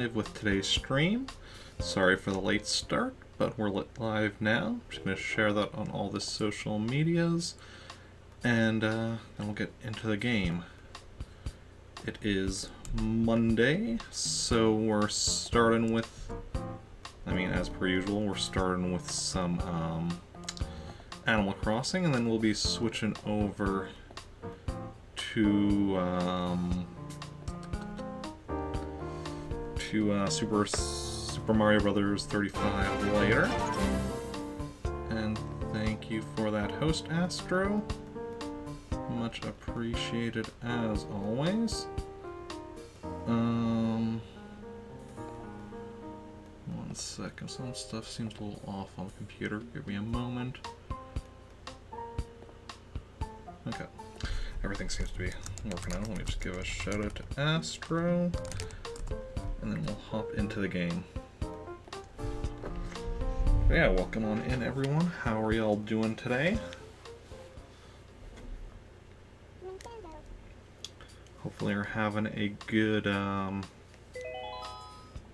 With today's stream. Sorry for the late start, but we're live now. I'm just going to share that on all the social medias, and then we'll get into the game. It is Monday, so we're starting with, as per usual, we're starting with some Animal Crossing, and then we'll be switching over to Super Mario Brothers 35 later. And thank you for that, host Astro. Much appreciated as always. One second, some stuff seems a little off on the computer. Give me a moment. Okay, everything seems to be working out. Let me just give a shout out to Astro. And then we'll hop into the game. But yeah, welcome on in, everyone. How are y'all doing today? Hopefully you're having a good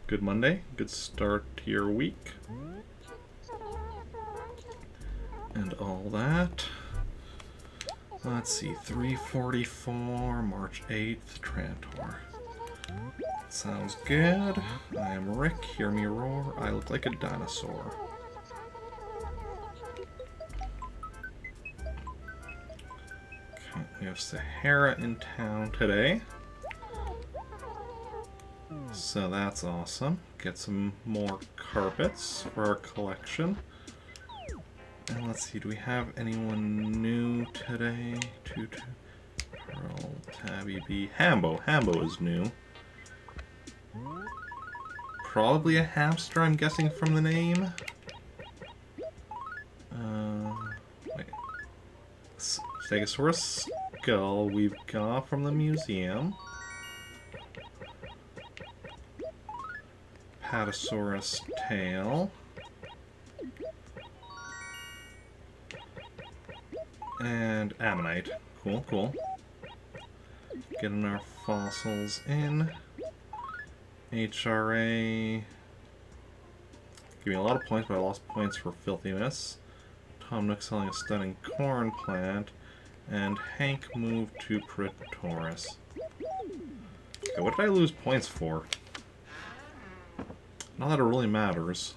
good Monday, good start to your week, and all that. Let's see, 344, March 8th, Trantor. Sounds good. I am Rick, hear me roar, I look like a dinosaur. Okay, we have Sahara in town today. So that's awesome. Get some more carpets for our collection. And let's see, do we have anyone new today? Pearl, Tabby B. Hambo. Hambo is new. Probably a hamster, I'm guessing from the name. Wait. Stegosaurus skull we've got from the museum. Patasaurus tail. And Ammonite. Cool, cool. Getting our fossils in. HRA. Give me a lot of points, but I lost points for filthiness. Tom Nook selling a stunning corn plant. And Hank moved to Pretoris. Okay, what did I lose points for? Not that it really matters.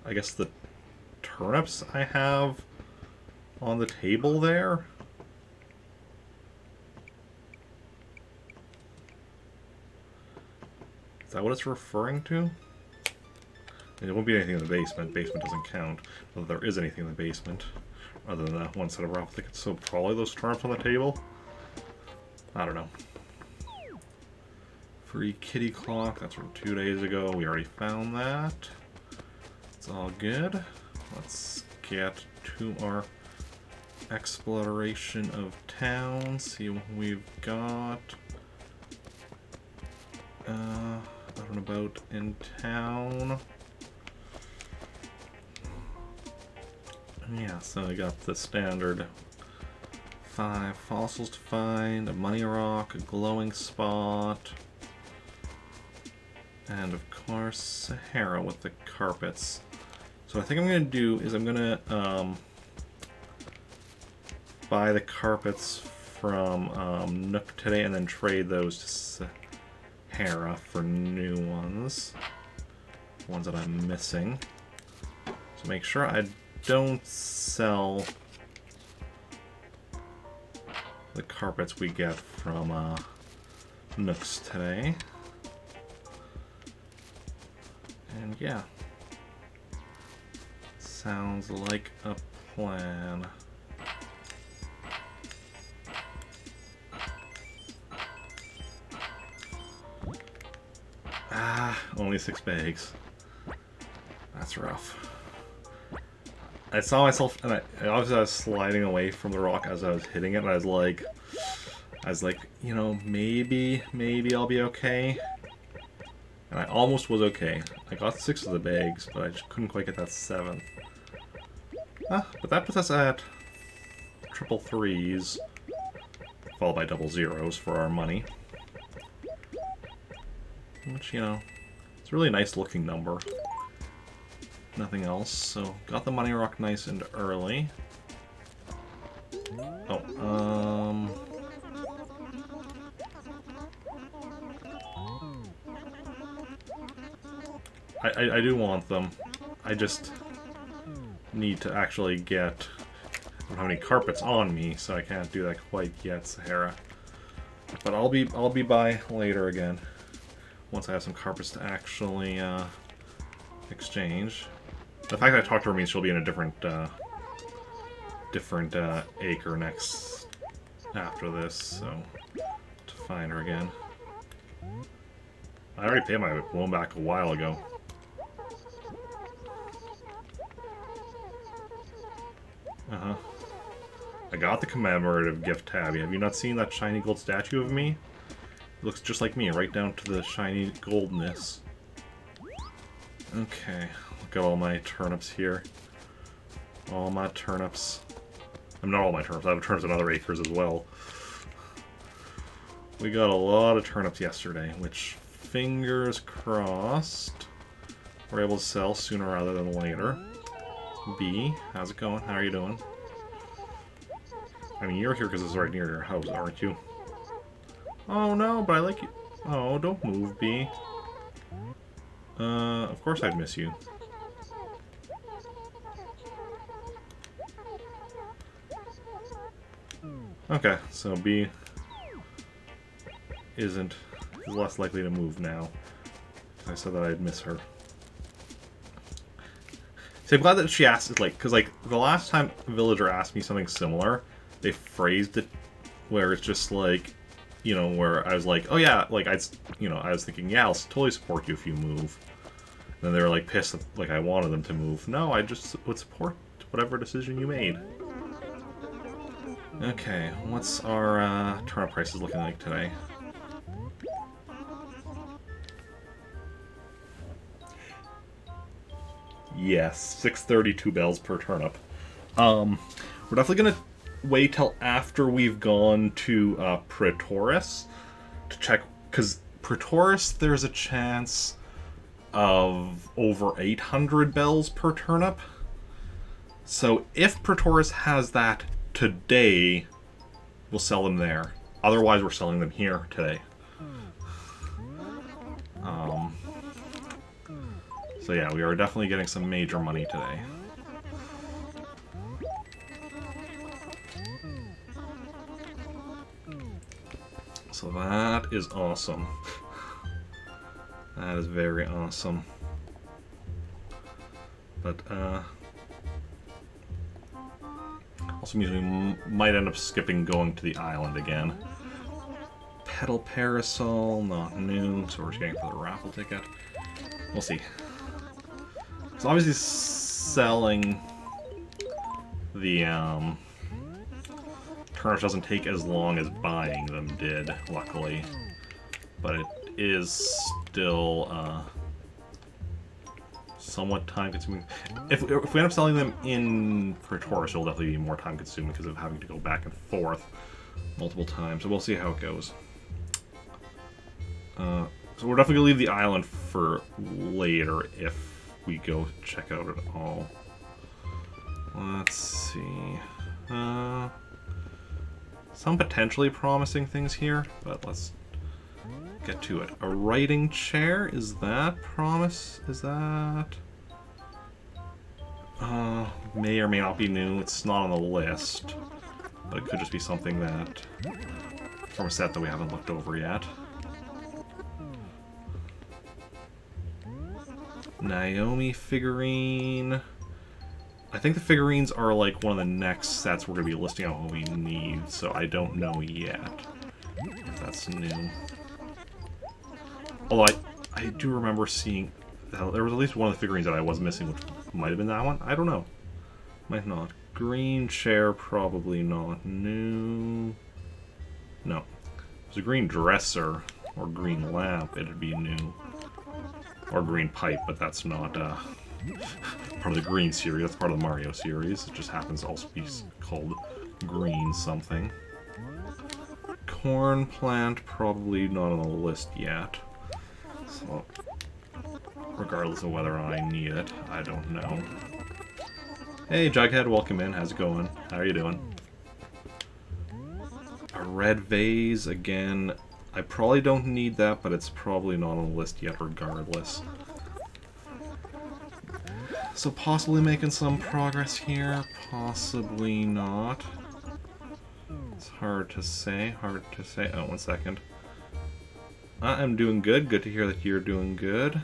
I guess the turnips I have on the table there? Is that what it's referring to? It won't be anything in the basement. Basement doesn't count. Whether there is anything in the basement, other than that one set of raffle tickets. So probably those turnips on the table? I don't know. Free kitty clock. That's from 2 days ago. We already found that. It's all good. Let's get to our exploration of town. See what we've got. Out and about in town. Yeah, so I got the standard 5 fossils to find, a money rock, a glowing spot, and of course Sahara with the carpets. So what I think I'm going to do is I'm going to buy the carpets from Nook today and then trade those to Sahara for new ones. Ones that I'm missing. So make sure I don't sell the carpets we get from Nooks today. And yeah. Sounds like a plan. Only 6 bags. That's rough. I saw myself, and I was sliding away from the rock as I was hitting it, and I was like, you know, maybe I'll be okay. And I almost was okay. I got 6 of the bags, but I just couldn't quite get that 7th. But that puts us at triple threes, followed by double zeros for our money. Which, you know, It's a really nice looking number. Nothing else, so got the money rock nice and early. Oh, I do want them. I just need to actually get... I don't have any carpets on me, so I can't do that quite yet, Sahara. But I'll be by later again. Once I have some carpets to actually exchange. The fact that I talked to her means she'll be in a different acre next after this, so to find her again. I already paid my loan back a while ago. I got the commemorative gift tabby. Have you not seen that shiny gold statue of me? It looks just like me, right down to the shiny goldness. Okay, look at all my turnips here. All my turnips. I'm not all my turnips, I have turnips in other acres as well. We got a lot of turnips yesterday, which, fingers crossed, we're able to sell sooner rather than later. B, how's it going? How are you doing? I mean, you're here because it's right near your house, aren't you? Oh no, but I like you. Oh, don't move, B. Of course I'd miss you. Okay, so B is less likely to move now. I said that I'd miss her. So I'm glad that she asked, like, because, like, the last time a villager asked me something similar, they phrased it where it's just like, you know, where I was like, oh yeah, like, I was thinking, yeah, I'll totally support you if you move. And then they were, like, pissed that, like, I wanted them to move. No, I just would support whatever decision you made. Okay, what's our turnip prices looking like today? Yes, 632 bells per turnip. We're definitely gonna wait till after we've gone to Praetoris to check, because Praetoris there's a chance of over 800 bells per turnip. So if Praetoris has that today, we'll sell them there. Otherwise, we're selling them here today. So yeah, we are definitely getting some major money today. So that is awesome. That is very awesome. But, also means we might end up skipping going to the island again. Petal Parasol, not new, so we're just getting for the raffle ticket. We'll see. So obviously selling the turnips doesn't take as long as buying them did, luckily. But it is still somewhat time-consuming. If we end up selling them in Praetoris, it'll definitely be more time-consuming because of having to go back and forth multiple times. So we'll see how it goes. So we're definitely going to leave the island for later if we go check out it all. Let's see. Some potentially promising things here, but let's get to it. A writing chair, is that promise? Is that... may or may not be new. It's not on the list, but it could just be something that... from a set that we haven't looked over yet. Naomi figurine. I think the figurines are like one of the next sets we're going to be listing out what we need, so I don't know yet if that's new. Although I do remember seeing that there was at least one of the figurines that I was missing, which might have been that one. I don't know. Might not. Green chair, probably not new. No. If it was a green dresser or green lamp, it'd be new. Or green pipe, but that's not part of the green series. That's part of the Mario series. It just happens to also be called green something. Corn plant, probably not on the list yet. So regardless of whether I need it. I don't know. Hey, Jughead, welcome in. How's it going? How are you doing? A red vase, again. I probably don't need that, but it's probably not on the list yet regardless. So possibly making some progress here, possibly not. It's hard to say, hard to say. Oh, 1 second. I'm doing good. Good to hear that you're doing good.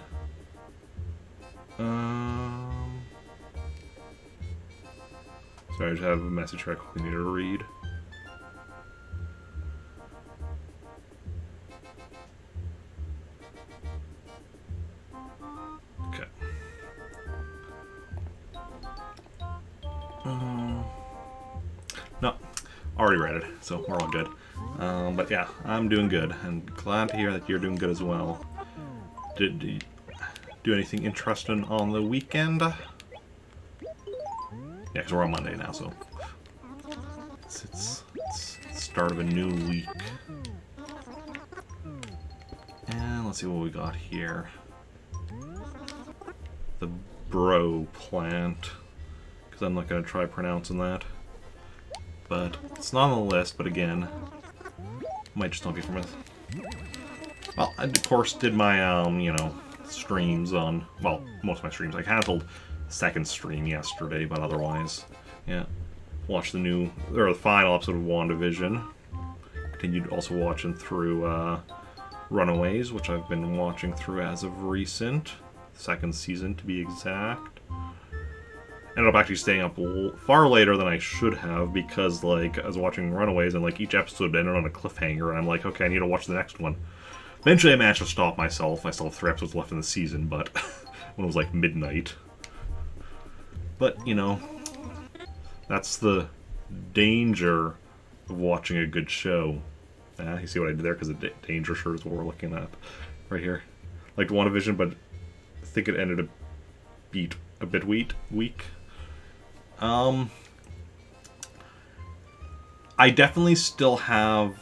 Sorry, I just have a message I quickly need to read. Okay. No, already read it, so we're all good. But yeah, I'm doing good, and glad to hear that you're doing good as well. Did you do anything interesting on the weekend? Yeah, because we're on Monday now, so it's start of a new week. And let's see what we got here. The bro plant, because I'm not going to try pronouncing that. But it's not on the list, but again, might just not be for me. Well, I of course did my, you know, streams on, well, most of my streams. I canceled second stream yesterday, but otherwise, yeah. Watched the new, or the final episode of WandaVision. Continued also watching through Runaways, which I've been watching through as of recent. Second season, to be exact. Ended up actually staying up far later than I should have, because, like, I was watching Runaways, and, like, each episode ended on a cliffhanger, and I'm like, okay, I need to watch the next one. Eventually I managed to stop myself. I still have 3 episodes left in the season, but when it was, like, midnight. But, you know, that's the danger of watching a good show. You see what I did there? Because the danger shirt is what we're looking at right here. Like WandaVision, but I think it ended a bit weak. I definitely still have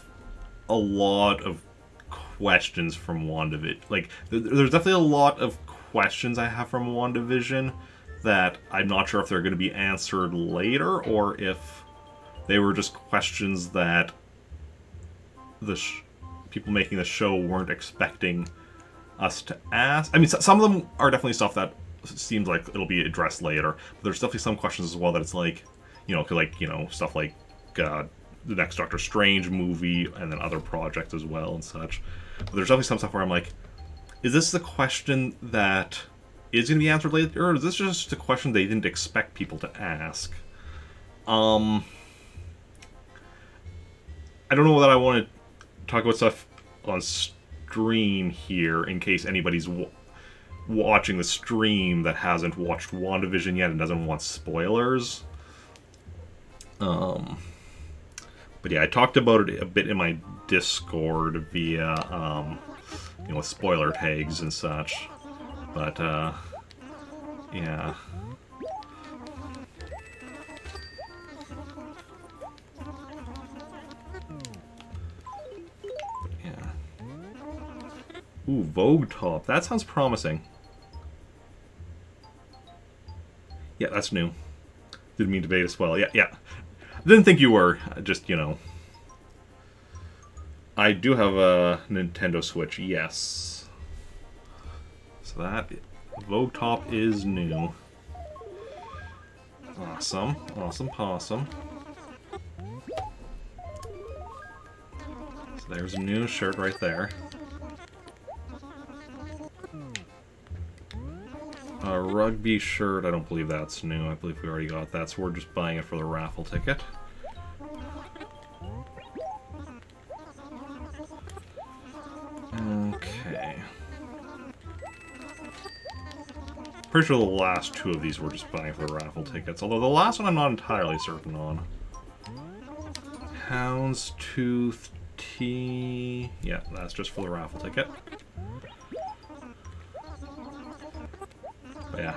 a lot of questions from WandaVision. Like, there's definitely a lot of questions I have from WandaVision that I'm not sure if they're going to be answered later, or if they were just questions that the people making the show weren't expecting us to ask. I mean, some of them are definitely stuff that seems like it'll be addressed later, but there's definitely some questions as well that it's like, you know, stuff like the next Doctor Strange movie, and then other projects as well and such. But there's definitely some stuff where I'm like, is this the question that is going to be answered later, or is this just a question they didn't expect people to ask? I don't know that I want to talk about stuff on stream here in case anybody's watching the stream that hasn't watched WandaVision yet and doesn't want spoilers. But yeah, I talked about it a bit in my Discord via, you know, spoiler tags and such. But, yeah. Ooh, Vogue Top. That sounds promising. Yeah, that's new. Didn't mean to bait as well. Yeah. Didn't think you were. Just, you know. I do have a Nintendo Switch, yes. So that Vogue Top is new. Awesome. Awesome possum. So there's a new shirt right there. A rugby shirt, I don't believe that's new. I believe we already got that, so we're just buying it for the raffle ticket. Okay. Pretty sure the last 2 of these we're just buying for the raffle tickets, although the last one I'm not entirely certain on. Houndstooth Tea... Yeah, that's just for the raffle ticket. But yeah.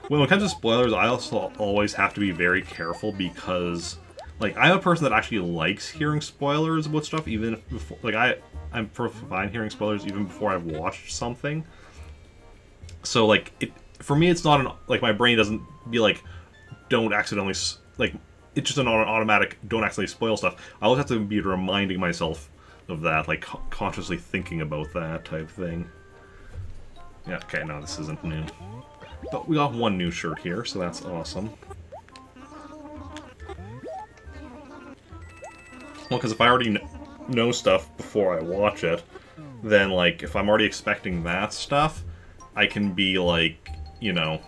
When it comes to spoilers, I also always have to be very careful because, like, I'm a person that actually likes hearing spoilers about stuff, even if before, like, I'm fine hearing spoilers even before I've watched something. So like for me, it's not like my brain doesn't be like, don't accidentally like. It's just an automatic, don't accidentally spoil stuff. I always have to be reminding myself of that, like consciously thinking about that type thing. Yeah, okay, no, this isn't new. But we got one new shirt here, so that's awesome. Well, because if I already know stuff before I watch it, then, like, if I'm already expecting that stuff, I can be, like, you know...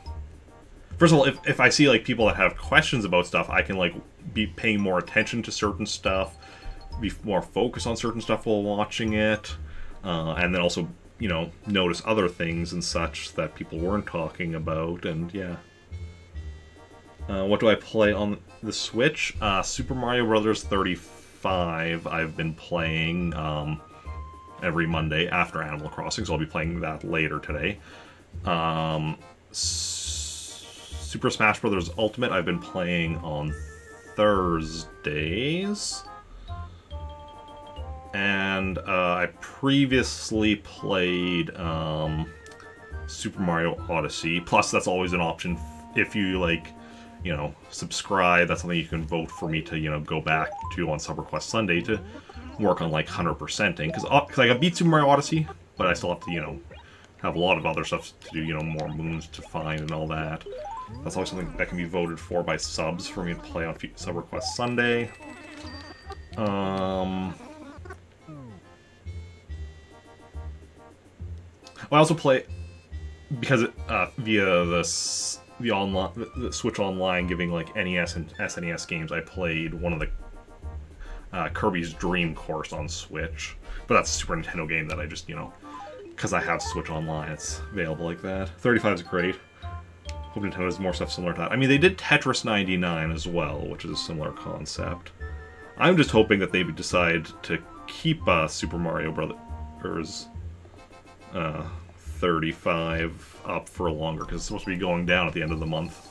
First of all, if I see, like, people that have questions about stuff, I can, like, be paying more attention to certain stuff, be more focused on certain stuff while watching it, and then also, you know, notice other things and such that people weren't talking about, and yeah. What do I play on the Switch? Super Mario Bros. 35 I've been playing every Monday after Animal Crossing, so I'll be playing that later today. Super Smash Bros. Ultimate I've been playing on Thursdays. And I previously played Super Mario Odyssey. Plus, that's always an option if you, like, you know, subscribe. That's something you can vote for me to, you know, go back to on Sub Request Sunday to work on, like, 100%ing. Because I got beat Super Mario Odyssey, but I still have to, you know, have a lot of other stuff to do, you know, more moons to find and all that. That's always something that can be voted for by subs for me to play on Sub Request Sunday. I also play because via the Switch Online giving like NES and SNES games. I played one of the Kirby's Dream Course on Switch, but that's a Super Nintendo game that I just, you know, because I have Switch Online, it's available like that. 35 is great. Hope Nintendo has more stuff similar to that. I mean, they did Tetris 99 as well, which is a similar concept. I'm just hoping that they decide to keep Super Mario Brothers 35 up for longer, because it's supposed to be going down at the end of the month.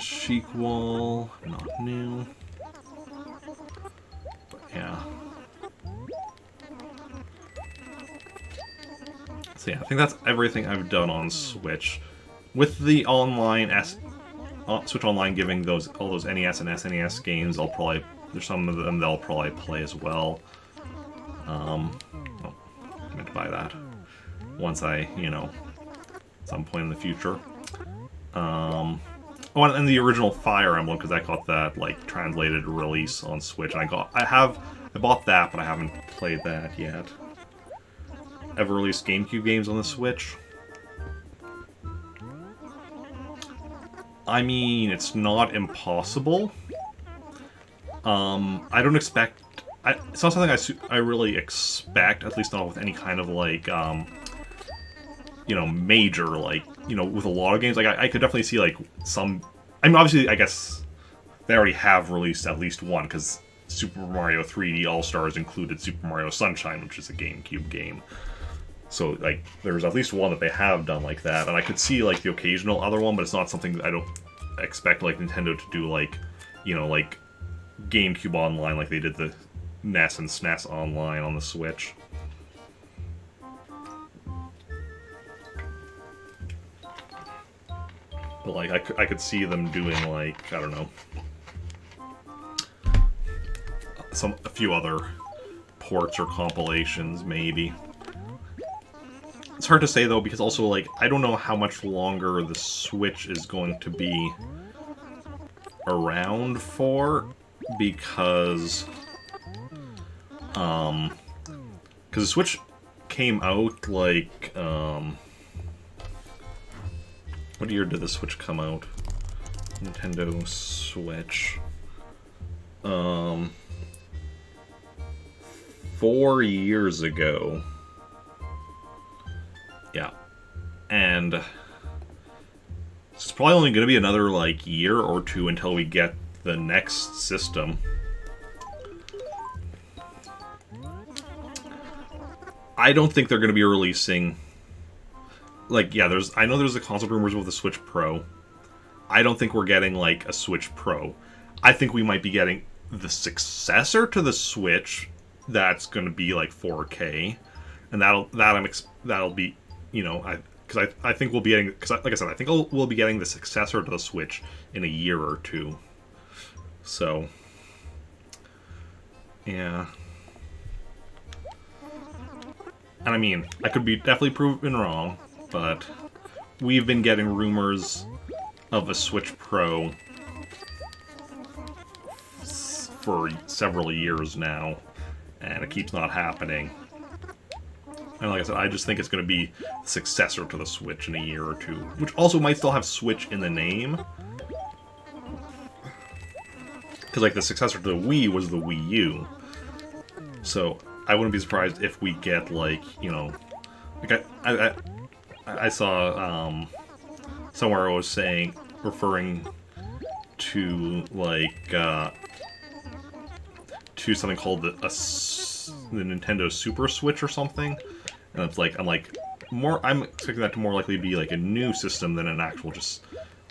Chic Wall, not new. But yeah. So yeah, I think that's everything I've done on Switch. With the online Switch Online giving all those NES and SNES games, there's some of them they'll probably play as well. I meant to buy that once I, you know, at some point in the future. Oh, and the original Fire Emblem, because I got that like translated release on Switch, and I bought that, but I haven't played that yet. Ever released GameCube games on the Switch? I mean, it's not impossible. I don't expect... it's not something I really expect, at least not with any kind of, like, you know, major, like, you know, with a lot of games. Like, I could definitely see, like, some... I mean, obviously, I guess they already have released at least one, because Super Mario 3D All-Stars included Super Mario Sunshine, which is a GameCube game. So, like, there's at least one that they have done like that, and I could see, like, the occasional other one, but it's not something that I don't expect, like, Nintendo to do, like, you know, like, GameCube Online, like they did the NES and SNES Online on the Switch. But, like, I could see them doing, like, I don't know, a few other ports or compilations, maybe. It's hard to say, though, because also, like, I don't know how much longer the Switch is going to be around for, because the Switch came out, like, what year did the Switch come out? Nintendo Switch. 4 years ago. Yeah. And it's probably only going to be another, like, year or two until we get the next system. I don't think they're going to be releasing... Like, yeah, I know there's the console rumors with the Switch Pro. I don't think we're getting, like, a Switch Pro. I think we might be getting the successor to the Switch that's going to be, like, 4K. And that'll be you know, I think we'll be getting, because like I said, I think we'll be getting the successor to the Switch in a year or two. So, yeah. And I mean, I could be definitely proven wrong, but we've been getting rumors of a Switch Pro for several years now, and it keeps not happening. And like I said, I just think it's going to be the successor to the Switch in a year or two, which also might still have Switch in the name. Because, like, the successor to the Wii was the Wii U. So, I wouldn't be surprised if we get, like, you know... Like, I saw, somewhere I was saying, referring to, like, to something called the Nintendo Super Switch or something. And it's like, I'm expecting that to more likely be, like, a new system than an actual just,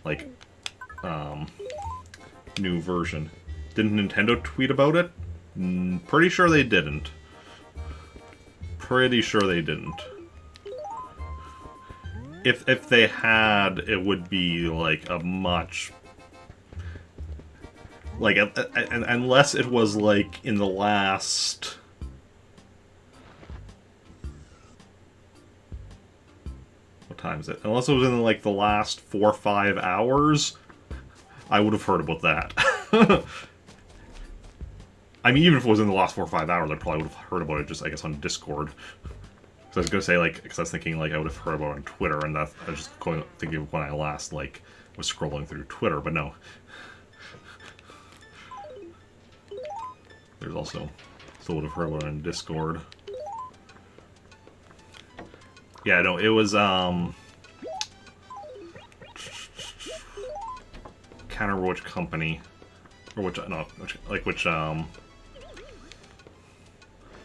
like, new version. Didn't Nintendo tweet about it? Pretty sure they didn't. Pretty sure they didn't. If they had, it would be like a much... Like, unless it was like in the last... What time is it? Unless it was in like the last 4 or 5 hours, I would have heard about that. I mean, even if it was in the last 4 or 5 hours, I probably would have heard about it just, I guess, on Discord. Because I was going to say, like, because I was thinking, like, I would have heard about it on Twitter, and that, I was just thinking of when I last, like, was scrolling through Twitter, but no. There's also, still would have heard about it on Discord. Yeah, no, it was, can't remember which company, or which, no,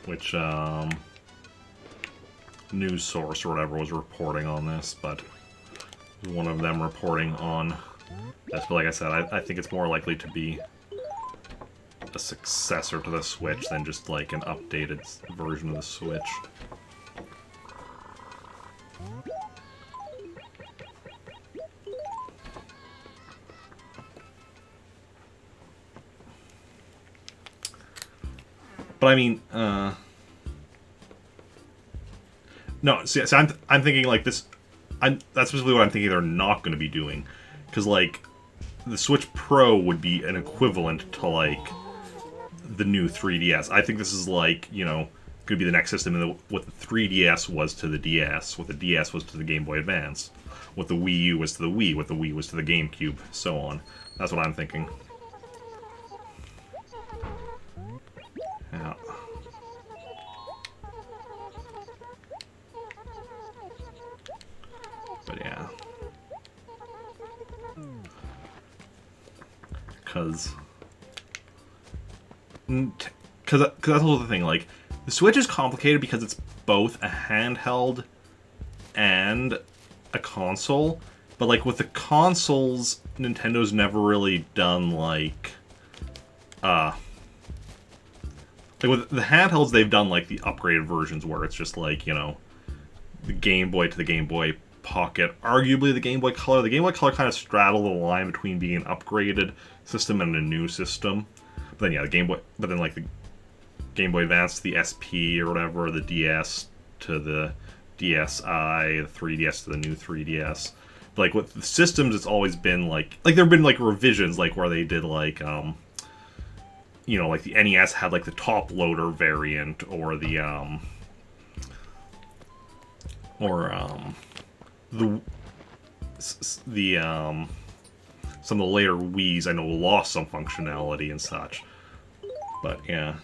which news source or whatever was reporting on this, but one of them reporting on this. But like I said, I think it's more likely to be a successor to the Switch than just like an updated version of the Switch. But I mean, no. See, so I'm thinking like this. That's specifically what I'm thinking they're not going to be doing, because like the Switch Pro would be an equivalent to like the new 3DS. I think this is like, you know, going to be the next system in what the 3DS was to the DS, what the DS was to the Game Boy Advance, what the Wii U was to the Wii, what the Wii was to the GameCube, so on. That's what I'm thinking. Yeah. But yeah. Because that's also the thing, like, the Switch is complicated because it's both a handheld and a console, but like with the consoles, Nintendo's never really done like with the handhelds, they've done like the upgraded versions where it's just like, you know, the Game Boy to the Game Boy Pocket, arguably the Game Boy Color. The Game Boy Color kind of straddled the line between being an upgraded system and a new system. But then yeah, the Game Boy, but then like the Game Boy Advance to the SP or whatever, the DS to the DSi, the 3DS to the new 3DS. But like with the systems, it's always been like there have been like revisions, like where they did like you know, like the NES had like the top loader variant, or the some of the later Wii's I know lost some functionality and such. But yeah.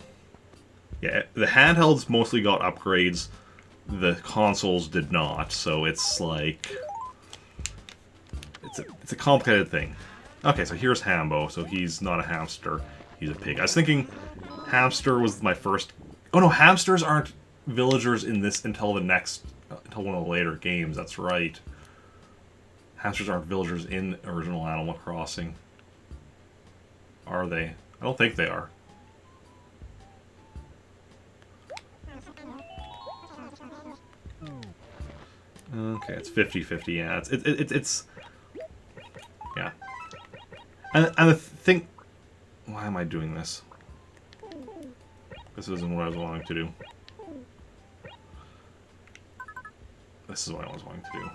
Yeah, the handhelds mostly got upgrades, the consoles did not, so it's like it's a complicated thing. Okay, so here's Hambo, so he's not a hamster, he's a pig. I was thinking hamster was my first... Oh no, hamsters aren't villagers in this until one of the later games, that's right. Hamsters aren't villagers in original Animal Crossing. Are they? I don't think they are. Okay, it's 50-50, yeah. It's yeah. And the thing... Why am I doing this? This isn't what I was wanting to do. This is what I was wanting to do.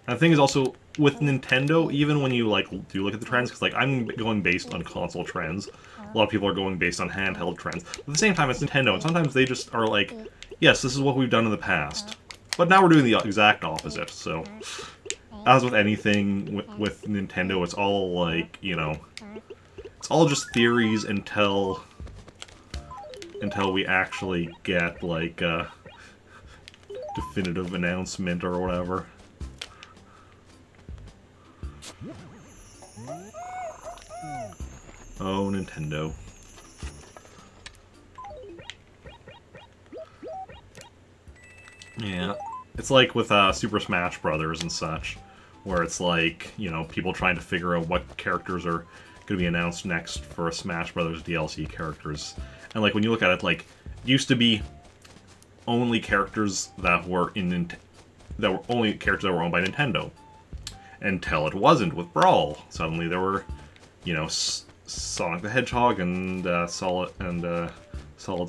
And the thing is also, with Nintendo, even when you, like, do look at the trends, because, like, I'm going based on console trends. A lot of people are going based on handheld trends. But at the same time, it's Nintendo, and sometimes they just are like, yes, this is what we've done in the past. But now we're doing the exact opposite, so... As with anything with Nintendo, it's all, like, you know... It's all just theories until we actually get, like, a definitive announcement or whatever. Oh, Nintendo. Yeah. It's like with Super Smash Brothers and such, where it's like, you know, people trying to figure out what characters are going to be announced next for Smash Brothers DLC characters. And, like, when you look at it, like, it used to be only characters that were only characters that were owned by Nintendo. Until it wasn't with Brawl. Suddenly there were, you know, Sonic the Hedgehog and Solid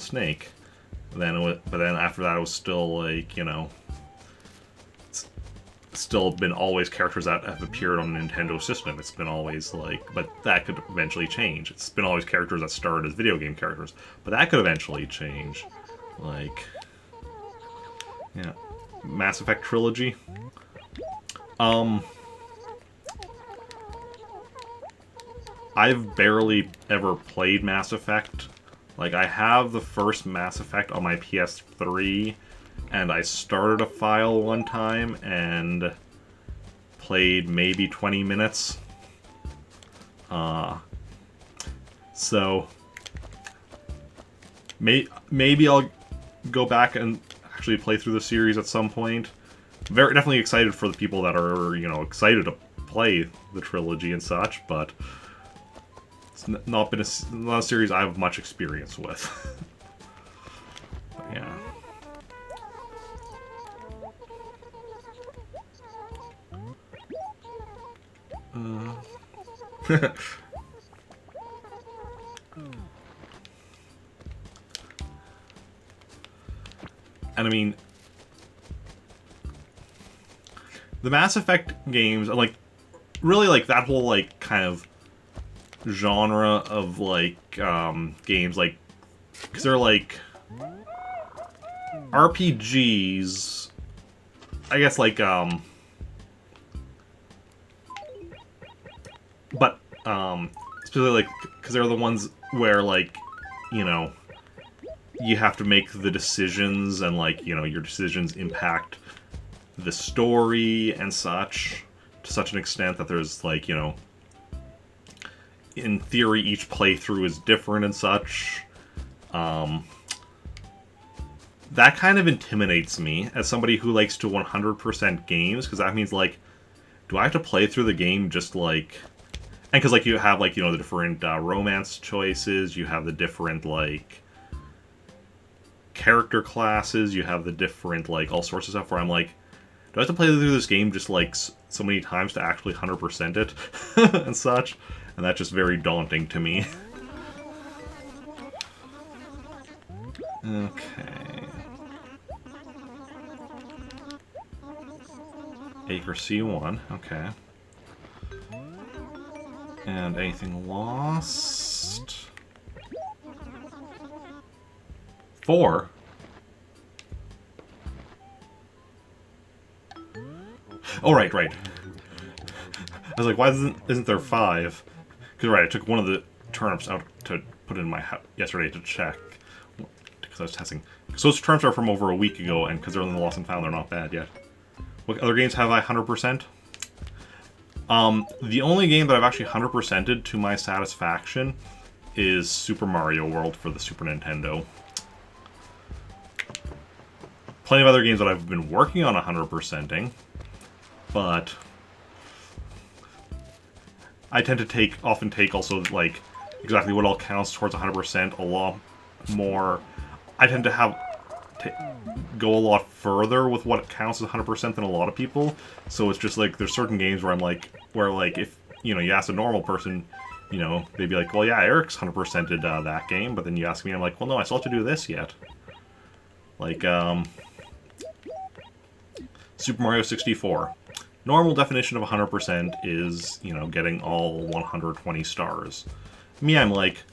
Snake. But then after that, it was still like, you know, it's still been always characters that have appeared on the Nintendo system. It's been always like, but that could eventually change. It's been always characters that started as video game characters, but that could eventually change. Like, yeah, Mass Effect trilogy. I've barely ever played Mass Effect. Like, I have the first Mass Effect on my PS3, and I started a file one time and played maybe 20 minutes. So maybe I'll go back and actually play through the series at some point. Definitely excited for the people that are, you know, excited to play the trilogy and such, but it's not a series I have much experience with. But yeah. And I mean, the Mass Effect games, like, really, like, that whole, like, kind of genre of, like, games, like, because they're, like, RPGs, I guess, like, but, specifically, like, because they're the ones where, like, you know, you have to make the decisions, and, like, you know, your decisions impact the story and such, to such an extent that there's, like, you know, in theory, each playthrough is different and such. That kind of intimidates me as somebody who likes to 100% games, because that means, like, do I have to play through the game just, like... And because, like, you have, like, you know, the different romance choices, you have the different, like, character classes, you have the different, like, all sorts of stuff where I'm like, do I have to play through this game just, like, so many times to actually 100% it and such? And that's just very daunting to me. Okay. Acre C1, okay. And anything lost? 4? Oh, right. I was like, why isn't there 5? Because, right, I took one of the turnips out to put in my house yesterday to check. Because I was testing. So those turnips are from over a week ago, and because they're in the Lost and Found, they're not bad yet. What other games have I 100%? The only game that I've actually 100%ed to my satisfaction is Super Mario World for the Super Nintendo. Plenty of other games that I've been working on 100%ing, but I tend to often take also, like, exactly what all counts towards 100% a lot more. I tend to go a lot further with what counts as 100% than a lot of people. So it's just like there's certain games where I'm like, if you ask a normal person, they'd be like, well, yeah, Eric's 100%ed that game, but then you ask me, I'm like, well, no, I still have to do this yet. Like Super Mario 64. Normal definition of 100% is, getting all 120 stars. Me, I'm like,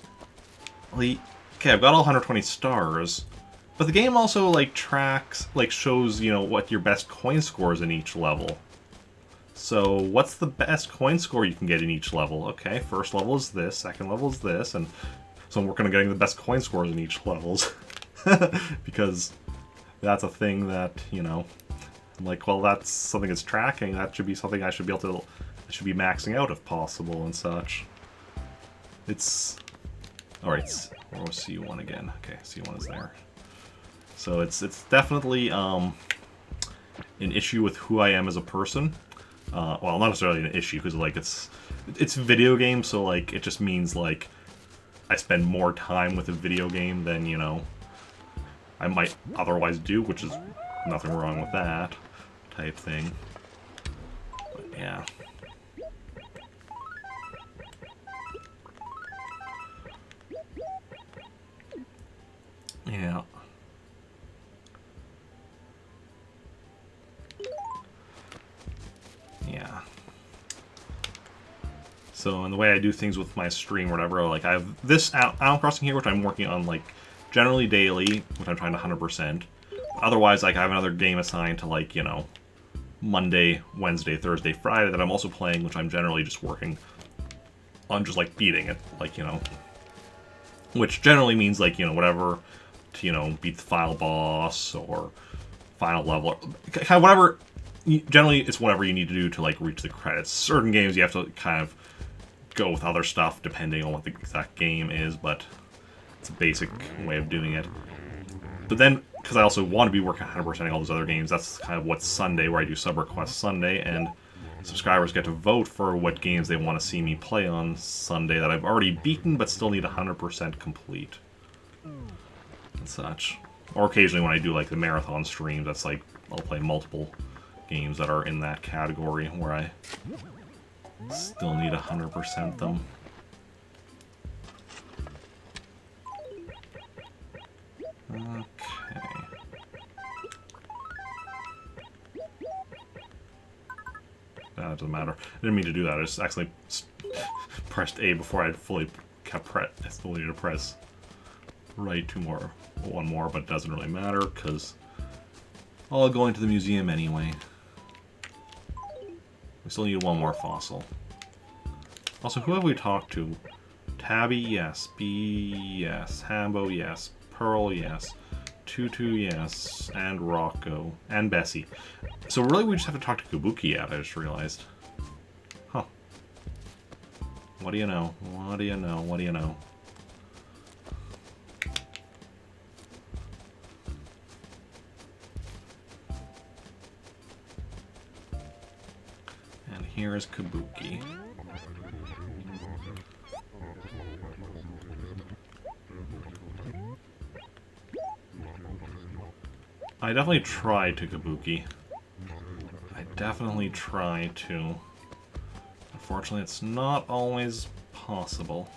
okay, I've got all 120 stars, but the game also, tracks, shows, what your best coin score is in each level. So, what's the best coin score you can get in each level? Okay, first level is this, second level is this, and so I'm working on getting the best coin scores in each levels. Because that's a thing that, I'm like, well, that's something it's tracking. That should be something I should be be maxing out if possible and such. It's... Alright, where was C1 again? Okay, C1 is there. So it's definitely an issue with who I am as a person. Well, not necessarily an issue, because, it's video games, so, it just means, I spend more time with a video game than, I might otherwise do, which is nothing wrong with that type thing. But yeah. Yeah. Yeah. So, and the way I do things with my stream or whatever, I have this Animal Crossing here, which I'm working on, generally daily, which I'm trying to 100%. Otherwise, I have another game assigned to, Monday, Wednesday, Thursday, Friday that I'm also playing, which I'm generally just working on just, beating it, which generally means, whatever to, beat the final boss or final level, or kind of whatever. Generally, it's whatever you need to do to, reach the credits. Certain games you have to kind of go with other stuff depending on what the exact game is, but it's a basic way of doing it. But then, because I also want to be working 100%ing all those other games, that's kind of what's Sunday, where I do Sub Request Sunday, and subscribers get to vote for what games they want to see me play on Sunday that I've already beaten, but still need 100% complete. And such. Or occasionally when I do, the marathon streams, that's I'll play multiple games that are in that category, where I still need 100% them. Okay. That doesn't matter. I didn't mean to do that. I just actually pressed A before I fully I still need to press right one more, but it doesn't really matter because I'll go into the museum anyway. We still need one more fossil. Also, who have we talked to? Tabby, yes. Bee, yes. Hambo, yes. Pearl, yes. Tutu, yes. And Rocco. And Bessie. So really we just have to talk to Kabuki yet, I just realized. Huh. What do you know? What do you know? What do you know? And here is Kabuki. I definitely try to, Kabuki. I definitely try to. Unfortunately, it's not always possible.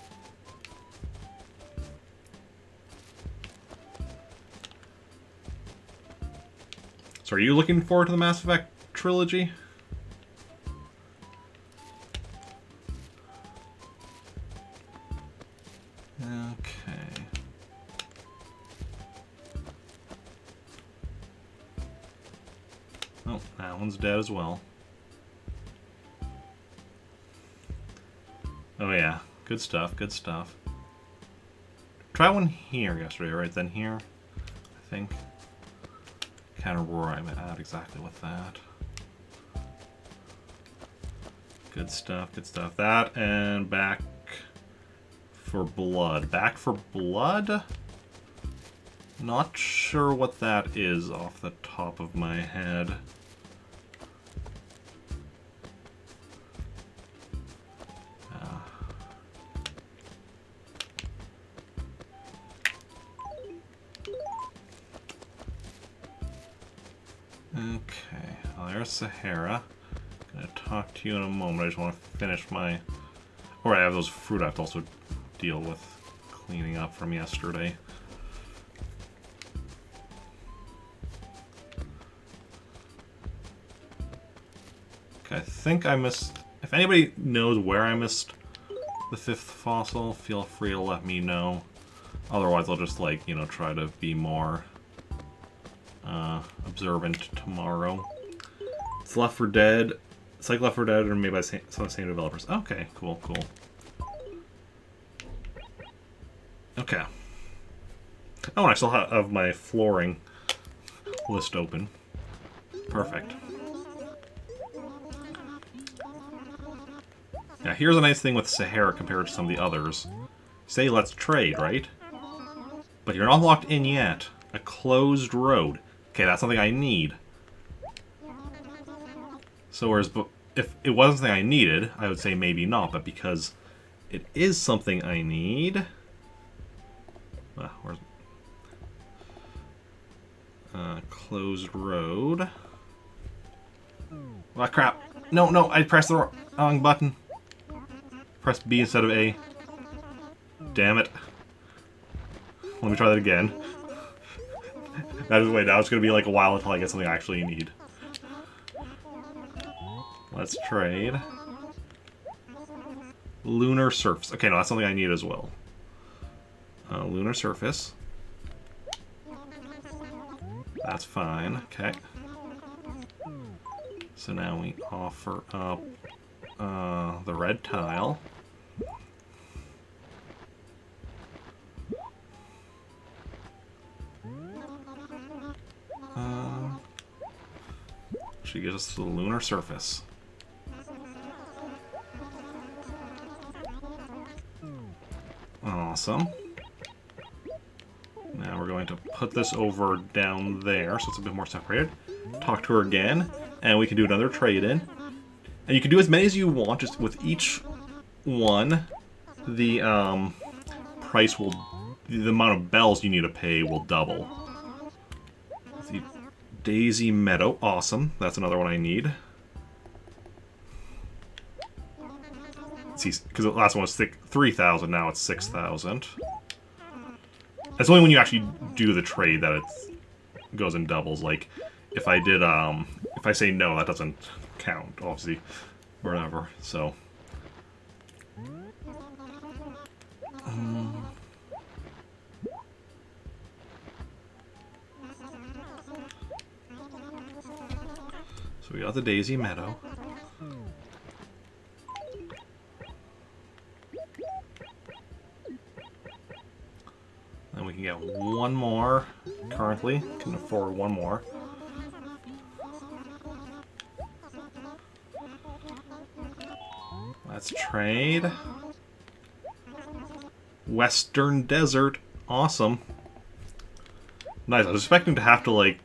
So are you looking forward to the Mass Effect trilogy? Okay. Oh, that one's dead as well. Oh yeah, good stuff, good stuff. Try one here yesterday, right? Then here, I think. Can't remember where I'm at exactly with that. Good stuff, good stuff. That and back for blood. Back for blood? Not sure what that is off the top of my head. there's Sahara. Gonna talk to you in a moment. I just want to finish my... Or I have those fruit I have to also deal with cleaning up from yesterday. Okay, I think I missed... If anybody knows where I missed the 5th fossil, feel free to let me know. Otherwise, I'll just, like, you know, try to be more observant tomorrow. It's Left 4 Dead. It's like Left 4 Dead, or made by some of the same developers. Okay, cool, cool. Okay. Oh, and I still have my flooring list open. Perfect. Now, here's a nice thing with Sahara compared to some of the others. Say, let's trade, right? But you're not locked in yet. A closed road. Okay, that's something I need. So, whereas if it wasn't something I needed, I would say maybe not. But because it is something I need... where's... closed road. Ah, crap. No, no, I pressed the wrong button. Press B instead of A. Damn it. Let me try that again. Wait, now it's going to be like a while until I get something I actually need. Let's trade. Lunar surface. Okay, no, that's something I need as well. Lunar surface. That's fine. Okay. So now we offer up the red tile. She gives us the lunar surface. Awesome. Now we're going to put this over down there so it's a bit more separated. Talk to her again, and we can do another trade-in. And you can do as many as you want, just with each one, the price will... The amount of bells you need to pay will double. The Daisy Meadow, awesome. That's another one I need. See, because the last one was 3,000, now it's 6,000. That's only when you actually do the trade that it goes in doubles. Like, if I did, if I say no, that doesn't count, obviously, or whatever, so. So we got the Daisy Meadow. And we can get one more, currently. Can afford one more. Let's trade. Western Desert. Awesome. Nice. I was expecting to have to, like,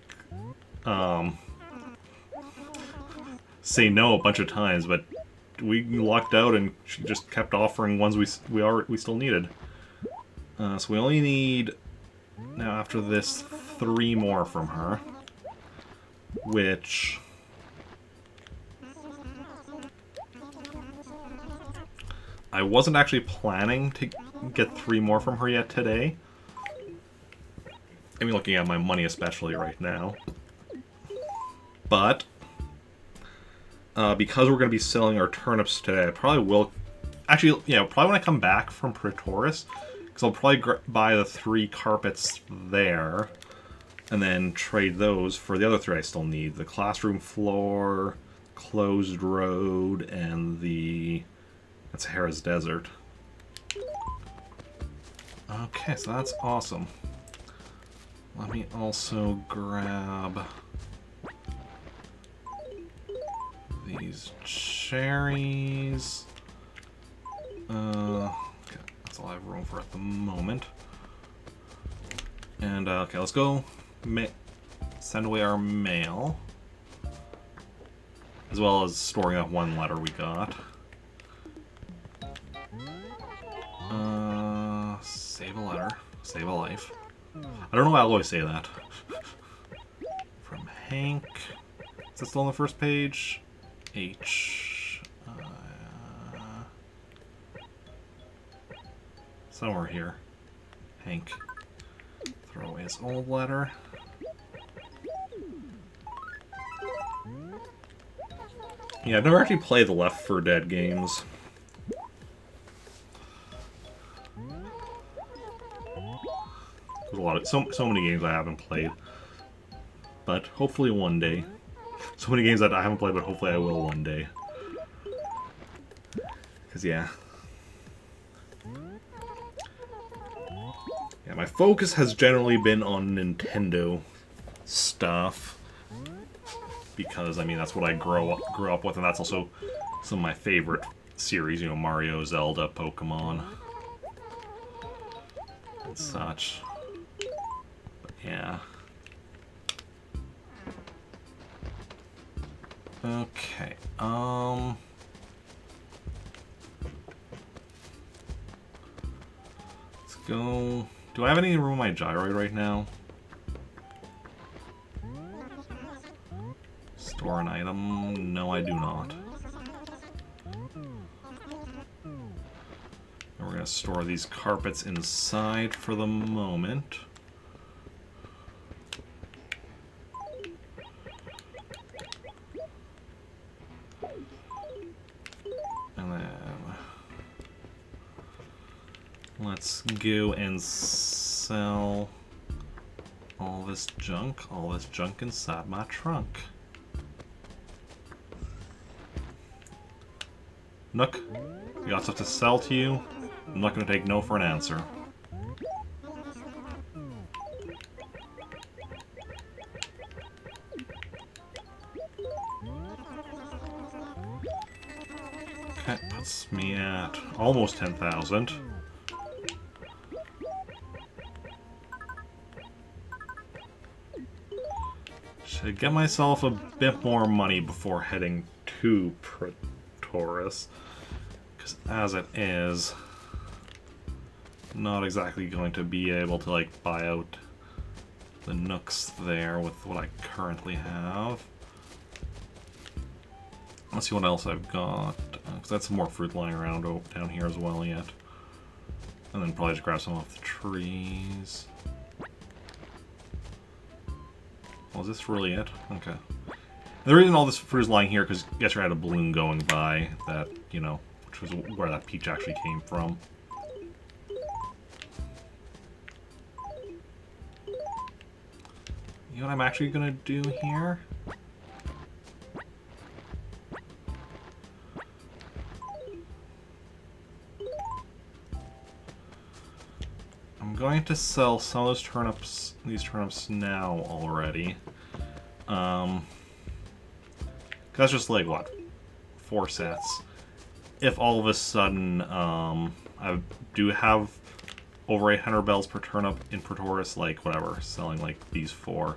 say no a bunch of times, but we lucked out and she just kept offering ones we still needed. So we only need, now after this, 3 more from her. Which... I wasn't actually planning to get 3 more from her yet today. I mean, looking at my money especially right now. But, because we're going to be selling our turnips today, I probably will... Actually, yeah, probably when I come back from Praetoris, because I'll probably buy the 3 carpets there, and then trade those for the other 3 I still need. The classroom floor, closed road, and the... That's Sahara's Desert. Okay, so that's awesome. Let me also grab these cherries. Okay, that's all I have room for at the moment. And, okay, let's go send away our mail. As well as storing that 1 letter we got. Save a letter. Save a life. I don't know why I always say that. From Hank. Is it still on the first page? H. Somewhere here. Hank. Throw away his old letter. Yeah, I've never actually played the Left 4 Dead games. There's a lot of so many games I haven't played, but hopefully one day. So many games that I haven't played, but hopefully I will one day. Cause yeah, my focus has generally been on Nintendo stuff. Because, I mean, that's what I grew up with, and that's also some of my favorite series, you know, Mario, Zelda, Pokemon, and such. But, yeah. Okay, let's go... Do I have any room in my gyroid right now? Store an item? No, I do not. And we're going to store these carpets inside for the moment. And then let's go and sell all this junk inside my trunk. Nook, you got stuff to sell to you? I'm not going to take no for an answer. Okay, puts me at almost 10,000. Should get myself a bit more money before heading to Taurus, because as it is, not exactly going to be able to like buy out the nooks there with what I currently have. Let's see what else I've got, because that's some more fruit lying around down here as well yet. And then probably just grab some off the trees. Well, is this really it? Okay. The reason all this fruit is lying here, because yesterday I had a balloon going by that, you know, which was where that peach actually came from. You know what I'm actually gonna do here? I'm going to sell some of those turnips, these turnips now already. That's just like, what, 4 sets. If all of a sudden, I do have over 800 bells per turnip in Praetorius, like, whatever, selling, like, these 4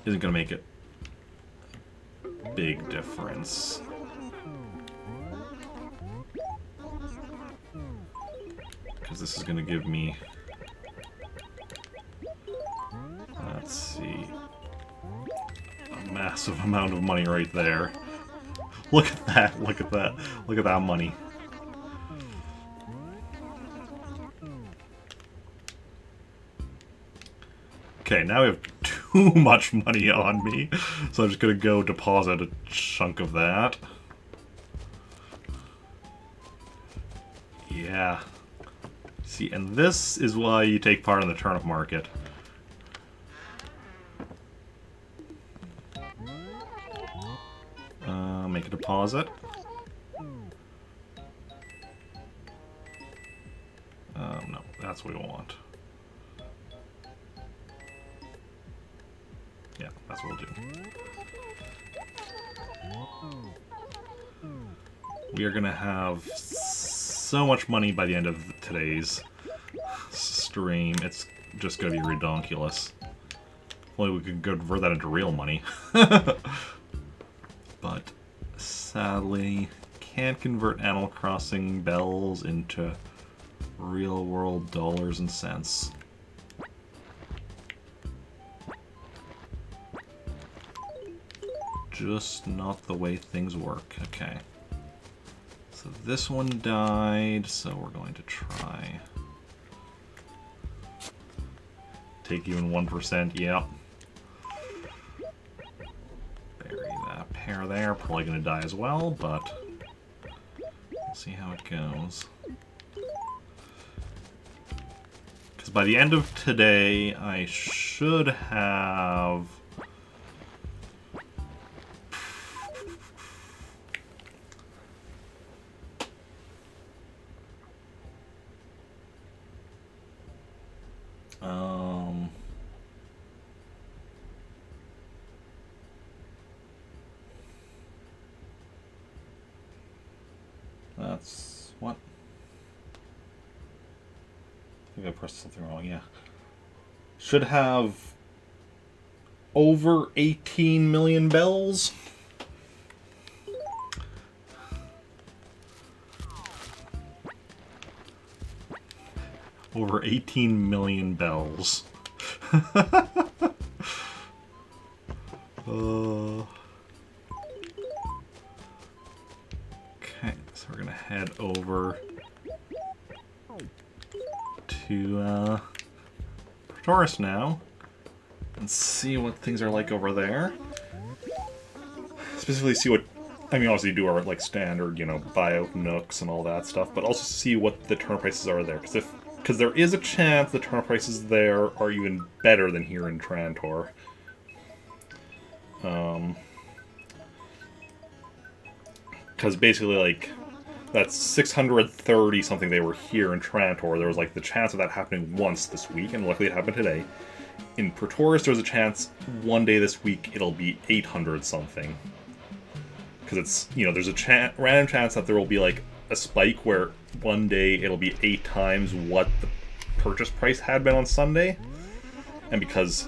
isn't going to make it a big difference. Because this is going to give me, let's see, a massive amount of money right there. Look at that, look at that, look at that money. Okay, now we have too much money on me, so I'm just gonna go deposit a chunk of that. Yeah. See, and this is why you take part in the turnip market. Make a deposit. No, that's what we want. Yeah, that's what we'll do. We are gonna have so much money by the end of today's stream. It's just gonna be redonkulous. Hopefully we can convert that into real money. But sadly, can't convert Animal Crossing bells into real world dollars and cents. just not the way things work. Okay. So this one died, so we're going to try. Take even 1%, yep. Bury that pair there, probably going to die as well, but we'll see how it goes. Because by the end of today, I should have... That's... what? I think I pressed something wrong, yeah. Should have over 18 million bells. Over 18 million bells. Okay, so we're gonna head over to Taurus now and see what things are like over there. Specifically see what, I mean, obviously do our like standard, you know, buy out nooks and all that stuff, but also see what the turnip prices are there, because there is a chance the turnip prices there are even better than here in Trantor. Because basically, like, that's 630 something they were here in Trantor. There was, like, the chance of that happening once this week, and luckily it happened today. In Praetorius, there's a chance one day this week it'll be 800 something. Because it's, you know, there's a random chance that there will be, like, a spike where one day it'll be 8 times what the purchase price had been on Sunday. And because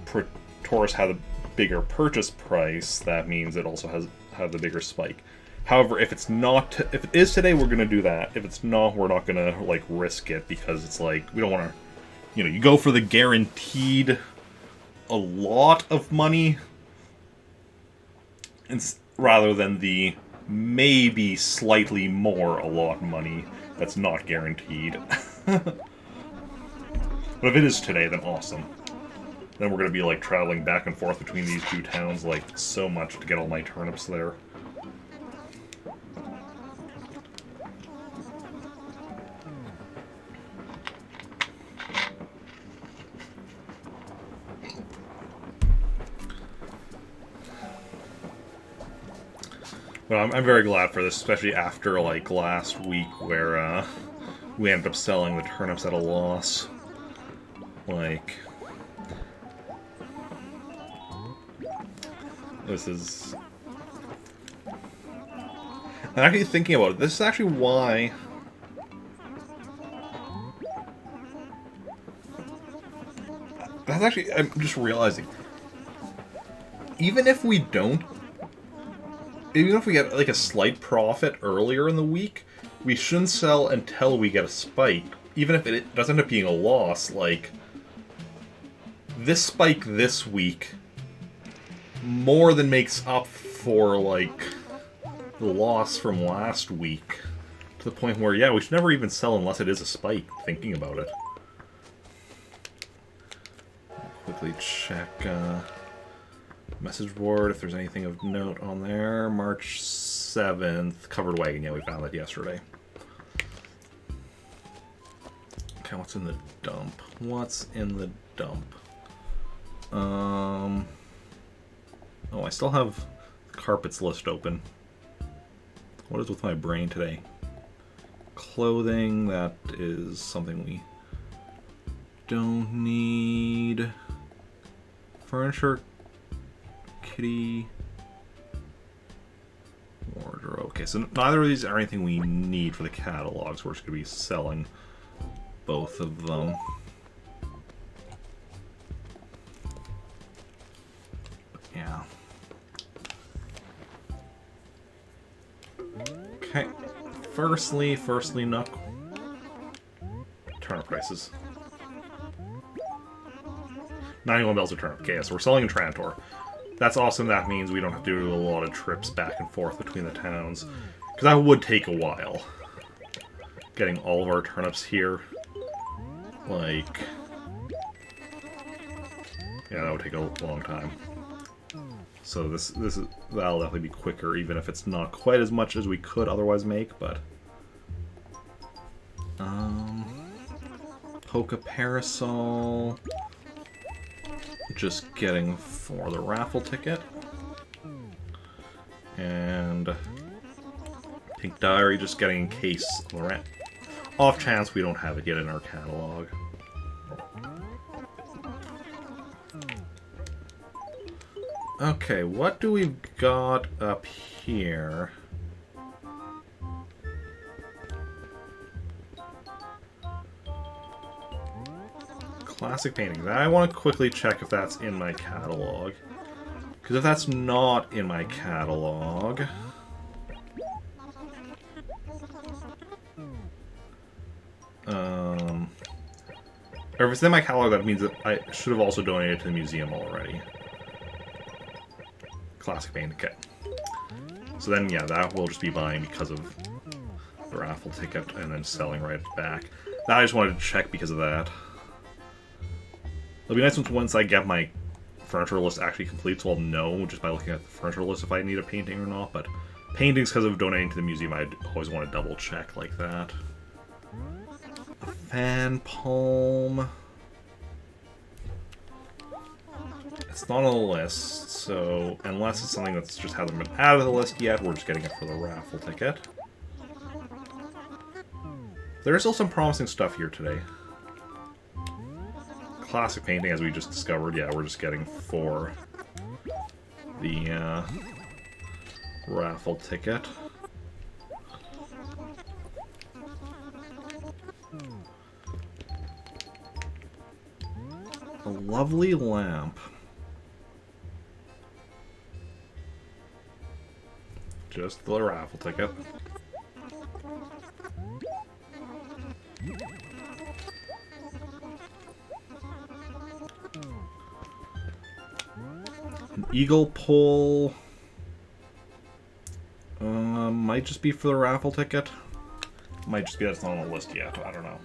Praetorius had a bigger purchase price, that means it also has the bigger spike. However, if it's not, if it is today, we're gonna do that. If it's not, we're not gonna like risk it, because it's like we don't want to, you know, you go for the guaranteed a lot of money, and rather than the maybe slightly more a lot money that's not guaranteed. But if it is today, then awesome. Then we're gonna be like traveling back and forth between these two towns like so much to get all my turnips there. Well, I'm very glad for this, especially after, like, last week where, we ended up selling the turnips at a loss. Like... This is... I'm actually thinking about it. This is actually why... That's actually... I'm just realizing. Even if we don't... Even if we get, like, a slight profit earlier in the week, we shouldn't sell until we get a spike. Even if it does end up being a loss, like... This spike this week more than makes up for, like, the loss from last week. To the point where, yeah, we should never even sell unless it is a spike, thinking about it. Quickly check, message board, if there's anything of note on there. March 7th, covered wagon. Yeah, we found that yesterday. Okay, what's in the dump? What's in the dump? Oh, I still have the carpets list open. What is with my brain today? Clothing, that is something we don't need. Furniture, kitty, wardrobe. Okay, so neither of these are anything we need for the catalogs. We're just going to be selling both of them. Yeah. Okay. Firstly, Nook. Turnip prices. 91 bells a turnip. Okay, so we're selling in Trantor. That's awesome. That means we don't have to do a lot of trips back and forth between the towns. Because that would take a while. Getting all of our turnips here. Like... yeah, that would take a long time. So that'll definitely be quicker, even if it's not quite as much as we could otherwise make, but... Poke Parasol... just getting for the raffle ticket. And... Pink Diary just getting in case off chance we don't have it yet in our catalog. Okay, what do we got up here? Classic paintings. I want to quickly check if that's in my catalog. Because if that's not in my catalog... or if it's in my catalog, that means that I should have also donated to the museum already. Classic painting kit. So then, yeah, that we'll just be buying because of the raffle ticket and then selling right back. That I just wanted to check because of that. It'll be nice once I get my furniture list actually complete, so I'll know just by looking at the furniture list if I need a painting or not. But paintings, because of donating to the museum, I'd always want to double check like that. A fan palm. It's not on the list, so unless it's something that's just hasn't been added to the list yet, we're just getting it for the raffle ticket. There is still some promising stuff here today. Classic painting, as we just discovered, yeah, we're just getting for the raffle ticket. A lovely lamp. Just the raffle ticket. An eagle pole. Might just be for the raffle ticket. Might just be that's not on the list yet. I don't know.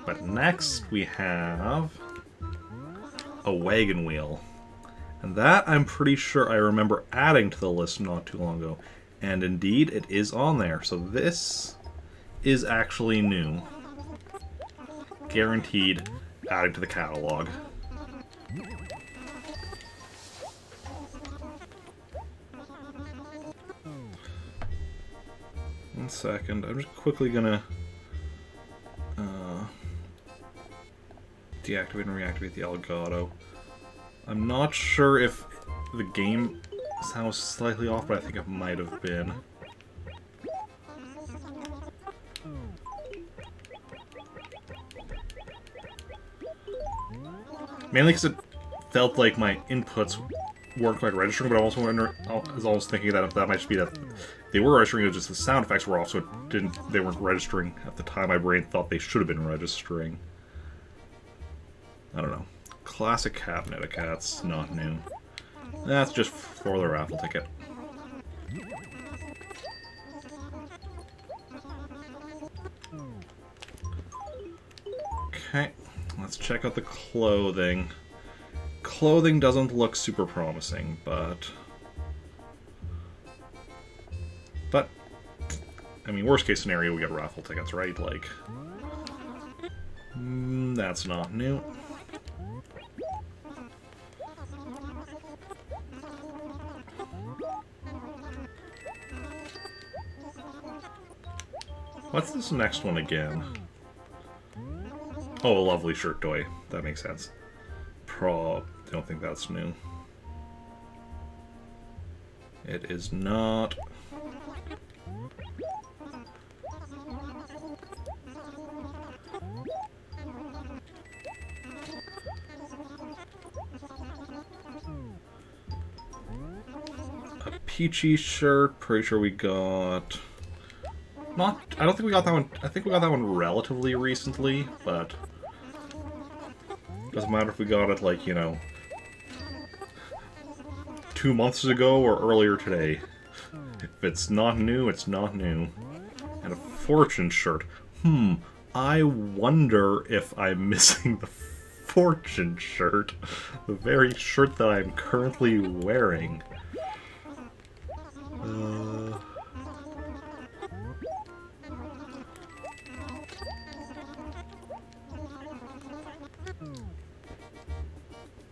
But next we have a wagon wheel. And that I'm pretty sure I remember adding to the list not too long ago. And indeed, it is on there. So this is actually new. Guaranteed adding to the catalog. One second. I'm just quickly gonna deactivate and reactivate the Elgato. I'm not sure if the game sounds slightly off, but I think it might have been. Mainly because it felt like my inputs weren't quite registering, but I was also thinking that that might just be that they were registering, it was just the sound effects were off, so they weren't registering at the time. My brain thought they should have been registering. I don't know. Classic cabinet of cats, not new. That's just for the raffle ticket. Okay, let's check out the clothing. Clothing doesn't look super promising, but I mean, worst case scenario, we get raffle tickets, right? Like, that's not new. What's this next one again? Oh, a lovely shirt toy. That makes sense. Don't think that's new. It is not. A peachy shirt. Pretty sure we got. I don't think we got that one. I think we got that one relatively recently, but Doesn't matter if we got it, like, 2 months ago or earlier today. If it's not new, it's not new. And a fortune shirt. I wonder if I'm missing the fortune shirt. The very shirt that I'm currently wearing.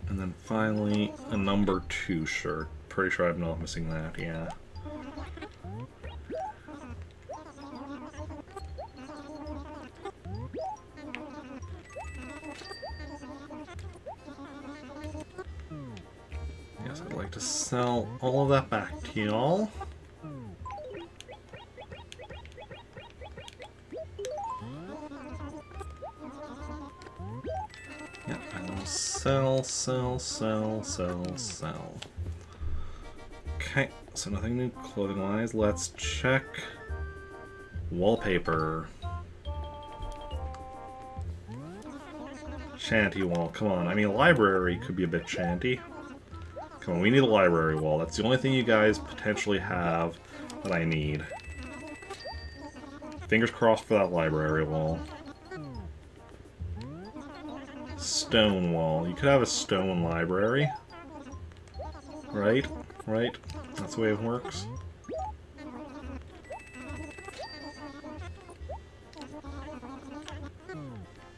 And then finally, a number 2 shirt. Pretty sure I'm not missing that, yeah. Yes, I'd like to sell all of that back to y'all. Yeah, I will sell. Okay, so nothing new clothing-wise. Let's check wallpaper. Shanty wall, come on. I mean, library could be a bit shanty. Come on, we need a library wall. That's the only thing you guys potentially have that I need. Fingers crossed for that library wall. Stone wall. You could have a stone library. Right? Right? That's the way it works.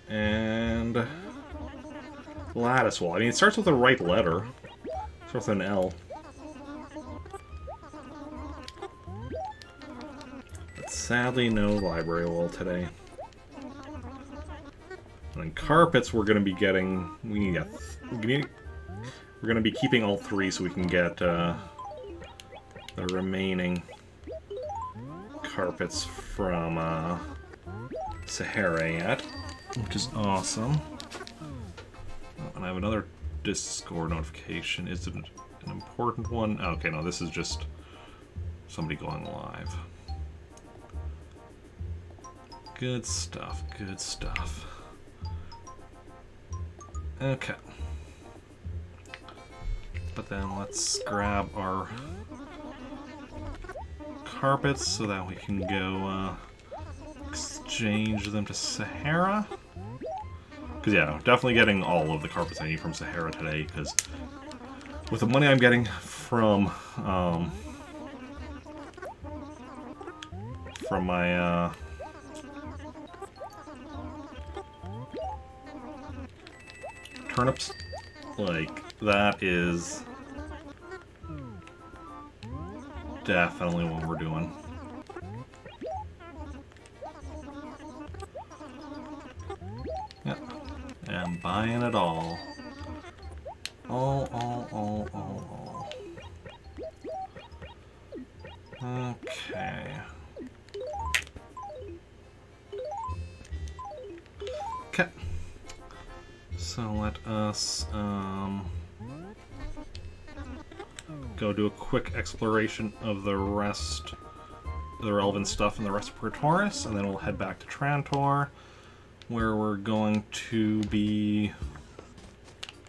And lattice wall. I mean, it starts with the right letter. It starts with an L. But sadly, no library wall today. And then carpets, we're going to be getting. We're going to be keeping all 3 so we can get the remaining carpets from Sahara yet, which is awesome. Oh, and I have another Discord notification. Is it an important one? Okay, no, this is just somebody going live. Good stuff, good stuff. Okay. But then let's grab our carpets so that we can go exchange them to Sahara. Because yeah, definitely getting all of the carpets I need from Sahara today, because with the money I'm getting from my turnips, like, that is definitely what we're doing. Yeah, and buying it all. All. Okay. Okay. So let us go do a quick exploration of the rest of the relevant stuff in the rest of Praetoris, and then we'll head back to Trantor, where we're going to be,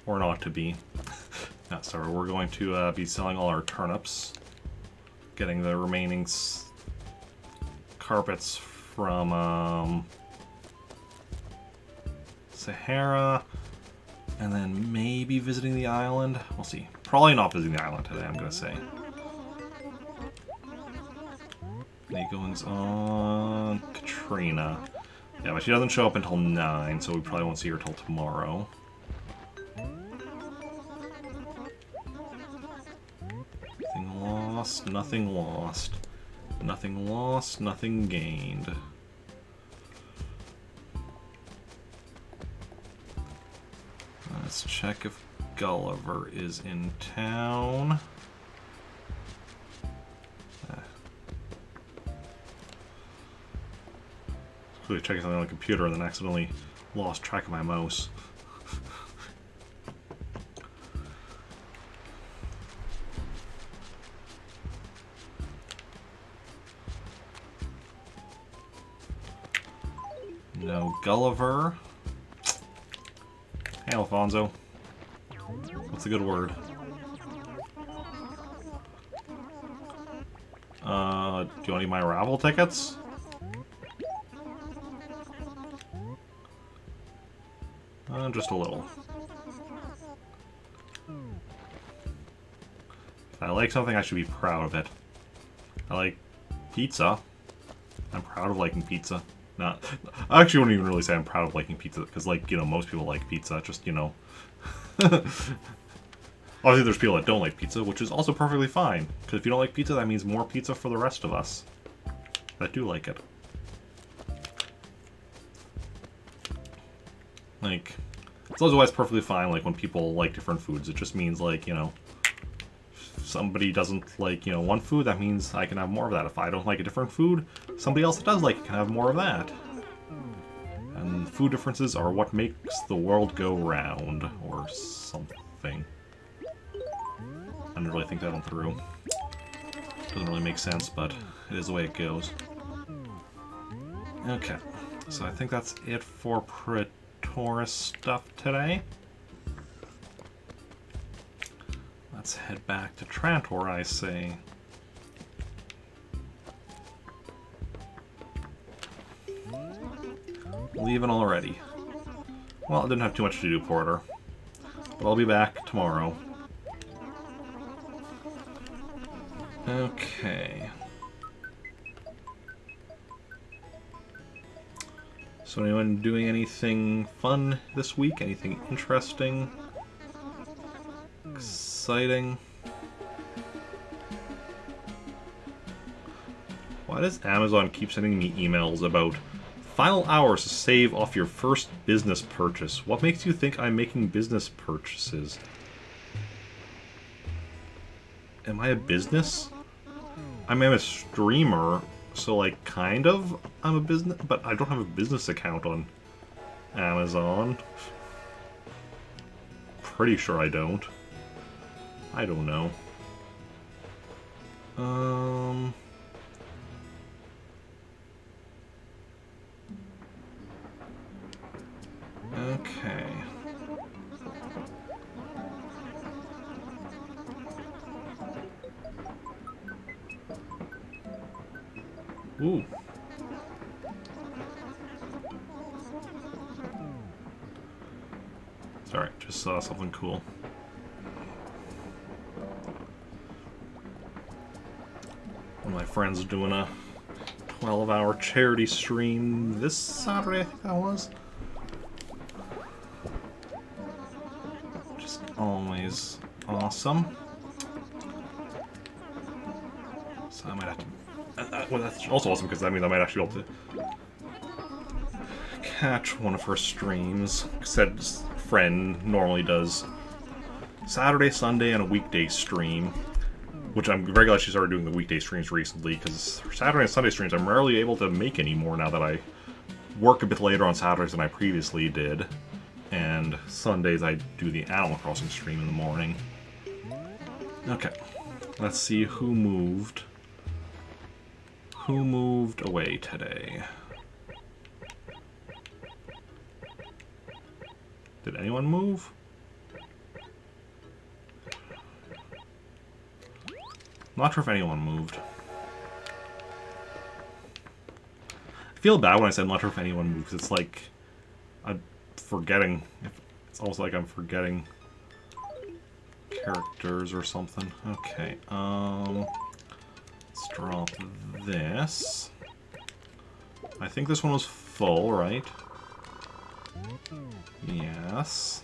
or not to be. Not sorry, we're going to be selling all our turnips, getting the remaining carpets from Sahara, and then maybe visiting the island. We'll see. Probably not visiting the island today, I'm gonna say. Any goings on? Katrina. Yeah, but she doesn't show up until 9, so we probably won't see her till tomorrow. Nothing lost, nothing lost. Nothing lost, nothing gained. Let's check if Gulliver is in town. Clearly checking something on the computer and then accidentally lost track of my mouse. No Gulliver. Hey, Alfonso. What's a good word? Do you want any of my raffle tickets? Just a little. If I like something, I should be proud of it. I like pizza. I'm proud of liking pizza. Not, I actually wouldn't even really say I'm proud of liking pizza, because, like, you know, most people like pizza, just, you know. Obviously, there's people that don't like pizza, which is also perfectly fine. Because if you don't like pizza, that means more pizza for the rest of us that do like it. Like, it's otherwise perfectly fine, like, when people like different foods. It just means, like, you know, if somebody doesn't like, you know, one food, that means I can have more of that. If I don't like a different food, somebody else that does like it can have more of that. And food differences are what makes the world go round, or something. I didn't really think that one through. Doesn't really make sense, but it is the way it goes. Okay, so I think that's it for Praetorius stuff today. Let's head back to Trantor, I say. Leaving already. Well, I didn't have too much to do, Porter. But I'll be back tomorrow. Okay. So anyone doing anything fun this week? Anything interesting? Exciting? Why does Amazon keep sending me emails about final hours to save off your first business purchase? What makes you think I'm making business purchases? Am I a business? I mean, I'm a streamer, so, like, kind of I'm a business, but I don't have a business account on Amazon. Pretty sure I don't. I don't know. Okay. Ooh. Sorry, just saw something cool. One of my friends doing a 12-hour charity stream this Saturday, I think that was. Just always awesome. So I might have to... well, that's also awesome because that means I might actually be able to catch one of her streams. Said friend normally does Saturday, Sunday, and a weekday stream, which I'm very glad she started doing the weekday streams recently, because Saturday and Sunday streams I'm rarely able to make anymore now that I work a bit later on Saturdays than I previously did, and Sundays I do the Animal Crossing stream in the morning. Okay, let's see who moved. Who moved away today? Did anyone move? Not sure if anyone moved. I feel bad when I said I'm not sure if anyone moves. It's like I'm forgetting. It's almost like I'm forgetting characters or something. Okay, let's drop this. I think this one was full, right? Yes.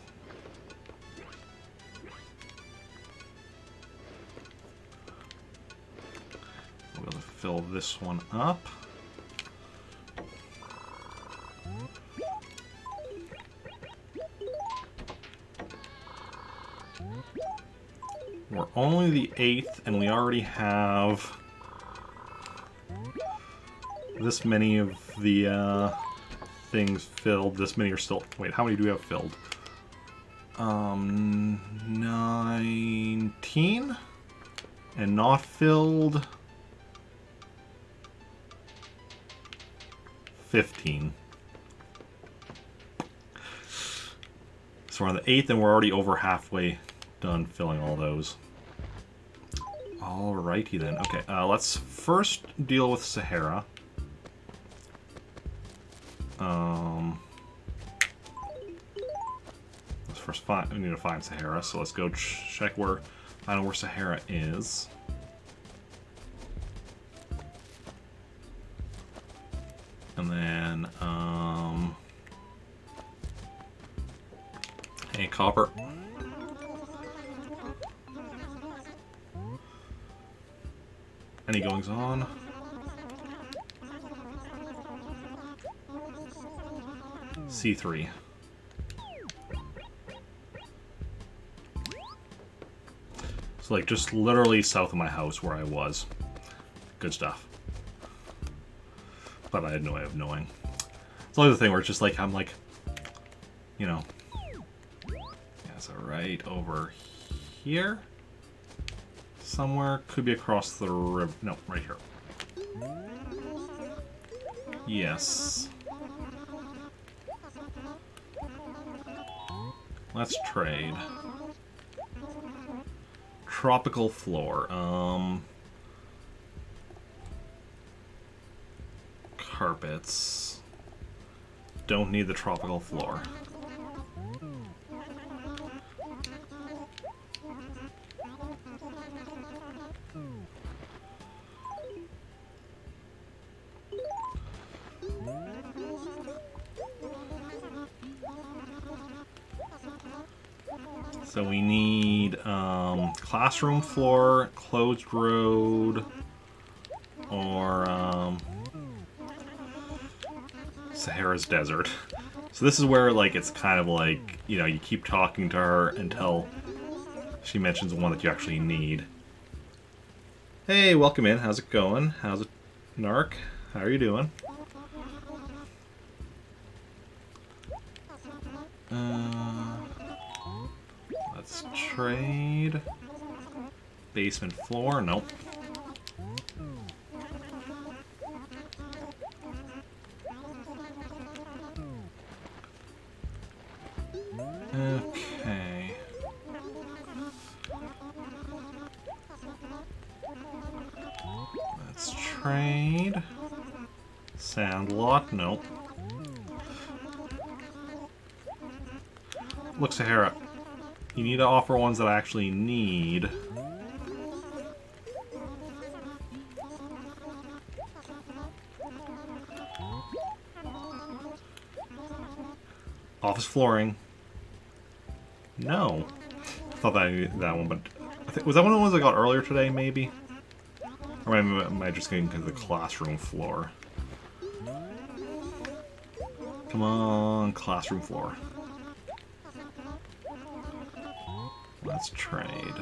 We'll be able to fill this one up. We're only the 8th, and we already have this many of the things filled. This many are still... Wait, how many do we have filled? 19? And not filled... 15. So we're on the 8th, and we're already over halfway done filling all those. Alrighty then. Okay, let's first deal with Sahara. Let's first find. We need to find Sahara, so let's go check find out where Sahara is. And then, hey, Copper. Any goings on? C3. So, like, just literally south of my house where I was. Good stuff. But I had no way of knowing. It's always the thing where it's just like, I'm like, you know. Yeah, so right over here. Somewhere. Could be across the river. No, right here. Yes. Let's trade. Tropical floor. Carpets. Don't need the tropical floor. So we need classroom floor, closed road, or Sahara's desert. So this is where, like, it's kind of like, you know, you keep talking to her until she mentions one that you actually need. Hey, welcome in. How's it going? How's it, Narc? How are you doing? Let's trade. Basement floor. Nope. Okay. Let's trade. Sandlot. Nope. Look, Sahara. You need to offer ones that I actually need. Office flooring. No. I thought that I needed that one, but I think, was that one of the ones I got earlier today, maybe? Or am I just getting to the classroom floor? Come on, classroom floor. Let's trade.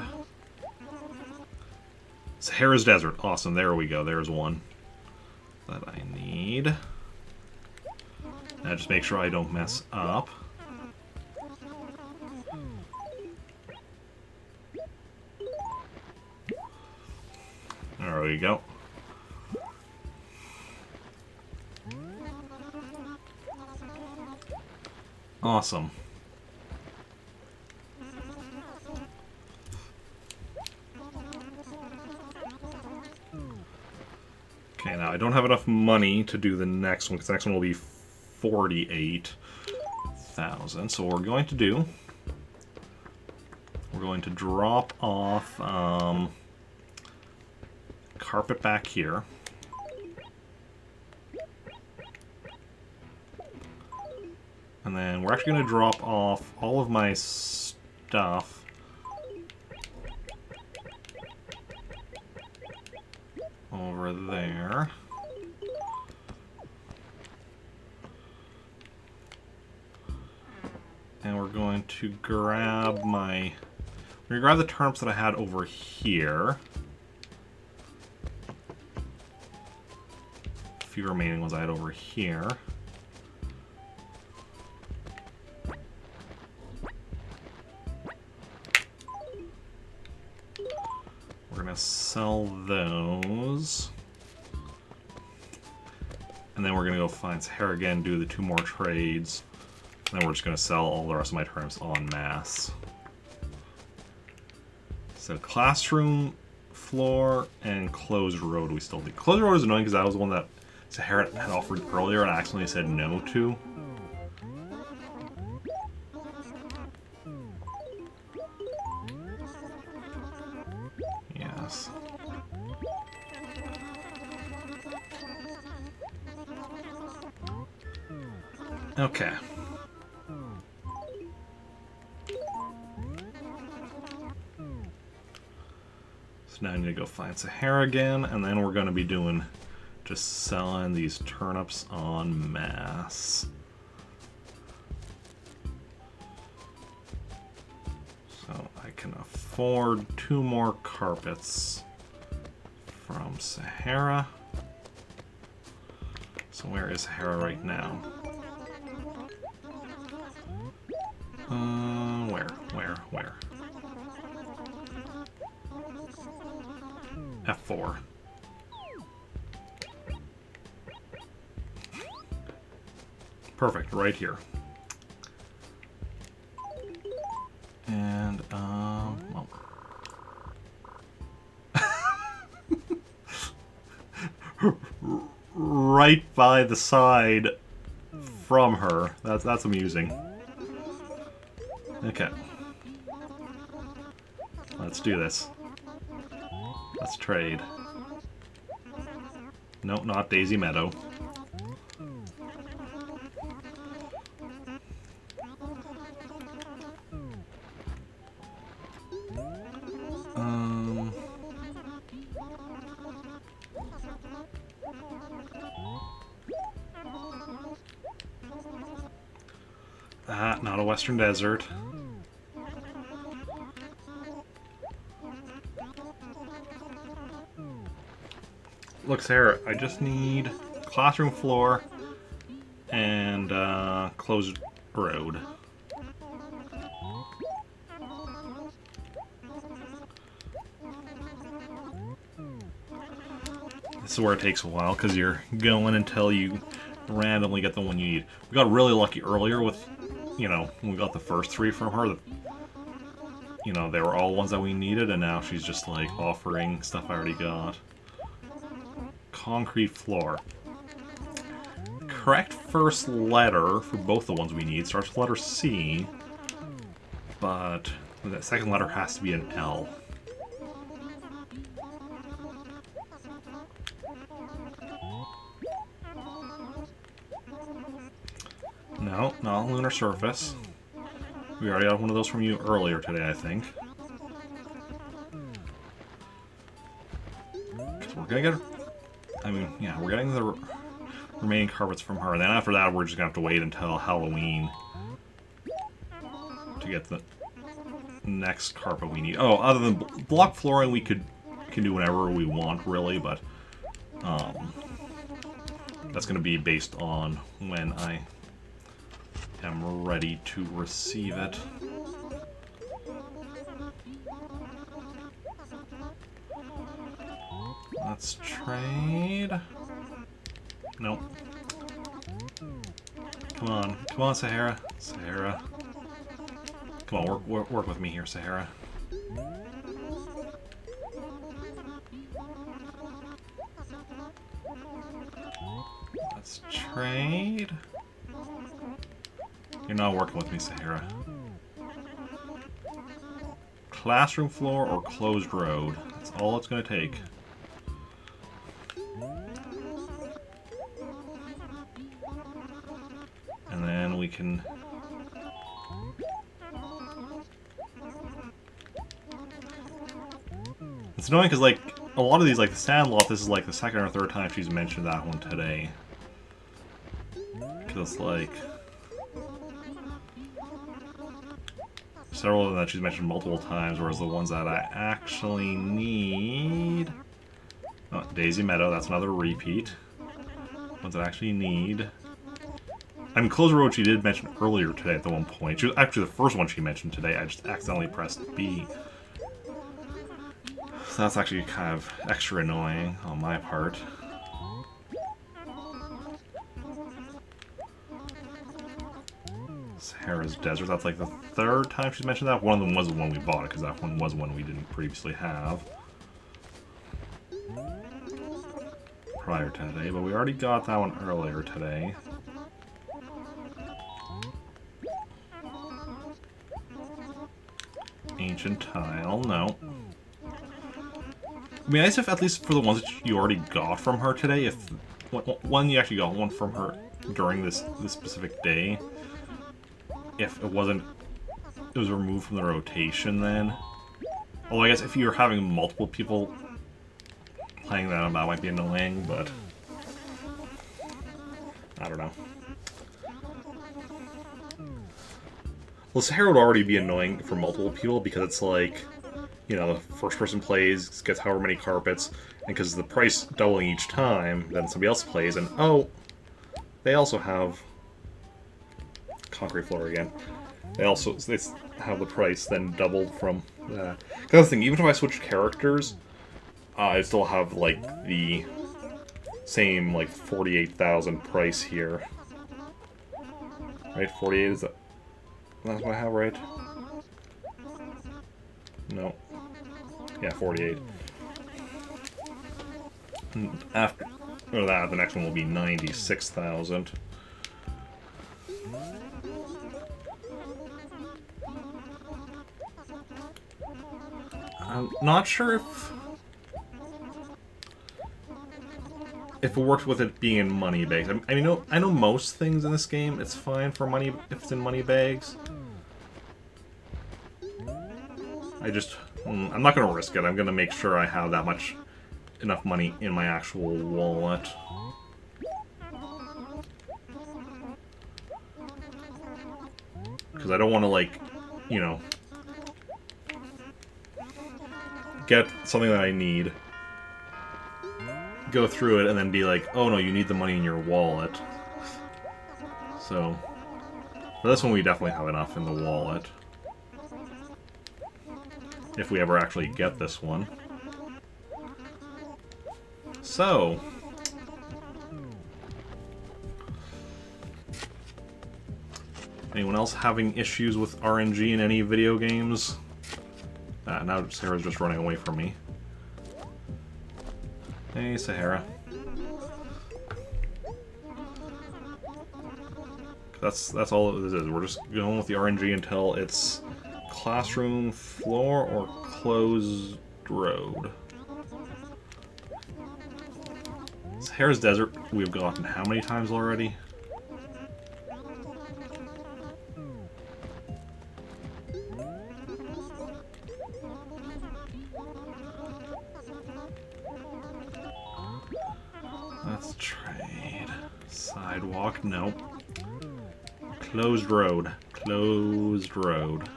Sahara's Desert. Awesome. There we go. There's one that I need. Now just make sure I don't mess up. There we go. Awesome. Okay, now I don't have enough money to do the next one, because the next one will be 48,000. So what we're going to do, we're going to drop off carpet back here. And then we're actually going to drop off all of my stuff over there. And we're going to grab my... We're going to grab the turnips that I had over here. A few remaining ones I had over here. We're going to sell those. And then we're going to go find Sahara again, do the 2 more trades then we're just going to sell all the rest of my turnips en masse. So classroom floor and closed road we still need. Closed road is annoying because that was the one that Sahara had offered earlier and I accidentally said no to. Yes. Okay. So now I need to go find Sahara again, and then we're going to be doing just selling these turnips en masse. So I can afford 2 more carpets from Sahara. So where is Sahara right now? Where? F4. Perfect, right here. And, well. Right by the side from her. That's amusing. Okay. Let's do this. Let's trade. Nope, not Daisy Meadow. Not a Western Desert. Look, Sarah, I just need classroom floor and closed road. This is where it takes a while because you're going until you randomly get the one you need. We got really lucky earlier with, you know, when we got the first 3 from her. You know, they were all ones that we needed, and now she's just like offering stuff I already got. Concrete floor. Correct first letter for both the ones we need starts with letter C, but that second letter has to be an L. No, not lunar surface. We already got one of those from you earlier today, I think. We're gonna get... I mean, yeah, we're getting the remaining carpets from her, and then after that we're just gonna have to wait until Halloween to get the next carpet we need. Oh, other than block flooring, we can do whatever we want, really, but that's gonna be based on when I am ready to receive it. Let's trade. Nope. Come on, Sahara. Sahara. Come on, work with me here, Sahara. Let's trade. You're not working with me, Sahara. Classroom floor or closed road. That's all it's going to take. And then we can... It's annoying because, like, a lot of these, like the Sandlot, this is like the second or third time she's mentioned that one today. Because it's like... several of them that she's mentioned multiple times, whereas the ones that I actually need... Oh, Daisy Meadow, that's another repeat. Ones that I actually need... I mean, Closed Road she did mention earlier today at the one point. She was actually the first one she mentioned today. I just accidentally pressed B. So that's actually kind of extra annoying on my part. Sahara's Desert. That's like the third time she's mentioned that. One of them was the one we bought, because that one was one we didn't previously have prior to today, but we already got that one earlier today. Ancient Tile, no. It'd be nice if, at least for the ones that you already got from her today, if one you actually got one from her during this specific day, if it was removed from the rotation then. Although I guess if you're having multiple people playing that might be annoying, but I don't know. Well, Sahara would already be annoying for multiple people because it's like, you know, the first person plays, gets however many carpets, and because the price doubling each time, then somebody else plays, and oh, they also have concrete floor again. They have the price then doubled from that. The other thing, even if I switch characters, I still have like the same like 48,000 price here. Right, 48 is that? That's what I have, right? No. Yeah, 48. After that, the next one will be 96,000. I'm not sure if it works with it being in money bags. I know most things in this game, it's fine for money if it's in money bags. I'm not going to risk it. I'm going to make sure I have enough money in my actual wallet. Because I don't want to, like, you know, get something that I need, go through it, and then be like, oh no, you need the money in your wallet. So, for this one we definitely have enough in the wallet. If we ever actually get this one. So, anyone else having issues with RNG in any video games? Now Sahara's just running away from me. Hey, Sahara. That's all this is. We're just going with the RNG until it's classroom floor or closed road. Sahara's Desert we've gotten how many times already? Let's trade. Sidewalk, nope. Closed road. Closed road.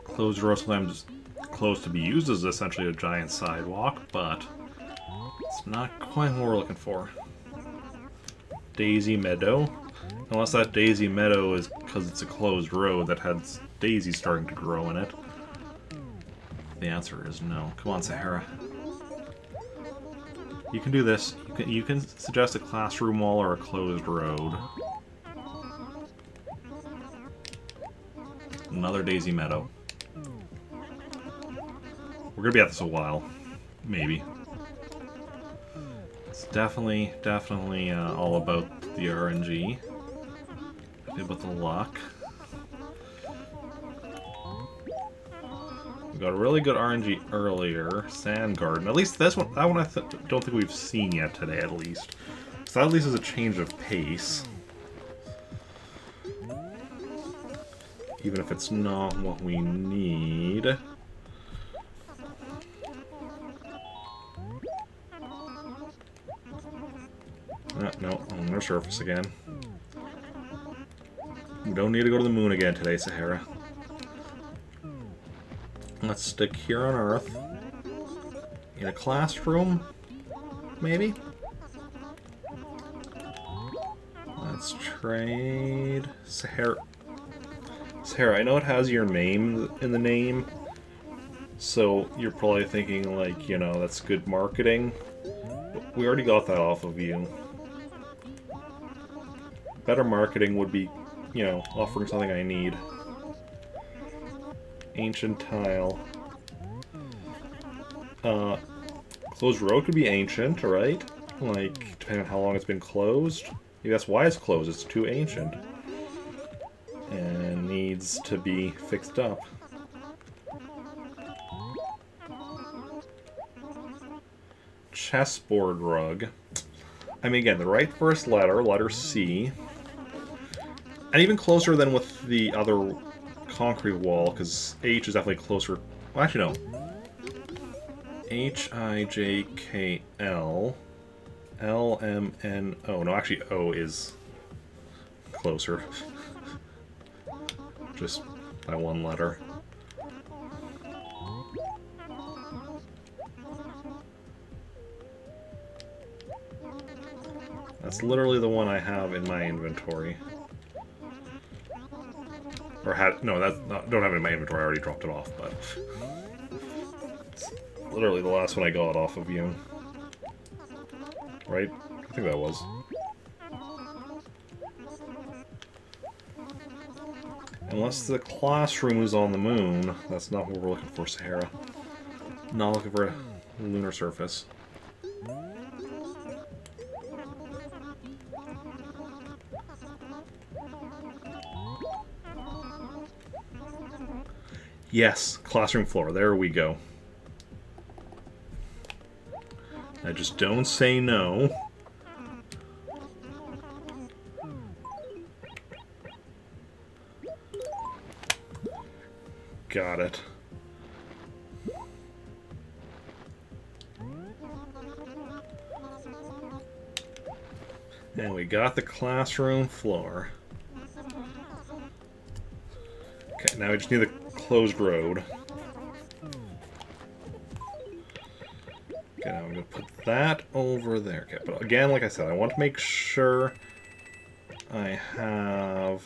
Closed road sometimes closed to be used as essentially a giant sidewalk, but it's not quite what we're looking for. Daisy Meadow. Unless that Daisy Meadow is because it's a closed road that has daisies starting to grow in it. The answer is no. Come on, Sahara. You can do this. You can suggest a classroom wall or a closed road. Another Daisy Meadow. We're gonna be at this a while. Maybe. It's definitely all about the RNG. About the luck. We got a really good RNG earlier. Sand Garden. At least this one, that one don't think we've seen yet today, at least. So that at least is a change of pace. Even if it's not what we need. No, on our surface again. We don't need to go to the moon again today, Sahara. Let's stick here on Earth. In a classroom, maybe? Let's trade Sahara. Sahara, I know it has your name in the name, so you're probably thinking, like, you know, that's good marketing. But we already got that off of you. better marketing would be, you know, offering something I need. Ancient tile. Closed road could be ancient, right? Like, depending on how long it's been closed. Maybe that's why it's closed, it's too ancient. And needs to be fixed up. Chessboard rug. I mean, again, the right first letter, letter C. And even closer than with the other concrete wall, because H is definitely closer. Well, actually, no. H-I-J-K-L. L-M-N-O. No, actually, O is closer. Just by one letter. That's literally the one I have in my inventory. Or had... No, that's not, don't have it in my inventory. I already dropped it off, but... It's literally the last one I got off of you. Right? I think that was. Unless the classroom is on the moon. That's not what we're looking for, Sahara. Not looking for a lunar surface. Yes, classroom floor. There we go. I just don't say no. Got it. And we got the classroom floor. Okay, now we just need the closed road. Okay, now I'm going to put that over there. Okay, but again, like I said, I want to make sure I have...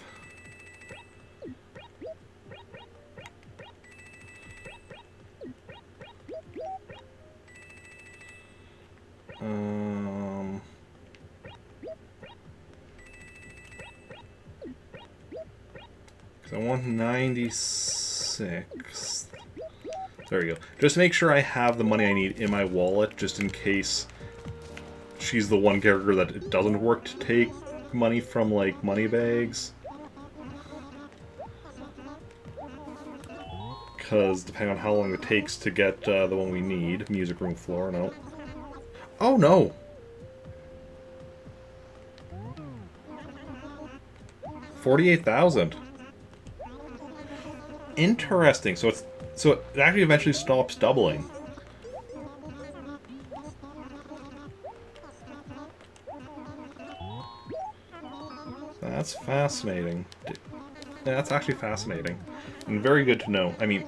I want 96. There we go. Just to make sure I have the money I need in my wallet, just in case she's the one character that it doesn't work to take money from, like, money bags. Because depending on how long it takes to get the one we need, music room floor, no. Oh no! $48,000. Interesting. So it actually eventually stops doubling. That's fascinating. That's actually fascinating. And very good to know. I mean,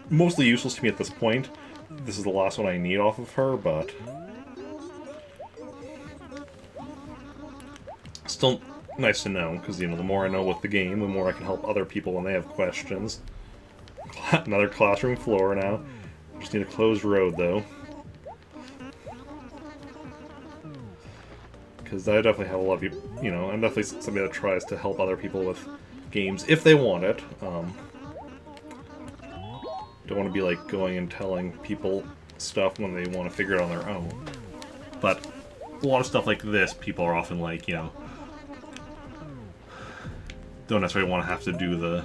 mostly useless to me at this point. This is the last one I need off of her, but... Still nice to know, because, you know, the more I know with the game, the more I can help other people when they have questions. Another classroom floor now. Just need a closed road, though. Because I definitely have a lot of people, you know, I'm definitely somebody that tries to help other people with games if they want it. Don't want to be, like, going and telling people stuff when they want to figure it on their own. But a lot of stuff like this, people are often like, you know, don't necessarily want to have to do the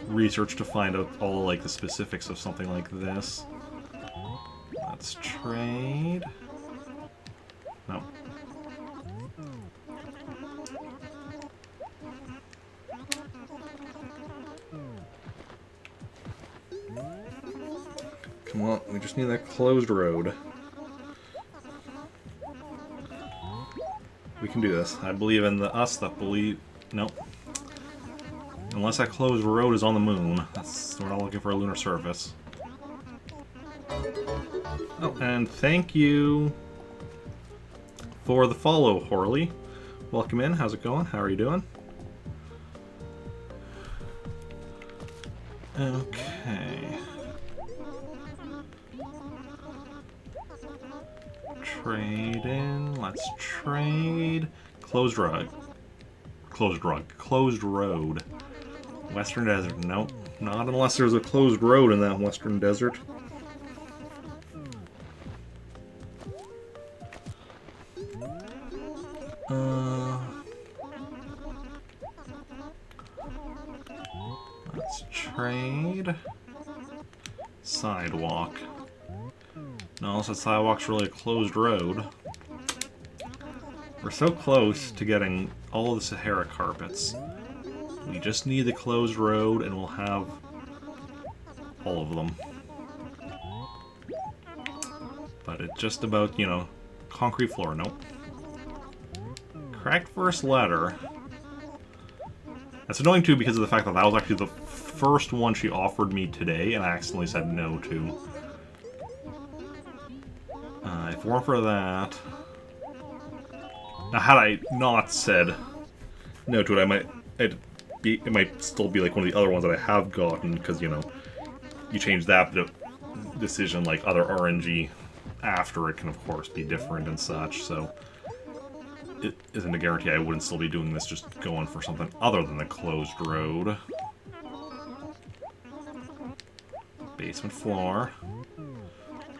research to find out all, like, the specifics of something like this. Let's trade. No. Come on, we just need that closed road. We can do this. I believe in the us that believe... Nope. Unless that closed road is on the moon. We're not looking for a lunar surface. Oh, and thank you for the follow, Horley. Welcome in. How's it going? How are you doing? Okay. Trade in. Let's trade. Closed road. Closed road. Western Desert. Nope. Not unless there's a closed road in that Western Desert. Let's trade. Sidewalk. No, so sidewalk's really a closed road. We're so close to getting all of the Sahara carpets. We just need the closed road and we'll have all of them. But it's just about, you know, concrete floor. Nope. Correct first letter. That's annoying too because of the fact that that was actually the first one she offered me today and I accidentally said no to. If it weren't for that... Now, had I not said no to it, it might still be like one of the other ones that I have gotten, because, you know, you change that decision, like other RNG after it can, of course, be different and such, so it isn't a guarantee I wouldn't still be doing this, just going for something other than the closed road. Basement floor.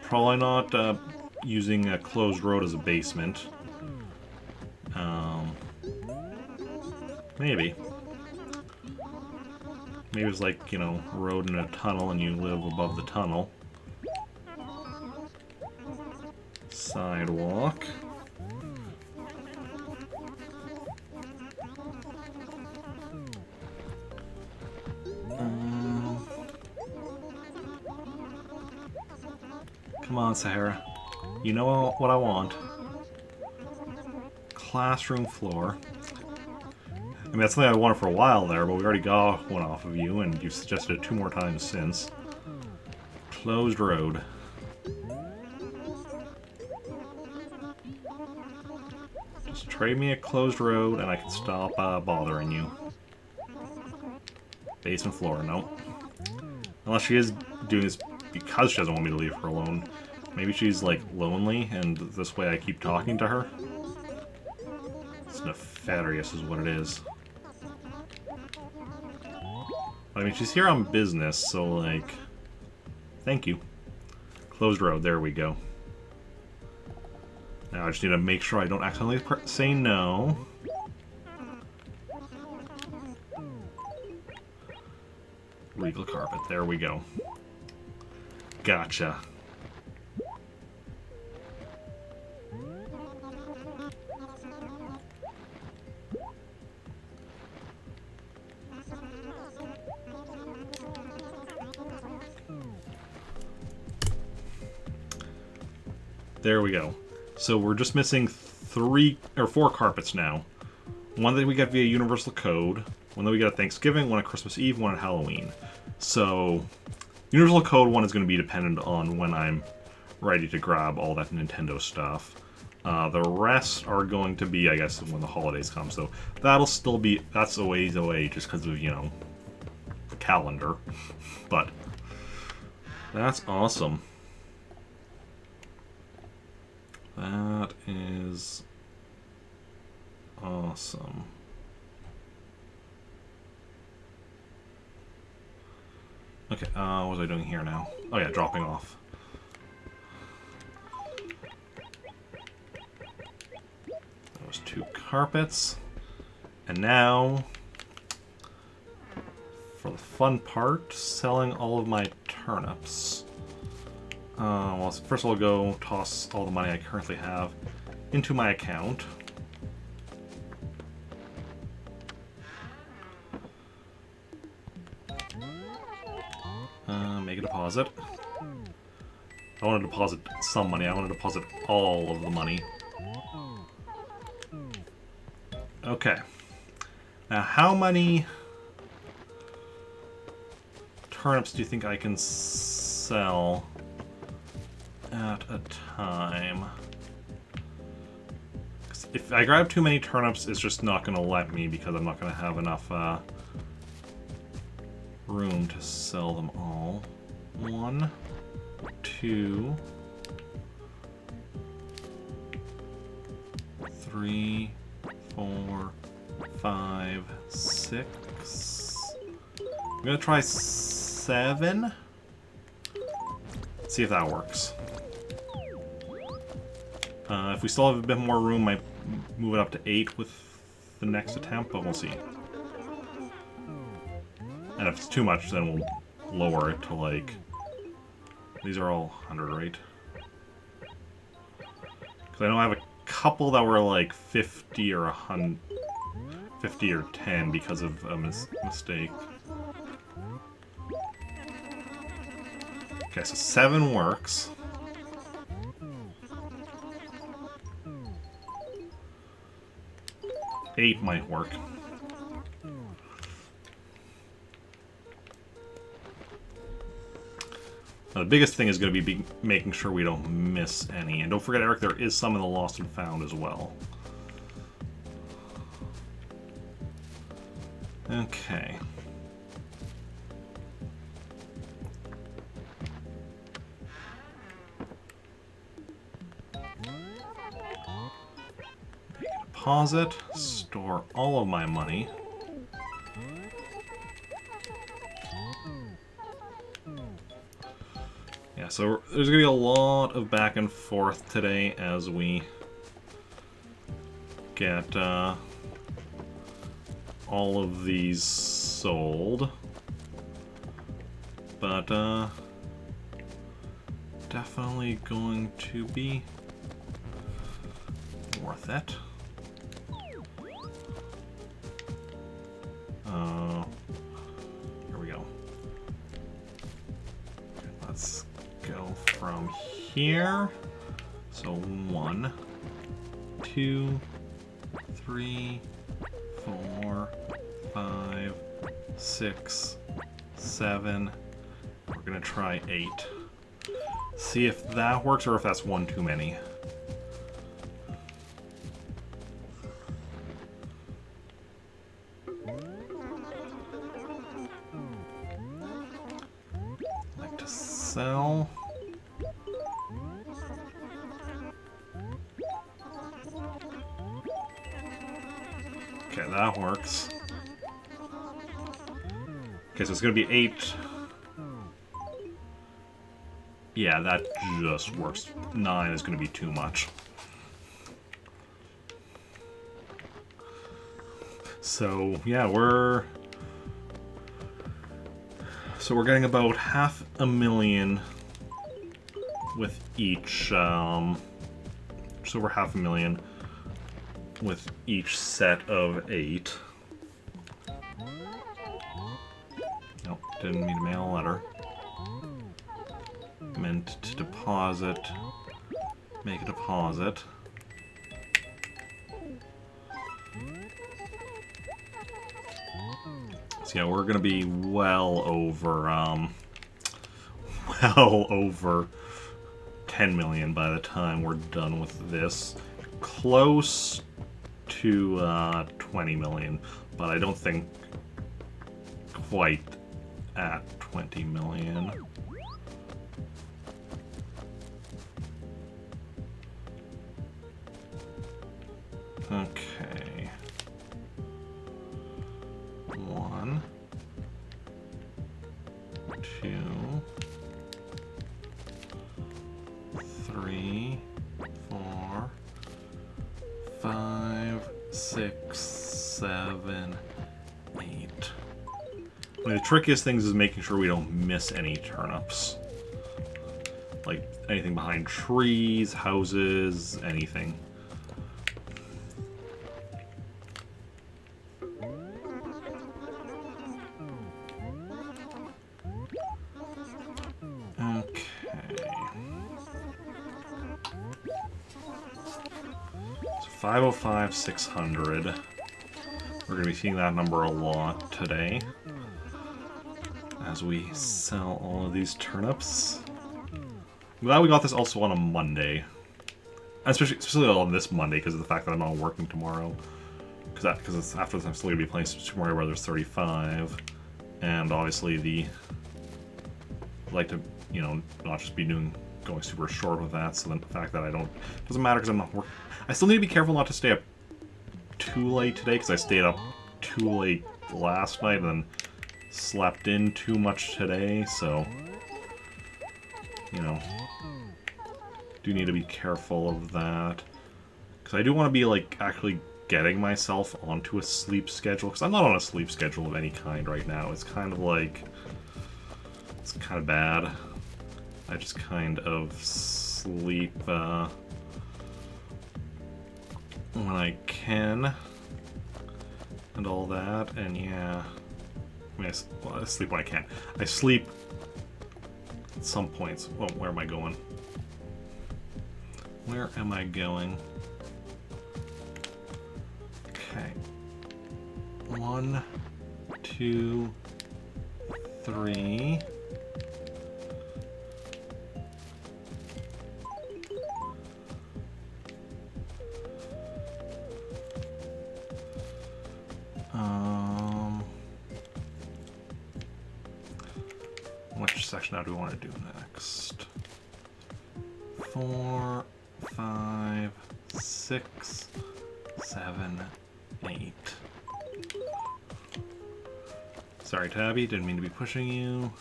Probably not using a closed road as a basement. Maybe. Maybe it's like, you know, a road in a tunnel and you live above the tunnel. Sidewalk. Come on, Sahara. You know what I want. Classroom floor. I mean, that's something I wanted for a while there, but we already got one off of you, and you've suggested it 2 more times since. Closed road. Just trade me a closed road, and I can stop bothering you. Basement floor, nope. Unless she is doing this because she doesn't want me to leave her alone. Maybe she's, like, lonely, and this way I keep talking to her. It's nefarious is what it is. I mean, she's here on business, so, like... Thank you. Closed road, there we go. Now I just need to make sure I don't accidentally say no. Regal carpet, there we go. Gotcha. There we go. So we're just missing 3 or 4 carpets now. One that we got via Universal Code, one that we got at Thanksgiving, one at Christmas Eve, one at Halloween. So Universal Code one is going to be dependent on when I'm ready to grab all that Nintendo stuff. The rest are going to be, I guess, when the holidays come. So that'll still be, that's a ways away just because of, you know, the calendar. But that's awesome. That is awesome. Okay, what was I doing here now? Oh yeah, dropping off. Those 2 carpets. And now, for the fun part, selling all of my turnips. Well, first I'll go toss all the money I currently have into my account. Make a deposit. I want to deposit some money. I want to deposit all of the money. Okay. Now, how many turnips do you think I can sell at a time? 'Cause if I grab too many turnips, it's just not going to let me because I'm not going to have enough room to sell them all. 1, 2, 3, 4, 5, 6. I'm gonna try 7. See if that works. If we still have a bit more room, I might move it up to 8 with the next attempt, but we'll see. And if it's too much, then we'll lower it to like... These are all 100, right? Because I know I have a couple that were like 50 or 100, 50 or 10 because of a mistake. Okay, so 7 works. Eight might work. Now, the biggest thing is going to be making sure we don't miss any. And don't forget, Eric, there is some in the Lost and Found as well. Okay. Deposit, store all of my money. Yeah, so there's gonna be a lot of back and forth today as we get all of these sold. But definitely going to be worth it. Here we go. Let's go from here. So 1, 2, 3, 4, 5, 6, 7. We're gonna try 8. See if that works or if that's one too many. Like to sell. Okay, that works. Okay, so it's gonna be 8. Yeah, that just works. 9 is gonna be too much. So, yeah, we're getting about $500,000 with each, so we're $500,000 with each set of 8. Nope, didn't mean to mail a letter. Meant to deposit, make a deposit. So yeah, we're gonna be well over 10 million by the time we're done with this. Close to 20 million, but I don't think quite at 20 million. Okay. 1, 2, 3, 4, 5, 6, 7, 8. One of the trickiest things is making sure we don't miss any turnips. Like anything behind trees, houses, anything. Okay. So 505, 600. We're going to be seeing that number a lot today as we sell all of these turnips. I'm glad we got this also on a Monday. Especially on this Monday because of the fact that I'm not working tomorrow. Because after this I'm still going to be playing Super Mario Brothers 35. And obviously I'd like to, you know, not just be going super short with that, so the fact that doesn't matter because I'm not working. I still need to be careful not to stay up too late today because I stayed up too late last night and then slept in too much today, so, you know, do need to be careful of that. Because I do want to be, like, actually getting myself onto a sleep schedule, because I'm not on a sleep schedule of any kind right now. It's kind of like, it's kind of bad. I just kind of sleep when I can and all that, and yeah. I mean, I sleep when I can. I sleep at some points. Well, where am I going? Where am I going? Okay. 1, 2, 3. Which section now do we want to do next? 4, 5, 6, 7, 8. Sorry, Tabby, didn't mean to be pushing you.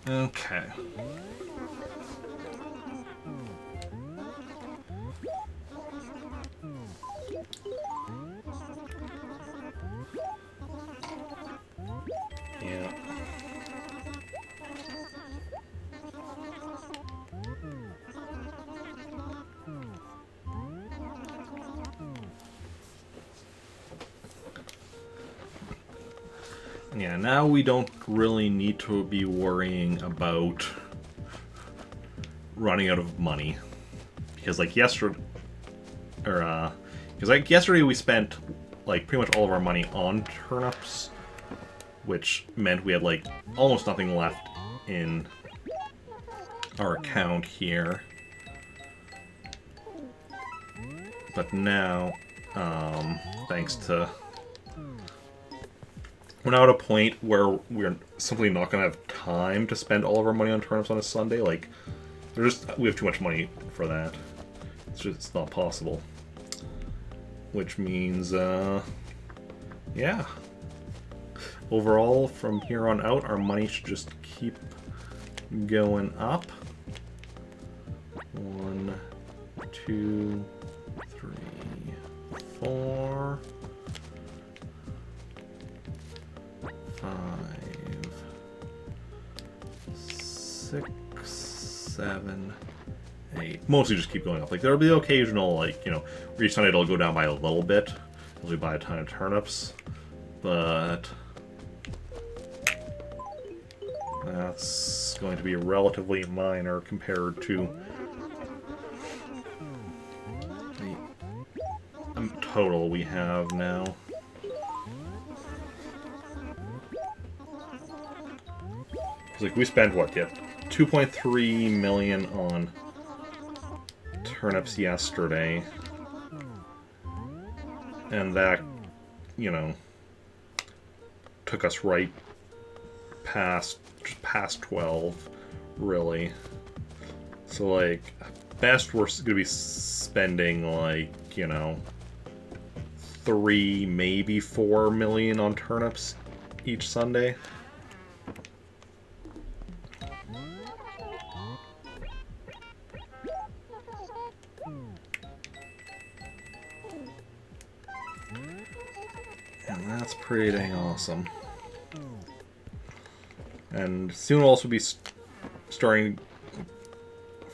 Okay. Yeah. Yeah, now we don't really need to be worrying about running out of money. Because like yesterday, because like yesterday we spent like pretty much all of our money on turnips, which meant we had like almost nothing left in our account here. But now, thanks to... We're now at a point where we're simply not going to have time to spend all of our money on turnips on a Sunday. Like, we have too much money for that. It's not possible. Which means, yeah. Overall, from here on out, our money should just keep going up. 1, 2, 3, 4, 5, 6, 7, 8. Mostly just keep going up. Like, there'll be the occasional, like, you know, where each Sunday it'll go down by a little bit as we buy a ton of turnips. But that's going to be relatively minor compared to the total we have now. Like, we spent, what, yeah, 2.3 million on turnips yesterday. And that, you know, took us right past 12, really. So, like, best we're gonna be spending, like, you know, 3, maybe 4 million on turnips each Sunday. And that's pretty dang awesome. And soon we'll also be starting...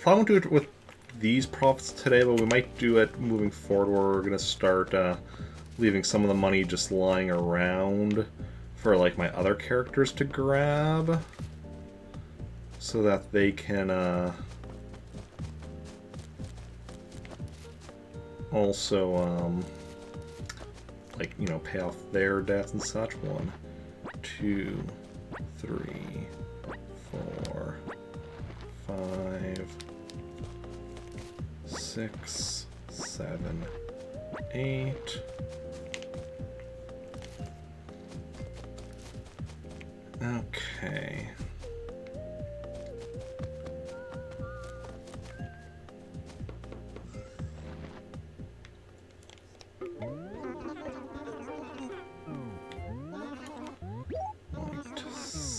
I won't do it with these profits today, but we might do it moving forward, where we're going to start leaving some of the money just lying around for, like, my other characters to grab, so that they can also like, you know, pay off their debts and such. 1, 2, 3, 4, 5, 6, 7, 8. Okay.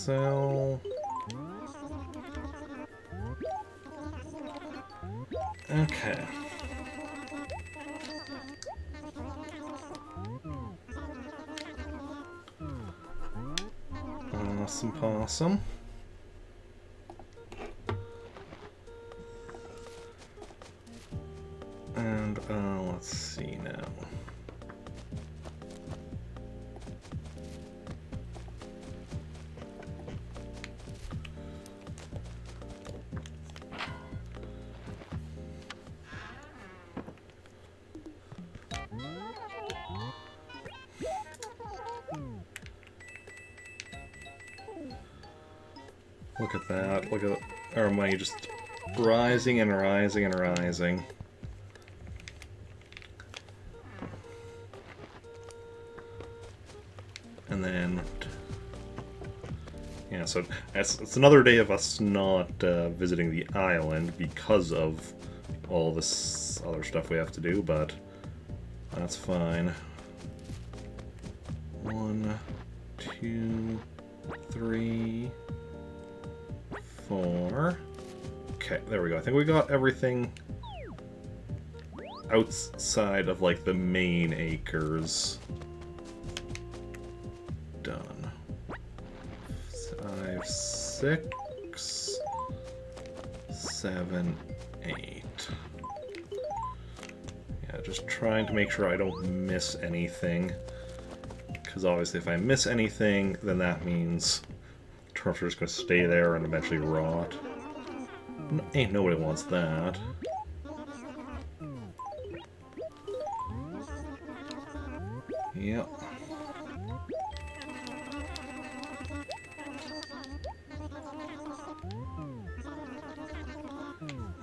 sell. Okay. Awesome possum. And let's see now. Look at that. Look at our money just rising and rising and rising. And then... yeah, so it's another day of us not visiting the island because of all this other stuff we have to do, but that's fine. 1, 2, 3, 4. Okay, there we go. I think we got everything outside of, like, the main acres done. 5, 6, 7, 8. Yeah, just trying to make sure I don't miss anything. Because obviously if I miss anything, then that means turnips are just going to stay there and eventually rot. Ain't nobody wants that. Yep.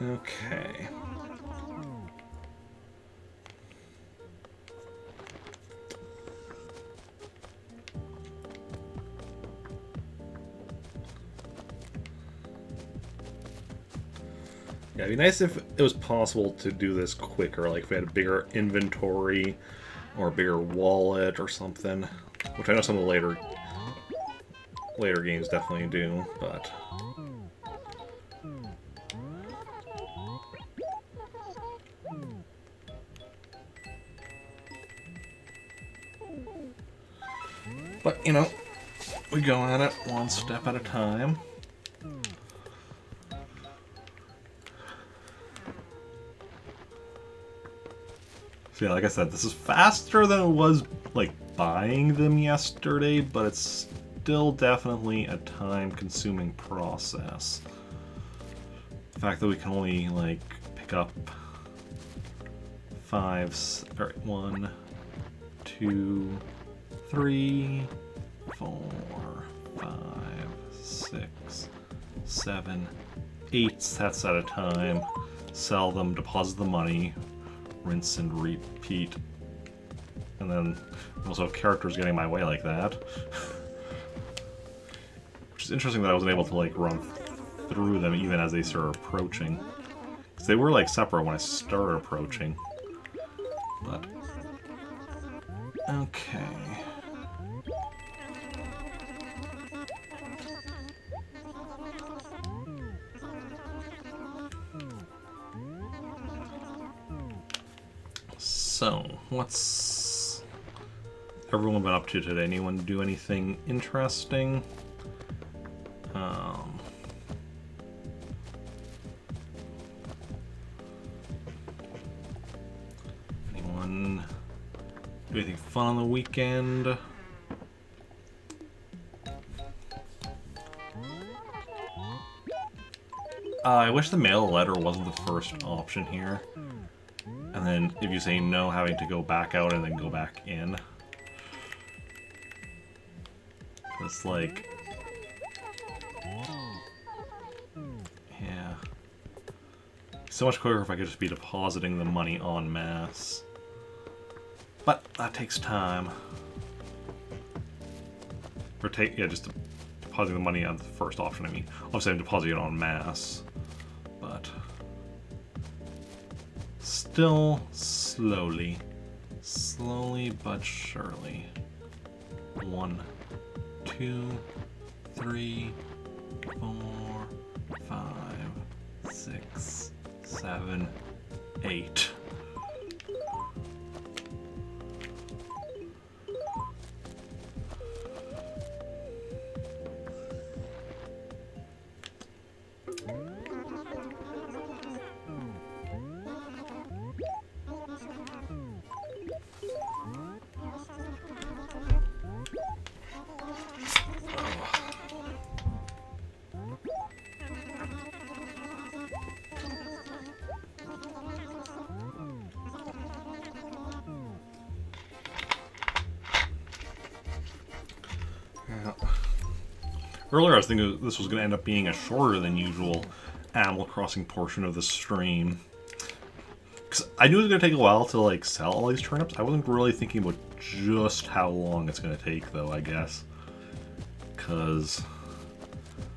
Okay. Yeah, it'd be nice if it was possible to do this quicker, like if we had a bigger inventory or a bigger wallet or something, which I know some of the later games definitely do, but... But, you know, we go at it one step at a time. So yeah, like I said, this is faster than it was, like, buying them yesterday, but it's still definitely a time-consuming process. The fact that we can only, like, pick up 1, 2, 3, 4, 5, 6, 7, 8 sets at a time, sell them, deposit the money, rinse and repeat, and then also have characters getting my way like that. Which is interesting that I wasn't able to, like, run through them even as they started approaching. Because they were, like, separate when I started approaching. But... okay. So, what's everyone been up to today? Anyone do anything interesting? Anyone do anything fun on the weekend? I wish the mail letter wasn't the first option here. And then if you say no, having to go back out and then go back in. It's like... yeah. So much quicker if I could just be depositing the money en masse. But that takes time. Or yeah, just depositing the money on the first option, I mean. Obviously I'm depositing it en masse. But... still slowly. Slowly but surely. 1, 2, 3, 4, 5, 6, 7, 8. Earlier I was thinking this was going to end up being a shorter than usual Animal Crossing portion of the stream. Because I knew it was going to take a while to like sell all these turnips. I wasn't really thinking about just how long it's going to take though, I guess. Because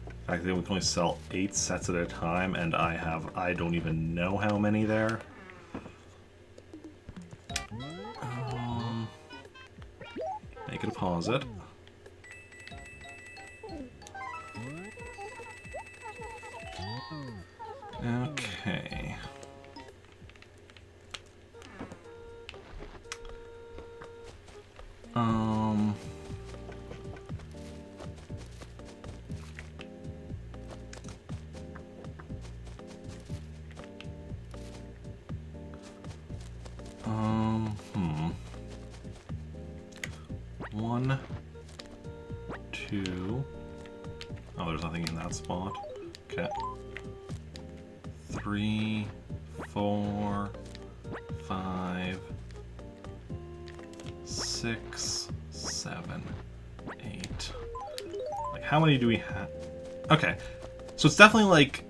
the fact that we can only sell 8 sets at a time and I don't even know how many there. Make a deposit. Okay. One, two. Oh, there's nothing in that spot. Okay. 3, 4, 5, 6, 7, 8. Like, how many do we have? Okay, so it's definitely like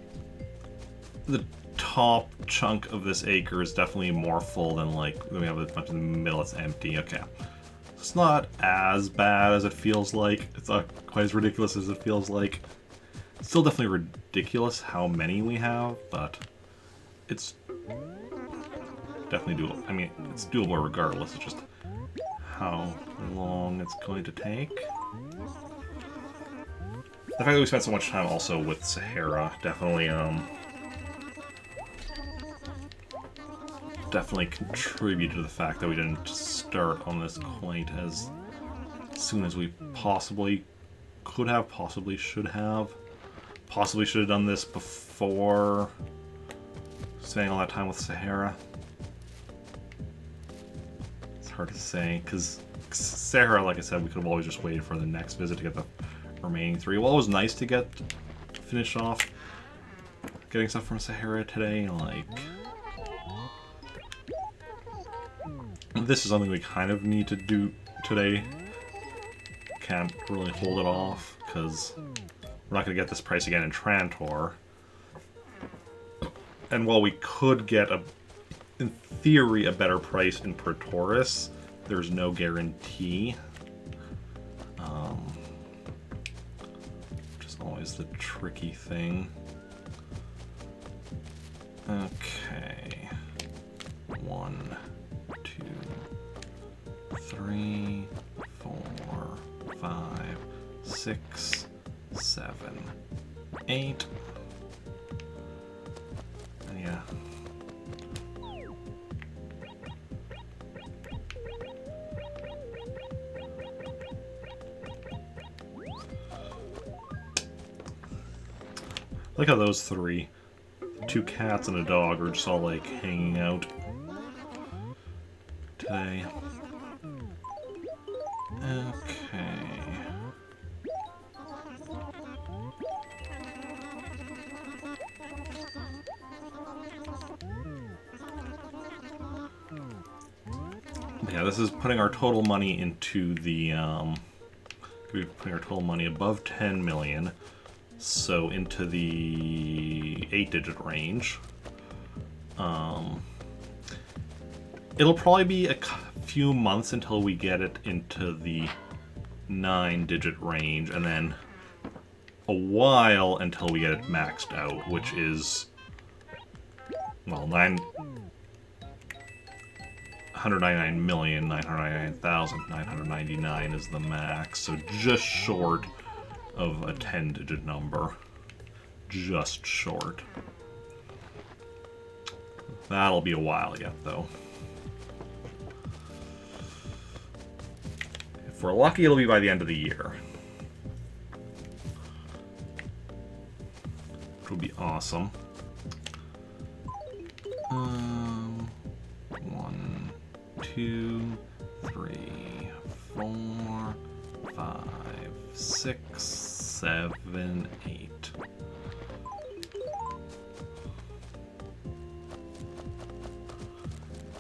the top chunk of this acre is definitely more full than like we have a bunch in the middle that's empty. Okay, it's not as bad as it feels like. It's not quite as ridiculous as it feels like. It's still definitely ridiculous how many we have, but it's definitely doable. I mean, it's doable regardless. It's just how long it's going to take. The fact that we spent so much time also with Sahara definitely contributed to the fact that we didn't start on this quite as soon as we possibly could have, possibly should have. Possibly should have done this before spending all that time with Sahara. It's hard to say, because Sahara, like I said, we could have always just waited for the next visit to get the remaining 3. Well, it was nice to get finished off getting stuff from Sahara today. Like, this is something we kind of need to do today. Can't really hold it off, because we're not going to get this price again in Trantor. And while we could get, in theory, a better price in Pretoris, there's no guarantee. Which is always the tricky thing. Okay. 1, 2, 3, 4, 5, 6, 7, 8. Yeah. I like how those 3, 2 cats and a dog, are just all like hanging out today. Okay. Yeah, this is putting our total money into the, putting our total money above 10 million, so into the 8-digit range. It'll probably be a few months until we get it into the 9-digit range, and then a while until we get it maxed out, which is, well, 199,999,999 is the max, so just short of a 10-digit number. Just short. That'll be a while yet, though. If we're lucky, it'll be by the end of the year. Which would be awesome. 1, 2, 3, 4, 5, 6, 7, 8.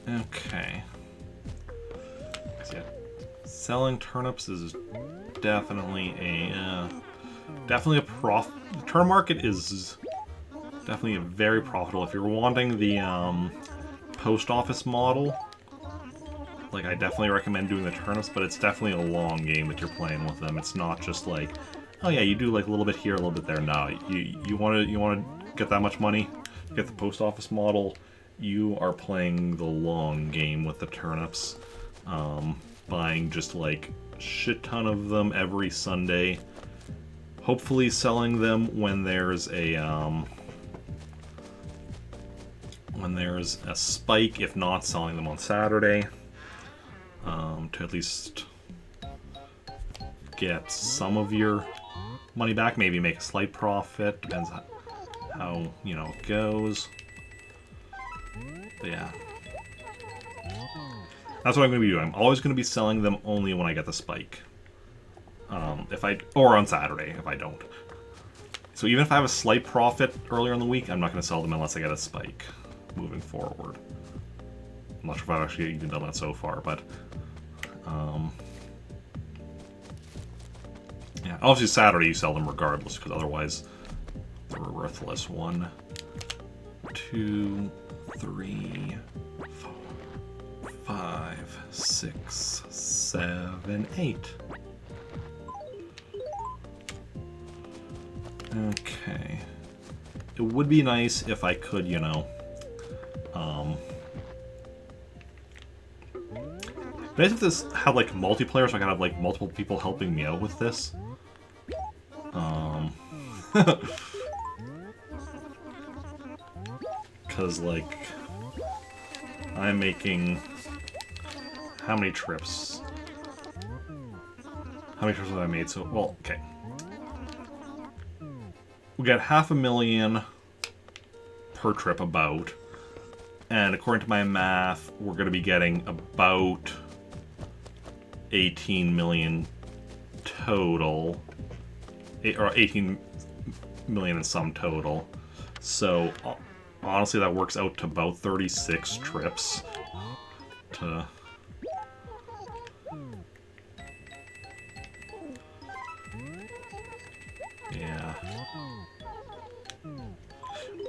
Okay. So yeah, selling turnips is definitely a the turnip market is definitely very profitable. If you're wanting the post office model, like, I definitely recommend doing the turnips, but it's definitely a long game that you're playing with them. It's not just like, oh yeah, you do like a little bit here, a little bit there. No, you want to get that much money, get the post office model. You are playing the long game with the turnips, buying just like shit ton of them every Sunday. Hopefully selling them when there's a spike, if not selling them on Saturday, to at least get some of your money back, maybe make a slight profit, depends on how, you know, it goes. But yeah. That's what I'm going to be doing. I'm always going to be selling them only when I get the spike. Or on Saturday, if I don't. So even if I have a slight profit earlier in the week, I'm not going to sell them unless I get a spike moving forward. I'm not sure if I've actually even done that so far, but... yeah, obviously Saturday you sell them regardless, because otherwise they're worthless. 1, 2, 3, 4, 5, 6, 7, 8. Okay. It would be nice if I could, you know, nice if this had like multiplayer, so I could have like multiple people helping me out with this. Because like I'm making how many trips? How many trips have I made? So, well, okay. We got 500,000 per trip about, and according to my math, we're going to be getting about 18 million total, or 18 million in sum total. So honestly, that works out to about 36 trips to... yeah.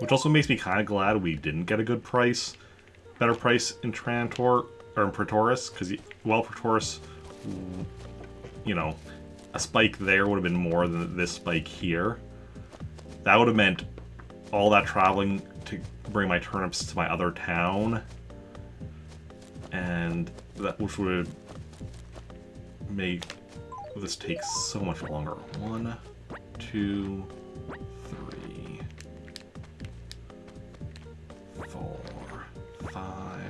Which also makes me kind of glad we didn't get a good price, better price in Trantor, or in Praetoris, because, well, Praetoris, you know, a spike there would have been more than this spike here. That would have meant all that traveling to bring my turnips to my other town, and that, which would make this take so much longer. 1, 2, 3, 4, 5,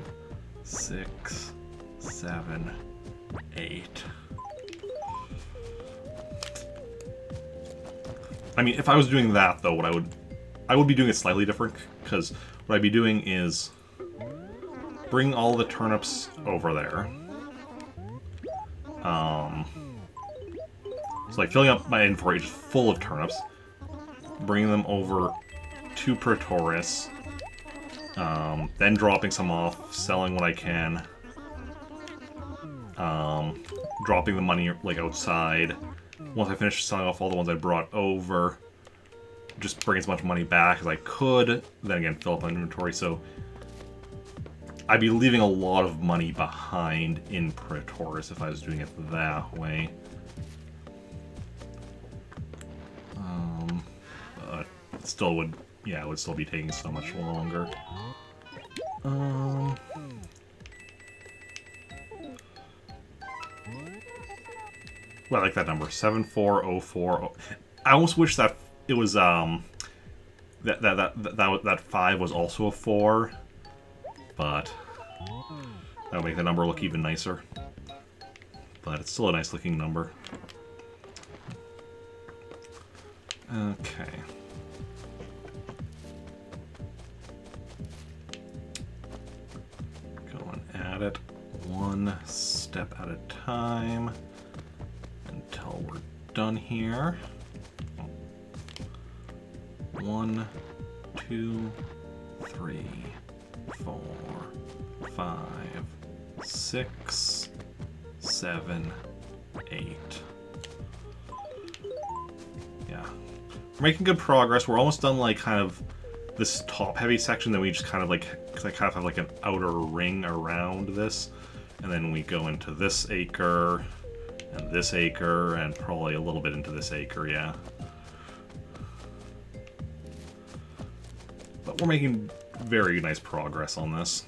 6, 7, 8. I mean, if I was doing that, though, I would be doing it slightly different, because what I'd be doing is bring all the turnips over there. So like filling up my inventory just full of turnips, bringing them over to Praetoris, then dropping some off, selling what I can, dropping the money like outside. Once I finish selling off all the ones I brought over, just bring as much money back as I could, then again fill up my inventory. So I'd be leaving a lot of money behind in Praetoris if I was doing it that way. But it still would, yeah, it would still be taking so much longer. Well, I like that number, 7404. I almost wish that it was that 5 was also a 4, but that would make the number look even nicer. But it's still a nice looking number. Okay. Go and add it one step at a time until we're done here. 1, 2, 3, 4, 5, 6, 7, 8. Yeah. We're making good progress. We're almost done, like, kind of this top-heavy section. Then we just kind of, like, because I kind of have, like, an outer ring around this. And then we go into this acre, and probably a little bit into this acre, yeah. But we're making very nice progress on this.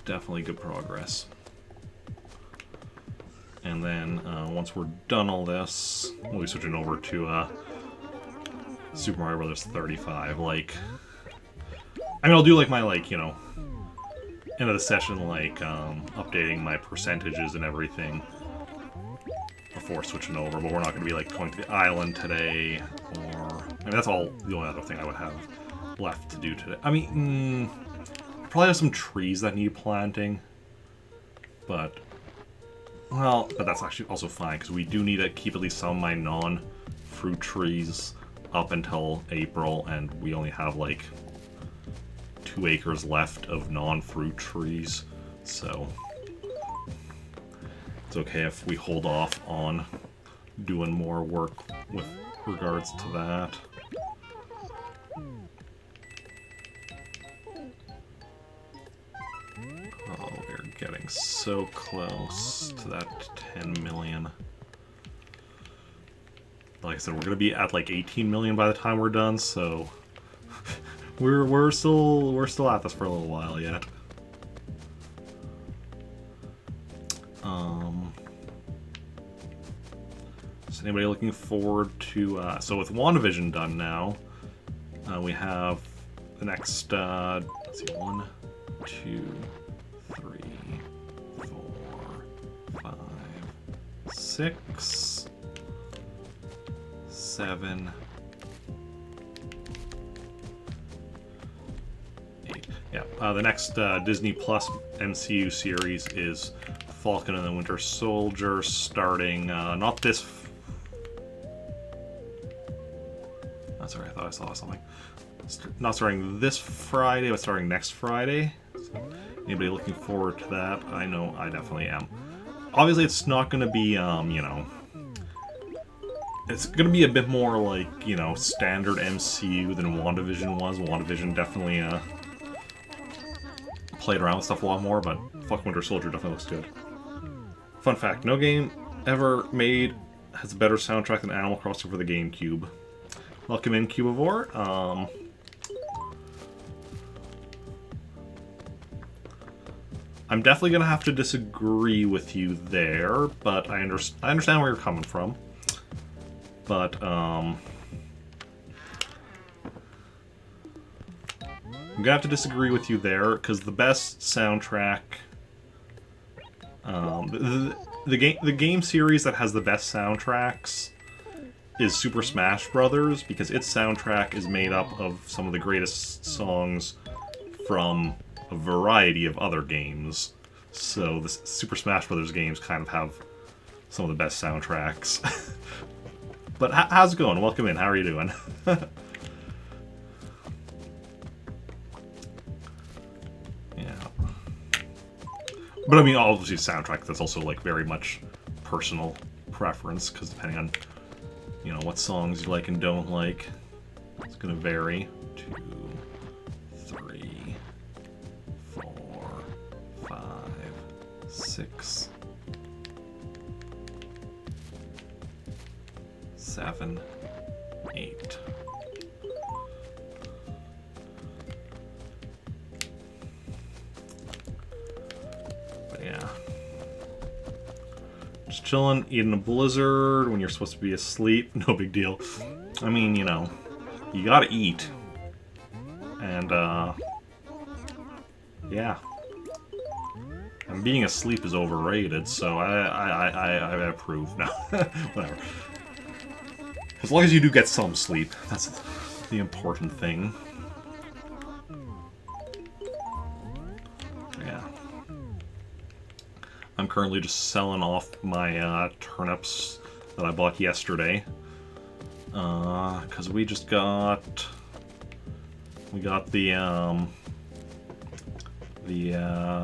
Definitely good progress. And then once we're done all this, we'll be switching over to Super Mario Bros. 35. Like, I mean, I'll do like my, like, you know, end of the session, like updating my percentages and everything before switching over. But we're not going to be like going to the island today, or I mean, that's all the only other thing I would have left to do today. I mean, probably have some trees that need planting, but well, but that's actually also fine because we do need to keep at least some of my non-fruit trees up until April, and we only have like 2 acres left of non-fruit trees, so it's okay if we hold off on doing more work with regards to that. Oh, we're getting so close to that 10 million. Like I said, we're gonna be at like 18 million by the time we're done, so we're still at this for a little while yet. Is anybody looking forward to? So with WandaVision done now, we have the next. Let's see, 1, 2, 3, 4, 5, 6, 7, 8. Yeah, the next Disney Plus MCU series is Falcon and the Winter Soldier, starting not this. Oh, sorry, I thought I saw something. Not starting this Friday, but starting next Friday. So, anybody looking forward to that? I know I definitely am. Obviously, it's not going to be, you know, it's going to be a bit more like, you know, standard MCU than WandaVision was. WandaVision definitely played around with stuff a lot more, but fuck, Winter Soldier definitely looks good. Fun fact, no game ever made has a better soundtrack than Animal Crossing for the GameCube. Welcome in, Cubivore. I'm definitely going to have to disagree with you there, but I understand where you're coming from. But, I'm going to have to disagree with you there, because the best soundtrack... the game series that has the best soundtracks is Super Smash Bros., because its soundtrack is made up of some of the greatest songs from a variety of other games. So the Super Smash Bros. Games kind of have some of the best soundtracks. But how's it going? Welcome in. How are you doing? Yeah. But I mean, obviously soundtrack, that's also like very much personal preference, because depending on, you know, what songs you like and don't like, it's going to vary. 2, 3, 4, 5, 6, 7, 8. But yeah. Just chilling, eating a blizzard when you're supposed to be asleep. No big deal. I mean, you know, you gotta eat. And, yeah. And being asleep is overrated, so I approve. No, whatever. As long as you do get some sleep, that's the important thing. Yeah. I'm currently just selling off my turnips that I bought yesterday. Because we got the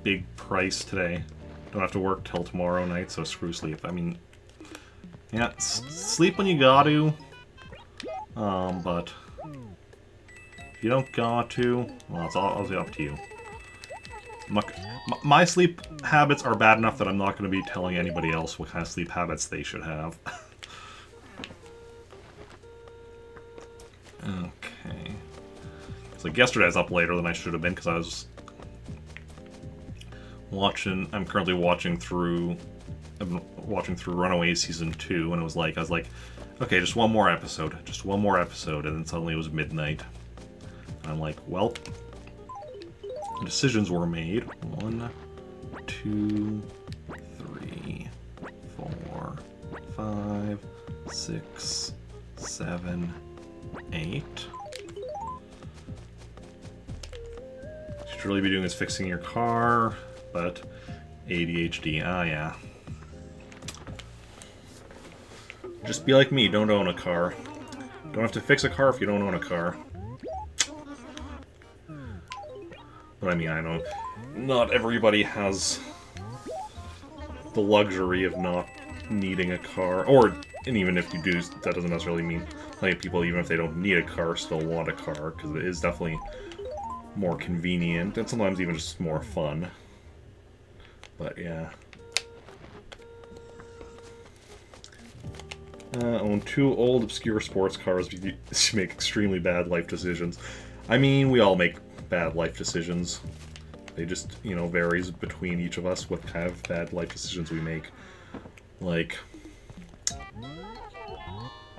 big price today. Don't have to work till tomorrow night, so screw sleep. I mean, yeah, sleep when you got to. But if you don't got to, well, it's obviously up to you. My sleep habits are bad enough that I'm not going to be telling anybody else what kind of sleep habits they should have. Okay. So like yesterday I was up later than I should have been because I was watching. I'm currently watching through. I've been watching through Runaways season 2, and I was like, okay, just one more episode, and then suddenly it was midnight. And I'm like, well, decisions were made. 1, 2, 3, 4, 5, 6, 7, 8. What you should really be doing is fixing your car, but ADHD, yeah. Just be like me, don't own a car. Don't have to fix a car if you don't own a car. But I mean, I know not everybody has the luxury of not needing a car. And even if you do, that doesn't necessarily mean plenty of people, even if they don't need a car, still want a car, because it is definitely more convenient, and sometimes even just more fun. But yeah. Own 2 old, obscure sports cars because you make extremely bad life decisions. I mean, we all make bad life decisions. They just, you know, varies between each of us what kind of bad life decisions we make. Like,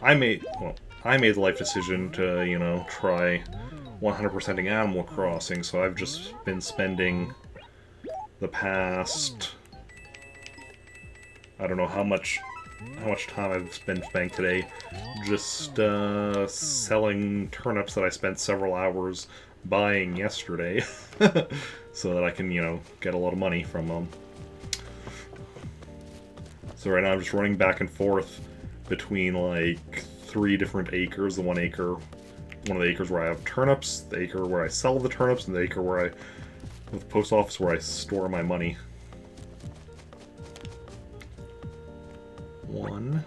I made the life decision to, you know, try 100%ing Animal Crossing, so I've just been spending the past, I don't know how much time I've been spending today just selling turnips that I spent several hours buying yesterday so that I can, you know, get a lot of money from them. So right now I'm just running back and forth between like 3 different acres. One of the acres where I have turnips, the acre where I sell the turnips, and the acre where with the post office where I store my money. 1,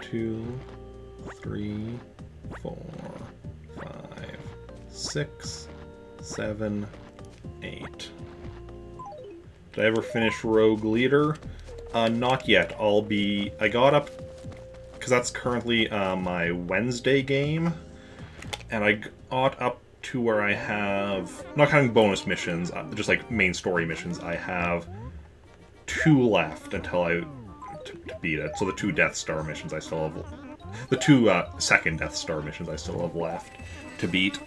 2, 3, 4, 5, 6, 7, 8. Did I ever finish Rogue Leader? Not yet. I got up, because that's currently my Wednesday game, and I got up to where I have, not counting bonus missions, just like main story missions, I have 2 left until to beat it. So the 2 Death Star missions I still have, the 2 second Death Star missions I still have left to beat.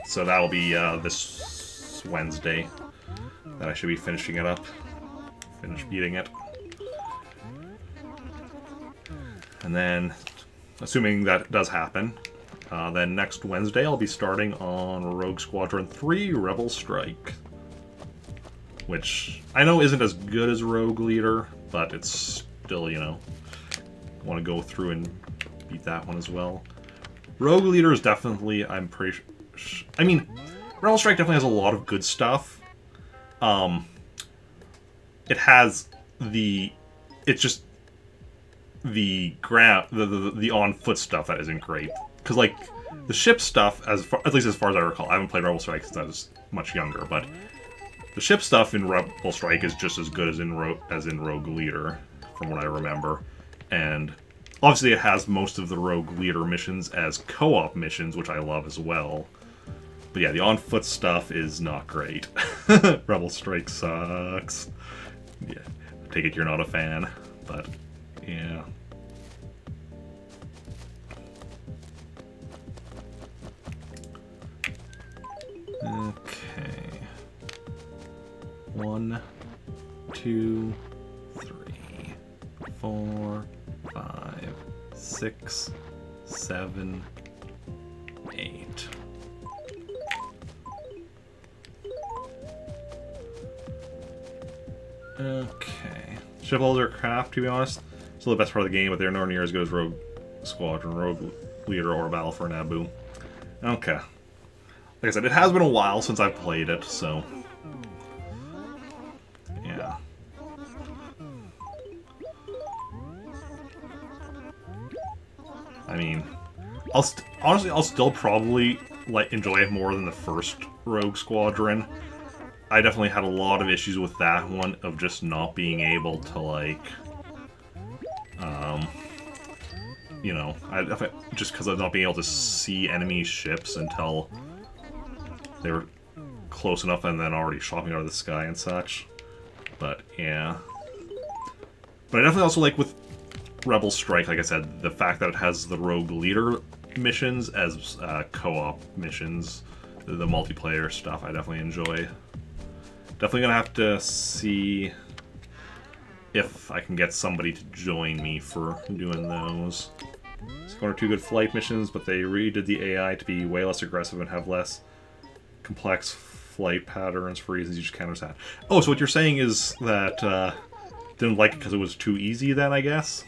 So that'll be this Wednesday that I should be finishing it up. Finish beating it. And then, assuming that does happen, then next Wednesday I'll be starting on Rogue Squadron 3 Rebel Strike. Which I know isn't as good as Rogue Leader, but it's still, you know, I want to go through and beat that one as well. Rogue Leader is definitely, I'm pretty sure, I mean, Rebel Strike definitely has a lot of good stuff. It has it's just the on-foot stuff that isn't great. Because, like, the ship stuff, at least as far as I recall, I haven't played Rebel Strike since I was much younger, but the ship stuff in Rebel Strike is just as good as in Rogue Leader, from what I remember. And obviously it has most of the Rogue Leader missions as co-op missions, which I love as well. But yeah, the on-foot stuff is not great. Rebel Strike sucks. Yeah. take it you're not a fan, but yeah. Okay. 1, 2, 3, 4, 5, 6, 7, 8. Okay. Shipbuilders are crap, to be honest. Still the best part of the game, but they're nowhere near as good as Rogue Squadron, Rogue Leader, or Battle for Naboo. Okay. Like I said, it has been a while since I've played it, so... yeah. I mean... honestly, I'll still probably enjoy it more than the first Rogue Squadron. I definitely had a lot of issues with that one, of just not being able to, like... you know, just because of not being able to see enemy ships until they were close enough and then already shopping out of the sky and such. But, yeah. But I definitely also like with Rebel Strike, like I said, the fact that it has the Rogue Leader missions as co-op missions, the multiplayer stuff, I definitely enjoy. Definitely gonna have to see if I can get somebody to join me for doing those. It's one or two good flight missions, but they redid the AI to be way less aggressive and have less complex flight patterns for reasons you just can't understand. Oh, so what you're saying is that didn't like it because it was too easy then, I guess?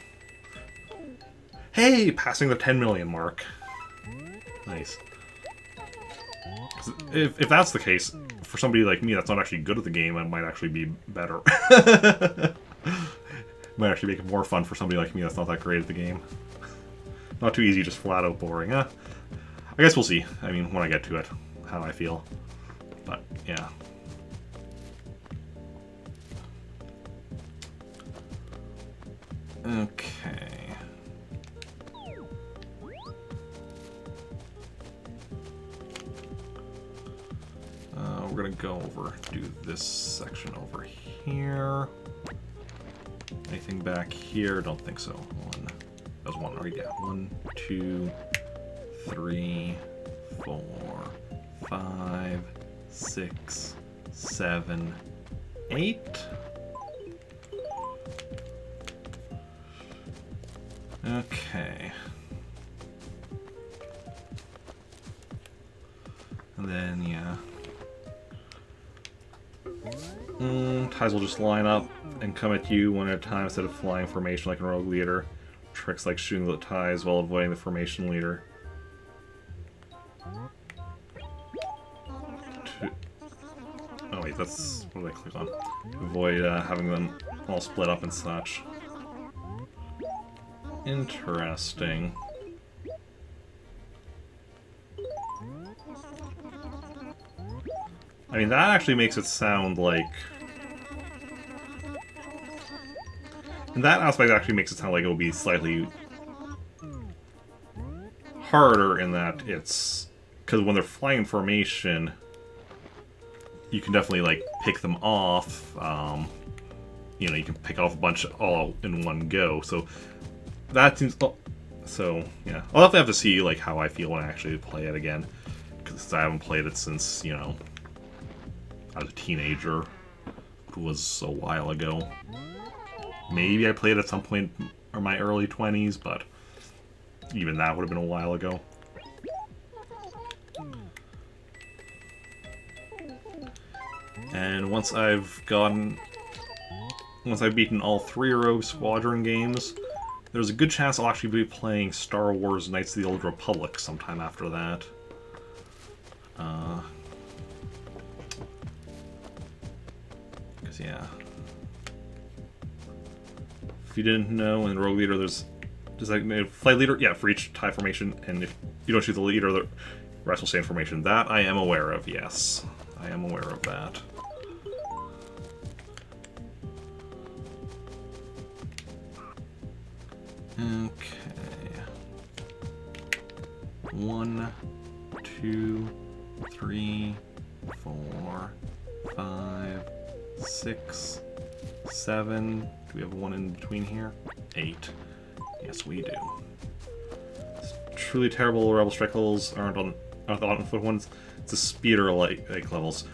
Hey, passing the 10 million mark. Nice. If that's the case, for somebody like me that's not actually good at the game, it might actually be better. Might actually make it more fun for somebody like me that's not that great at the game. Not too easy, just flat out boring. I guess we'll see. I mean, when I get to it, how I feel. But, yeah. Okay. We're gonna go do this section over here. Anything back here? Don't think so. One. That was one already. Yeah. 1, 2, 3, 4, 5, 6, 7, 8. Okay. And then, yeah. Ties will just line up and come at you one at a time instead of flying formation like a Rogue Leader. Tricks like shooting the ties while avoiding the formation leader. Oh wait, that's... what did I click on? Avoid having them all split up and such. Interesting. I mean, that actually makes it sound like... in that aspect, actually makes it sound like it will be slightly harder in that it's... because when they're flying in formation, you can definitely, like, pick them off. You know, you can pick off a bunch all in one go. So, that seems... oh, so, yeah. I'll definitely have to see, like, how I feel when I actually play it again. Because I haven't played it since, you know... I was a teenager. It was a while ago. Maybe I played at some point in my early 20s, but even that would have been a while ago. And once I've beaten all 3 Rogue Squadron games, there's a good chance I'll actually be playing Star Wars Knights of the Old Republic sometime after that. Yeah. If you didn't know, in Rogue Leader, there's like flight leader, yeah, for each TIE formation, and if you don't shoot the leader, the rest will stay in formation. That I am aware of, yes. I am aware of that. Okay. 1, 2, 3, 4, 5, 6, 7. Do we have one in between here? 8. Yes, we do. Truly terrible Rebel Strike levels aren't the on foot ones. It's the speeder like levels.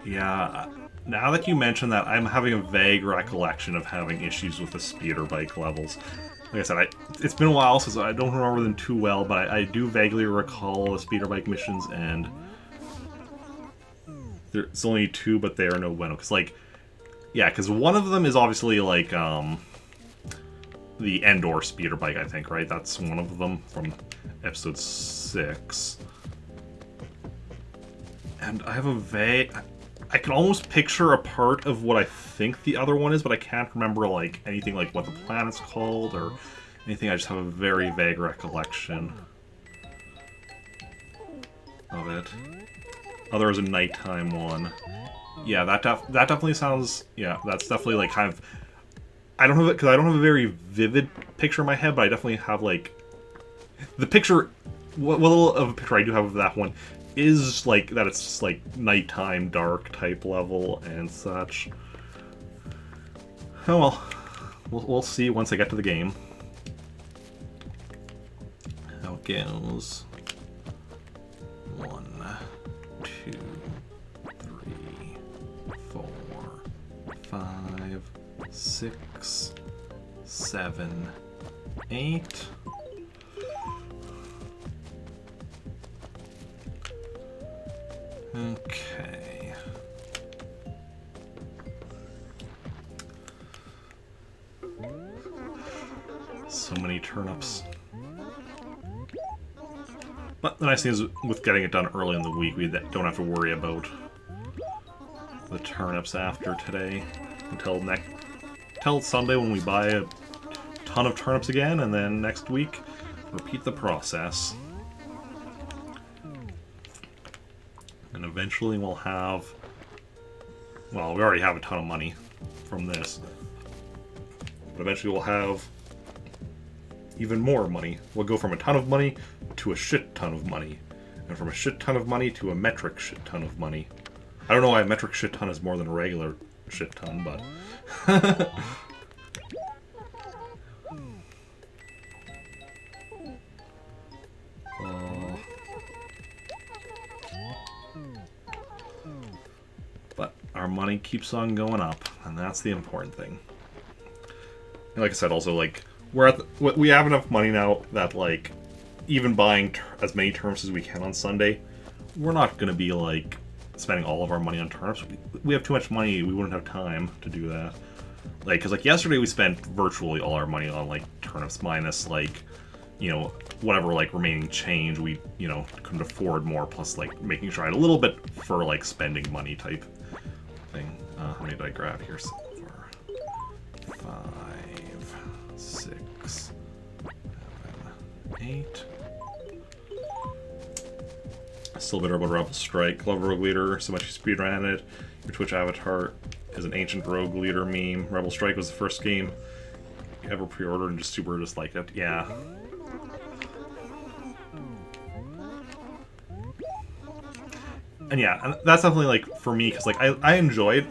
Yeah, now that you mention that, I'm having a vague recollection of having issues with the speeder bike levels. Like I said, it's been a while since I don't remember them too well, but I do vaguely recall the speeder bike missions, and there's only 2, but they are no bueno. Because, like, yeah, because one of them is obviously, like, the Endor speeder bike, I think, right? That's one of them from episode 6. And I have a vague... I can almost picture a part of what I think the other one is, but I can't remember, like, anything like what the planet's called or anything. I just have a very vague recollection of it. Oh, there was a nighttime one. Yeah, that definitely sounds... Yeah, that's definitely, like, kind of... I don't have it, because I don't have a very vivid picture in my head, but I definitely have, like... The picture... What little of a picture I do have of that one is like that it's like nighttime dark type level and such. Oh well, we'll see once I get to the game how it goes. 1, 2, 3, 4, 5, 6, 7, 8. Okay. So many turnips. But the nice thing is, with getting it done early in the week, we don't have to worry about the turnips after today until Sunday when we buy a ton of turnips again, and then next week repeat the process. And eventually we'll have... Well, we already have a ton of money from this. But eventually we'll have even more money. We'll go from a ton of money to a shit ton of money. And from a shit ton of money to a metric shit ton of money. I don't know why a metric shit ton is more than a regular shit ton, but... But our money keeps on going up, and that's the important thing. And like I said, also, like, we have enough money now that, like, even buying as many turnips as we can on Sunday, we're not going to be, like, spending all of our money on turnips. We have too much money, we wouldn't have time to do that. Like, because, like, yesterday we spent virtually all our money on, like, turnips minus, like, you know, whatever, like, remaining change we, you know, couldn't afford more, plus, like, making sure I had a little bit for, like, spending money type thing. How many did I grab here so far? 5, 6, 7, 8. Still bitter about Rebel Strike. Love Rogue Leader, so much you speedran it. Your Twitch avatar is an ancient Rogue Leader meme. Rebel Strike was the first game you ever pre-ordered and just super disliked it. Yeah. And yeah, and that's definitely, like, for me, because, like, I enjoyed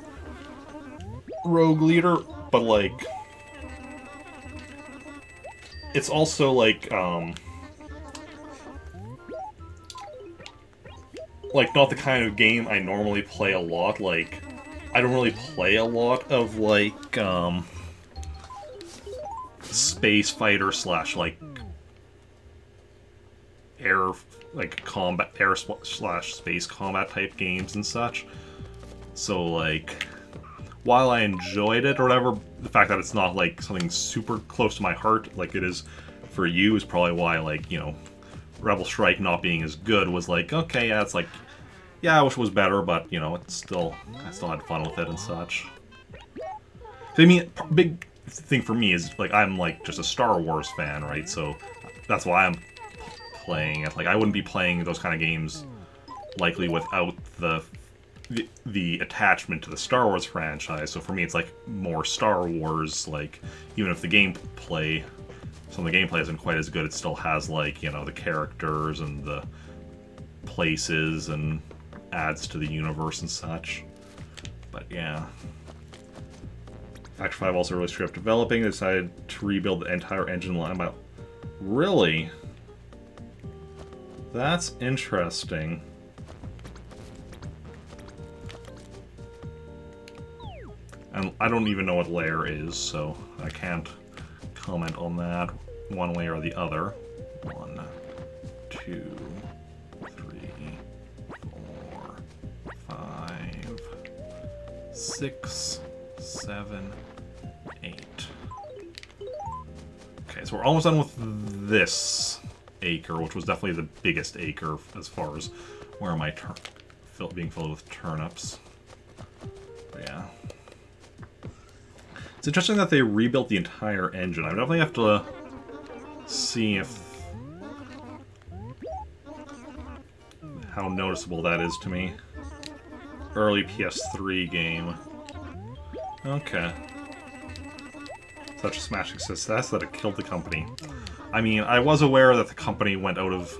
Rogue Leader, but, like, it's also, like, not the kind of game I normally play a lot. Like, I don't really play a lot of, like, space fighter slash, like, air slash space combat type games and such. So, like, while I enjoyed it or whatever, the fact that it's not, like, something super close to my heart like it is for you is probably why, like, you know, Rebel Strike not being as good was like, okay, yeah, it's like, yeah, I wish it was better, but, you know, I still had fun with it and such. I mean, big thing for me is, like, I'm, like, just a Star Wars fan, right? So that's why I'm playing it. Like, I wouldn't be playing those kind of games likely without the the attachment to the Star Wars franchise. So for me, it's like more Star Wars. Like even if the gameplay, some of the gameplay isn't quite as good, it still has like, you know, the characters and the places and adds to the universe and such. But yeah. Factor 5 also really screwed up developing. They decided to rebuild the entire engine line by... Really? That's interesting. And I don't even know what layer is, so I can't comment on that one way or the other. 1, 2, 3, 4, 5, 6, 7, 8. Okay, so we're almost done with this acre, which was definitely the biggest acre as far as where am I being filled with turnips. But yeah. It's interesting that they rebuilt the entire engine. I definitely have to see if how noticeable that is to me. Early PS3 game. Okay. Such a smashing success that it killed the company. I mean, I was aware that the company went out of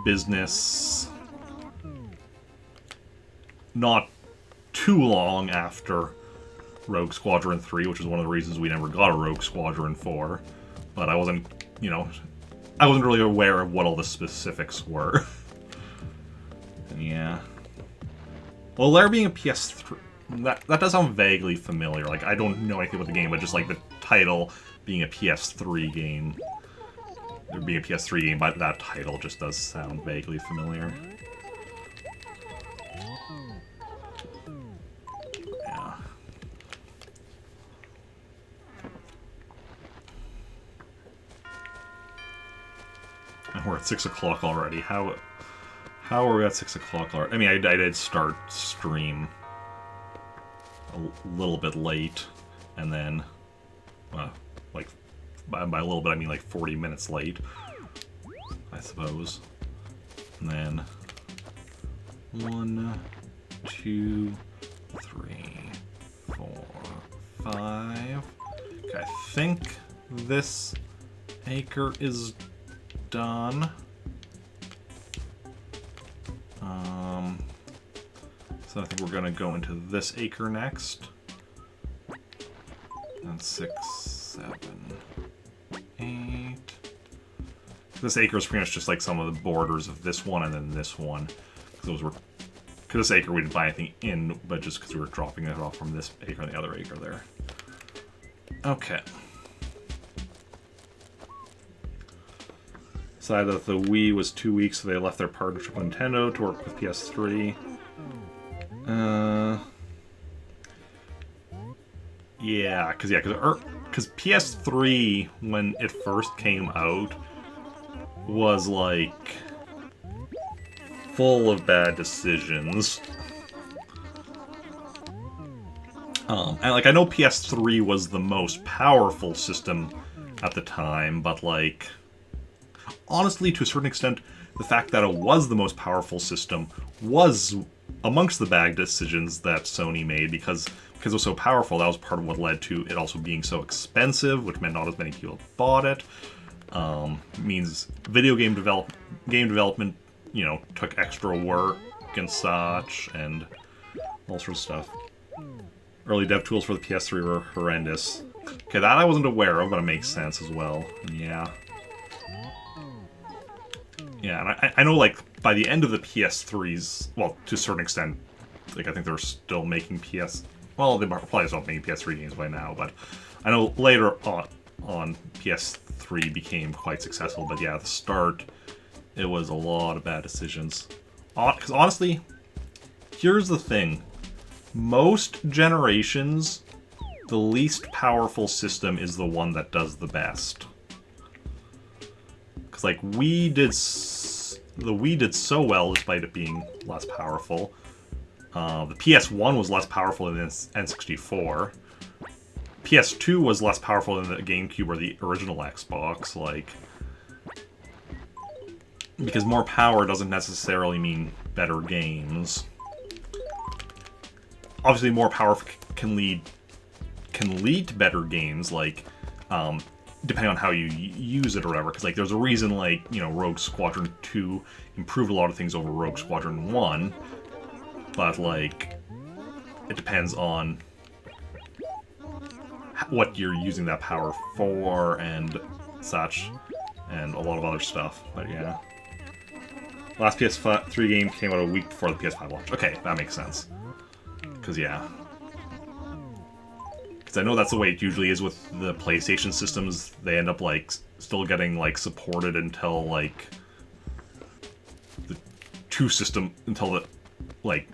business not too long after Rogue Squadron 3, which is one of the reasons we never got a Rogue Squadron 4. But I wasn't, you know, I wasn't really aware of what all the specifics were. And yeah. Well, there being a PS3, that does sound vaguely familiar. Like, I don't know anything about the game, but just like the title being a PS3 game. There being a PS3 game, but that title just does sound vaguely familiar. Yeah. And we're at 6 o'clock already. How are we at 6 o'clock already? I mean, I did start stream a little bit late, and then, like, by a little bit I mean like 40 minutes late, I suppose. And then 1, 2, 3, 4, 5. Okay, I think this acre is done. So I think we're gonna go into this acre next. And 6, 7, 8. This acre is pretty much just like some of the borders of this one and then this one. Those were, because this acre we didn't buy anything in, but just because we were dropping it off from this acre and the other acre there. Okay. Decided that the Wii was too weak, so they left their partnership with Nintendo to work with PS3. Yeah, because PS3, when it first came out, was like full of bad decisions. And like, I know PS3 was the most powerful system at the time, but like, honestly, to a certain extent, the fact that it was the most powerful system was amongst the bad decisions that Sony made, because it was so powerful. That was part of what led to it also being so expensive, which meant not as many people bought it. Means video game development, you know, took extra work and such, and all sorts of stuff. Early dev tools for the PS3 were horrendous. Okay, that I wasn't aware of, but it makes sense as well. Yeah. Yeah, and I know, like, by the end of the PS3's, well, to a certain extent, like, I think they're still making well, they probably stopped making PS3 games by now, but I know later on PS3 became quite successful, but yeah, at the start, it was a lot of bad decisions. Because honestly, here's the thing. Most generations, the least powerful system is the one that does the best. Because, like, the Wii did so well despite it being less powerful. The PS1 was less powerful than the N64. PS2 was less powerful than the GameCube or the original Xbox, like... Because more power doesn't necessarily mean better games. obviously more powerful can lead to better games, like depending on how you use it or whatever. Because like there's a reason like Rogue Squadron 2 improved a lot of things over Rogue Squadron 1, but like it depends on what you're using that power for and such, and a lot of other stuff. But yeah, last PS3 game came out a week before the PS5 launch. Okay, that makes sense. Because yeah. Because I know that's the way it usually is with the PlayStation systems. They end up like still getting like supported until like the until the like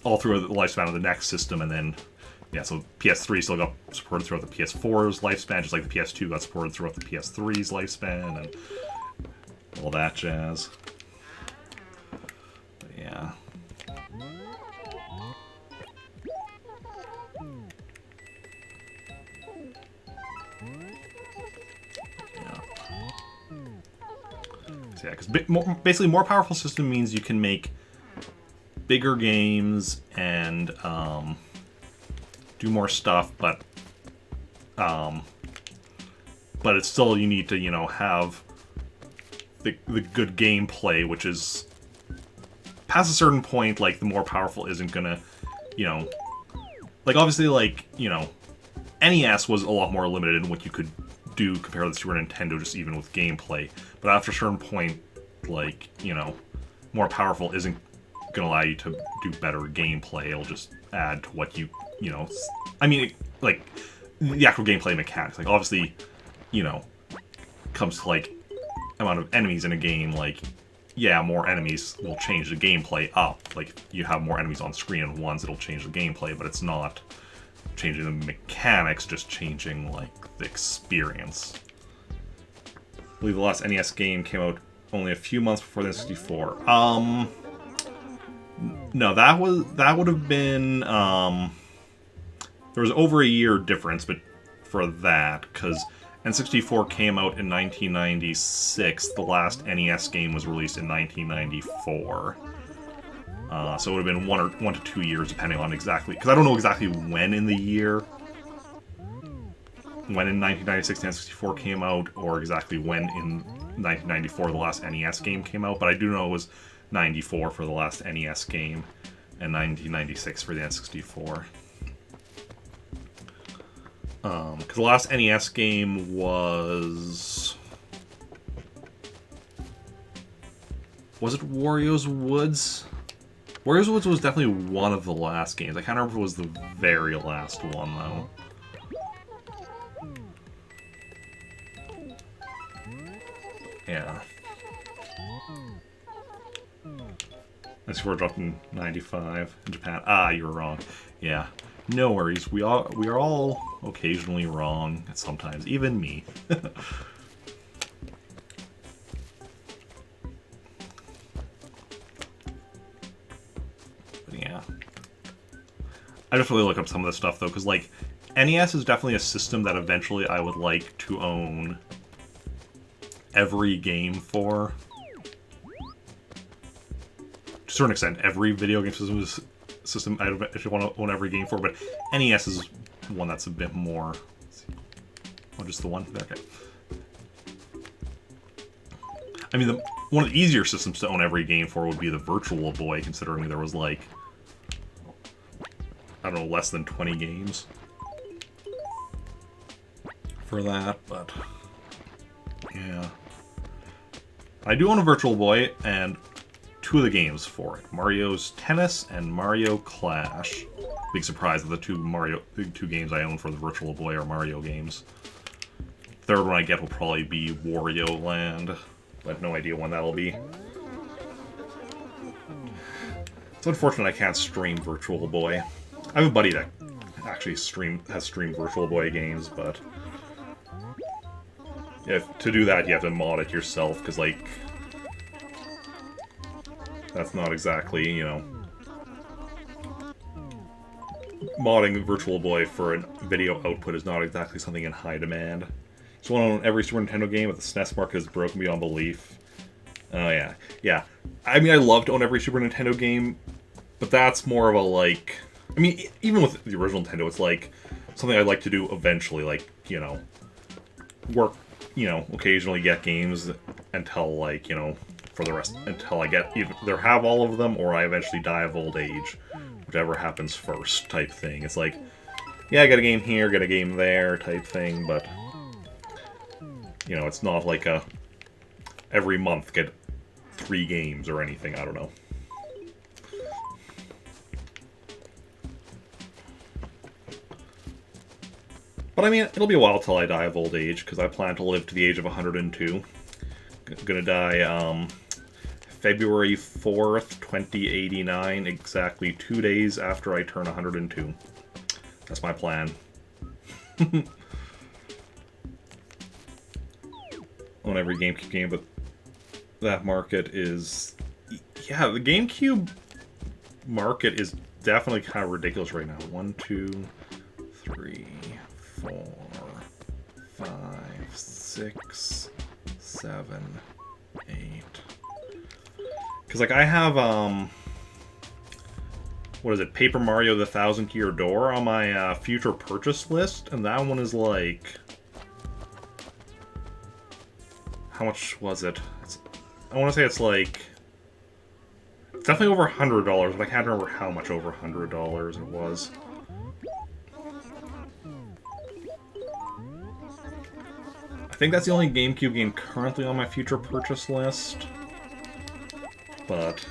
all through the lifespan of the next system, and then yeah, so PS3 still got supported throughout the PS4's lifespan, just like the PS2 got supported throughout the PS3's lifespan, and all that jazz. But yeah. Yeah, because basically more powerful system means you can make bigger games and do more stuff, but it's still, you need to have the good gameplay, which is past a certain point. Like the more powerful isn't gonna like obviously like NES was a lot more limited in what you could do compared to the Super Nintendo, just even with gameplay. But after a certain point, like, more powerful isn't going to allow you to do better gameplay. It'll just add to what I mean, like, the actual gameplay mechanics. Like, obviously, comes to, like, amount of enemies in a game, like, yeah, more enemies will change the gameplay up. Like, if you have more enemies on screen at once, it'll change the gameplay, but it's not changing the mechanics, just changing, like, the experience. I believe the last NES game came out only a few months before the N64. No, that would have been, there was over a year difference, but for that, because N64 came out in 1996. The last NES game was released in 1994. So it would have been 1 to 2 years, depending on exactly, because I don't know exactly when in the year, when in 1996 the N64 came out, or exactly when in 1994 the last NES game came out, but I do know it was 94 for the last NES game, and 1996 for the N64. Because the last NES game was it Wario's Woods? Wario's Woods was definitely one of the last games. I can't remember if it was the very last one, though. Yeah. N64 dropped in 95 in Japan. Ah, you were wrong. Yeah. No worries. We are all occasionally wrong sometimes, even me. But yeah. I just really look up some of this stuff though, because like NES is definitely a system that eventually I would like to own every game for. To a certain extent, every video game system I actually want to own every game for, but NES is one that's a bit more. Oh, just the one? Okay. I mean, one of the easier systems to own every game for would be the Virtual Boy, considering there was like, I don't know, less than 20 games for that, but yeah. I do own a Virtual Boy, and 2 of the games for it. Mario's Tennis and Mario Clash. Big surprise that the two games I own for the Virtual Boy are Mario games. Third one I get will probably be Wario Land, but I have no idea when that'll be. It's unfortunate I can't stream Virtual Boy. I have a buddy that actually has streamed Virtual Boy games, but to do that you have to mod it yourself, because like that's not exactly, modding Virtual Boy for a video output is not exactly something in high demand. Just want to own every Super Nintendo game, but the SNES market is broken beyond belief. Oh yeah. I mean, I love to own every Super Nintendo game, But that's more of a, like... I mean, even with the original Nintendo, it's like something I'd like to do eventually. Like, you know, work, you know, occasionally get games until, like, you know, for the rest, until I get either have all of them or I eventually die of old age. Whichever happens first type thing. It's like, yeah, get a game here, get a game there type thing, but, you know, it's not like a every month get 3 games or anything, I don't know. But I mean, it'll be a while till I die of old age, because I plan to live to the age of 102. Gonna die, February 4th, 2089, exactly 2 days after I turn 102. That's my plan. On every GameCube game, but that market is... Yeah, the GameCube market is definitely kind of ridiculous right now. 1, 2, 3, 4, 5, 6, 7, 8. Because, like, I have, what is it, Paper Mario the Thousand Year Door on my future purchase list, and that one is like... How much was it? I want to say it's like... It's definitely over $100, but I can't remember how much over $100 it was. I think that's the only GameCube game currently on my future purchase list. But...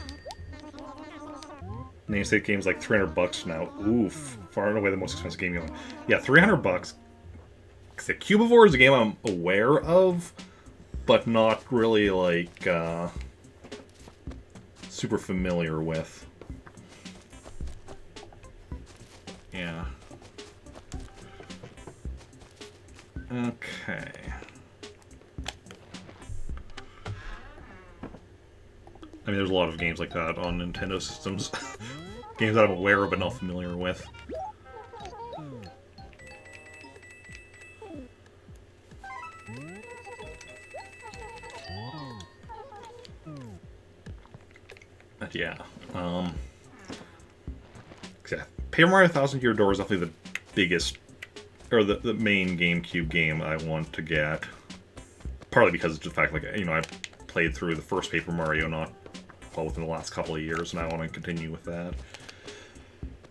Namesake game's like $300 now. Oof. Far and away the most expensive game going. Yeah, $300. The Cubivore is a game I'm aware of, but not really, like, super familiar with. Yeah. Okay. I mean, there's a lot of games like that on Nintendo systems. Games that I'm aware of but not familiar with. But yeah. Yeah. Paper Mario Thousand Year Door is definitely the biggest, or the main GameCube game I want to get. Partly because of the fact, like, you know, I played through the first Paper Mario not well within the last couple of years, and I want to continue with that.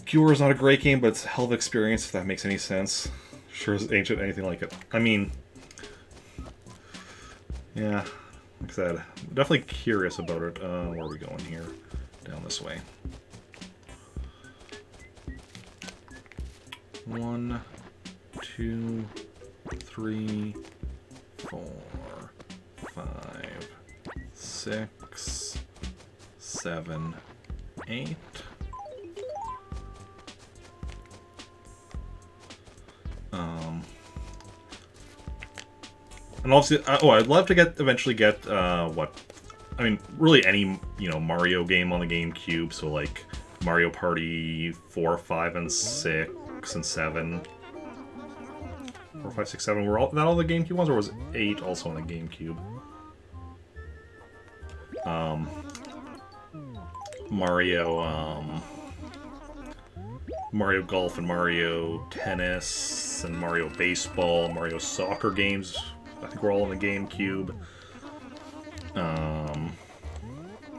Cure is not a great game, but it's a hell of an experience, if that makes any sense. Sure as ancient anything like it. I mean, yeah, like I said, I'm definitely curious about it. Where are we going here? Down this way. 1, 2, 3, 4, 5, 6, 7, 8. And obviously, I'd love to eventually get, what, I mean, really any, you know, Mario game on the GameCube, so like Mario Party 4, 5, and 6, and 7. 4, 5, 6, 7, were that all the GameCube ones, or was 8 also on the GameCube? Mario Golf and Mario Tennis and Mario Baseball, Mario Soccer games, I think we're all on the GameCube. I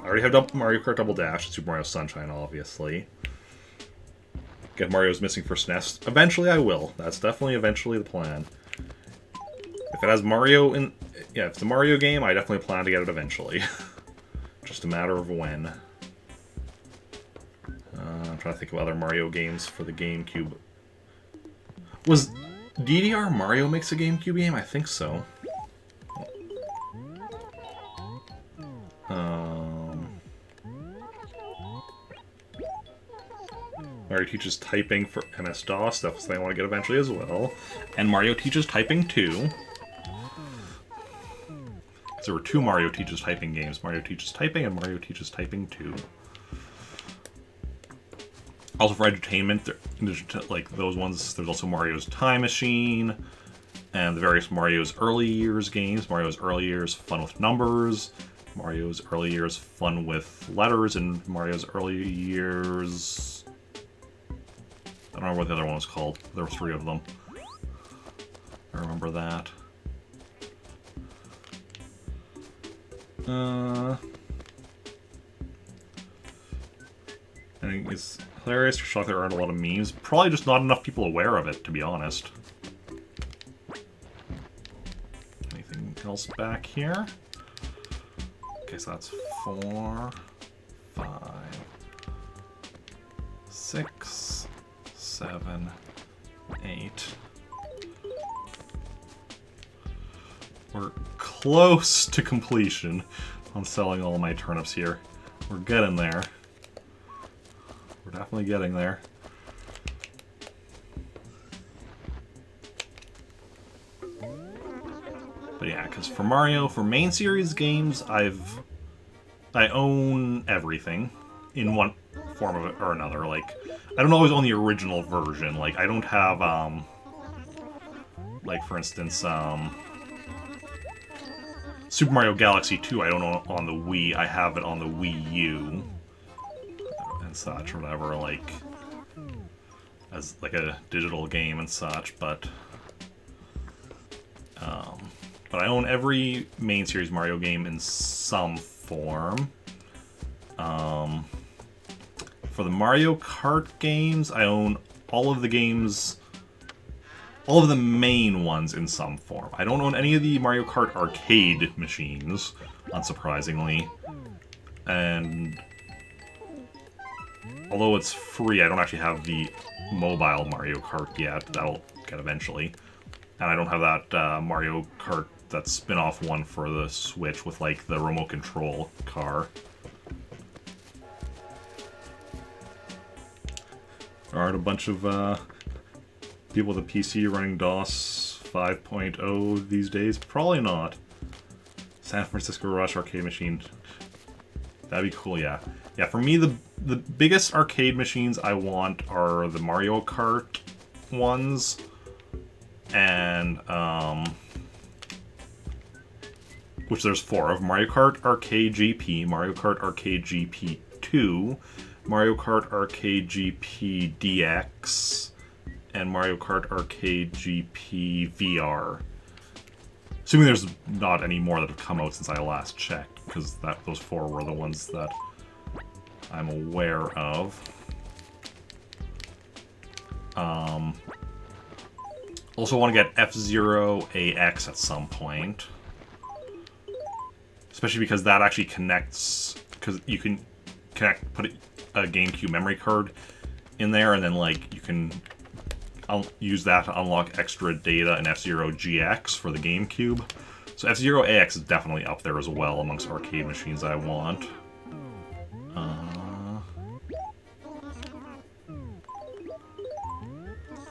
already have Mario Kart Double Dash and Super Mario Sunshine, obviously. Get Mario's Missing for SNES. Eventually I will. That's definitely eventually the plan. If it has Mario in... Yeah, if it's a Mario game, I definitely plan to get it eventually. Just a matter of when. I'm trying to think of other Mario games for the GameCube. Was DDR Mario Makes a GameCube game? I think so. Mario Teaches Typing for MS-DOS. That's something I want to get eventually as well. And Mario Teaches Typing 2. There were 2 Mario Teaches Typing games. Mario Teaches Typing and Mario Teaches Typing 2. Also for entertainment, like those ones, there's also Mario's Time Machine, and the various Mario's Early Years games, Mario's Early Years Fun with Numbers, Mario's early years fun with letters, and Mario's early years... I don't know what the other one was called. There were 3 of them. I remember that. I think it's hilarious to shock there aren't a lot of memes. Probably just not enough people aware of it, to be honest. Anything else back here? Okay, so that's 4, 5, 6, 7, 8. We're close to completion on selling all my turnips here. We're getting there. We're definitely getting there. But yeah, because for Mario, for main series games, I own everything in one form of it or another. Like, I don't always own the original version. Like, I don't have, like, for instance, Super Mario Galaxy 2, I don't own on the Wii. I have it on the Wii U and such, or whatever, like, as, like, a digital game and such, but I own every main series Mario game in some form. For the Mario Kart games, I own all of the games, all of the main ones in some form. I don't own any of the Mario Kart arcade machines, unsurprisingly. And although it's free, I don't actually have the mobile Mario Kart yet. That'll get eventually. And I don't have that Mario Kart, that spin-off one for the Switch with, like, the remote control car. There aren't a bunch of people with a PC running DOS 5.0 these days? Probably not. San Francisco Rush arcade machine. That'd be cool, yeah. Yeah, for me, the biggest arcade machines I want are the Mario Kart ones. And, which there's 4 of. Mario Kart Arcade GP, Mario Kart Arcade GP 2, Mario Kart Arcade GP DX, and Mario Kart Arcade GP VR. Assuming there's not any more that have come out since I last checked, because those 4 were the ones that I'm aware of. Also want to get F-Zero AX at some point. Especially because that actually connects, because you can put a GameCube memory card in there, and then, like, you can use that to unlock extra data in F-Zero GX for the GameCube. So F-Zero AX is definitely up there as well amongst arcade machines I want.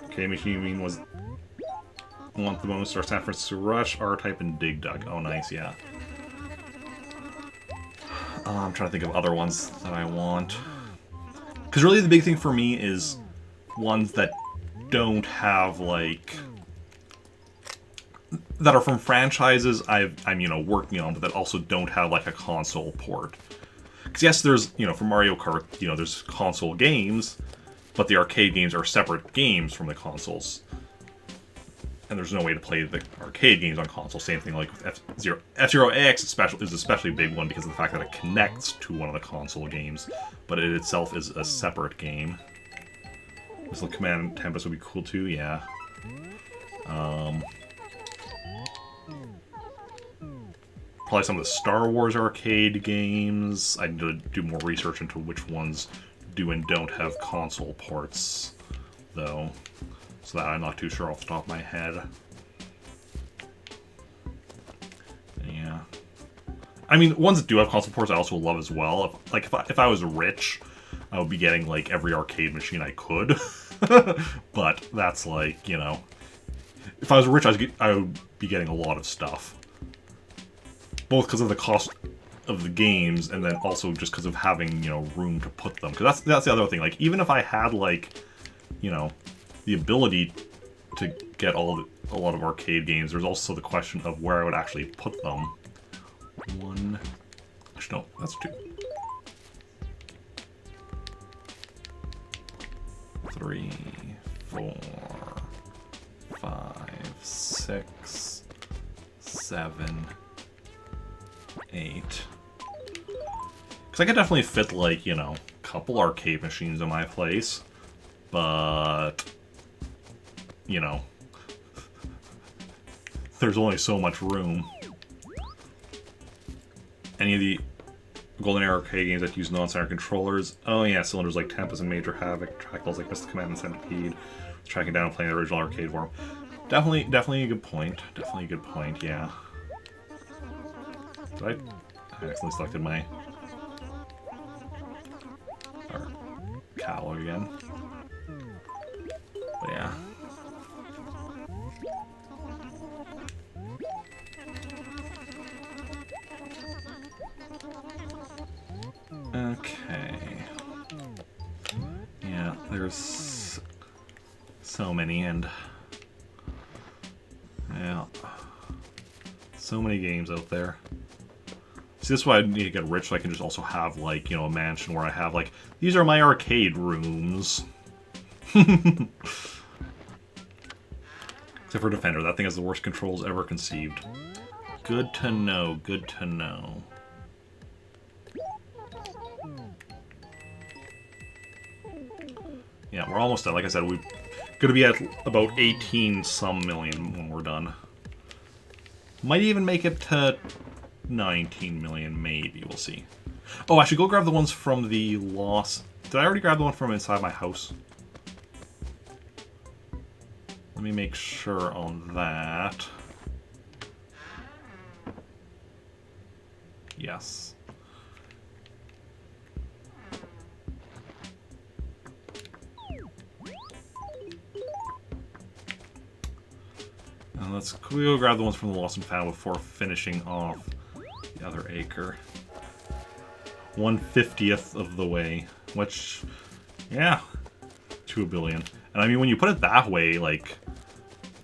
Arcade machine was want the most are San Francisco Rush, R-Type, and Dig Dug. Oh, nice, yeah. I'm trying to think of other ones that I want. Because really the big thing for me is ones that don't have, like, that are from franchises I'm, you know, working on, but that also don't have, like, a console port. Because yes, there's, you know, for Mario Kart, you know, there's console games, but the arcade games are separate games from the consoles. And there's no way to play the arcade games on console. Same thing like with F-Zero. F-Zero AX is especially a big one because of the fact that it connects to one of the console games, but it itself is a separate game. Missile Command Tempest would be cool too, yeah. Probably some of the Star Wars arcade games. I need to do more research into which ones do and don't have console ports, though. So that I'm not too sure off the top of my head. Yeah. I mean, ones that do have console ports I also love as well. If I was rich, I would be getting, like, every arcade machine I could. But that's, like, you know... If I was rich, I would be getting a lot of stuff. Both because of the cost of the games, and then also just because of having, you know, room to put them. Because that's the other thing. Like, even if I had, like, you know... the ability to get a lot of arcade games, there's also the question of where I would actually put them. 1, Actually, no, that's 2. 3, 4, 5, 6, 7, 8. Because I could definitely fit, like, you know, a couple arcade machines in my place. But, you know, there's only so much room. Any of the Golden Era arcade games that use non-center controllers. Oh yeah, cylinders like Tempest and Major Havoc, trackables like Mystic Command and Centipede, tracking down and playing the original arcade form. Definitely a good point. Definitely a good point, yeah. Did I accidentally selected my catalog again. But yeah. Okay. Yeah, there's so many, and yeah, so many games out there. See, this is why I need to get rich, so I can just also have, like, you know, a mansion where I have, like, these are my arcade rooms. Except for Defender, that thing has the worst controls ever conceived. Good to know, good to know. Yeah, we're almost done. Like I said, we're gonna be at about 18-some million when we're done. Might even make it to 19 million, maybe. We'll see. Oh, I should go grab the ones from the Lost... Did I already grab the one from inside my house? Let me make sure on that. Yes. And let's go grab the ones from the Lost and Found before finishing off the other acre. 1/50th of the way, which, yeah, to a billion. And I mean, when you put it that way, like,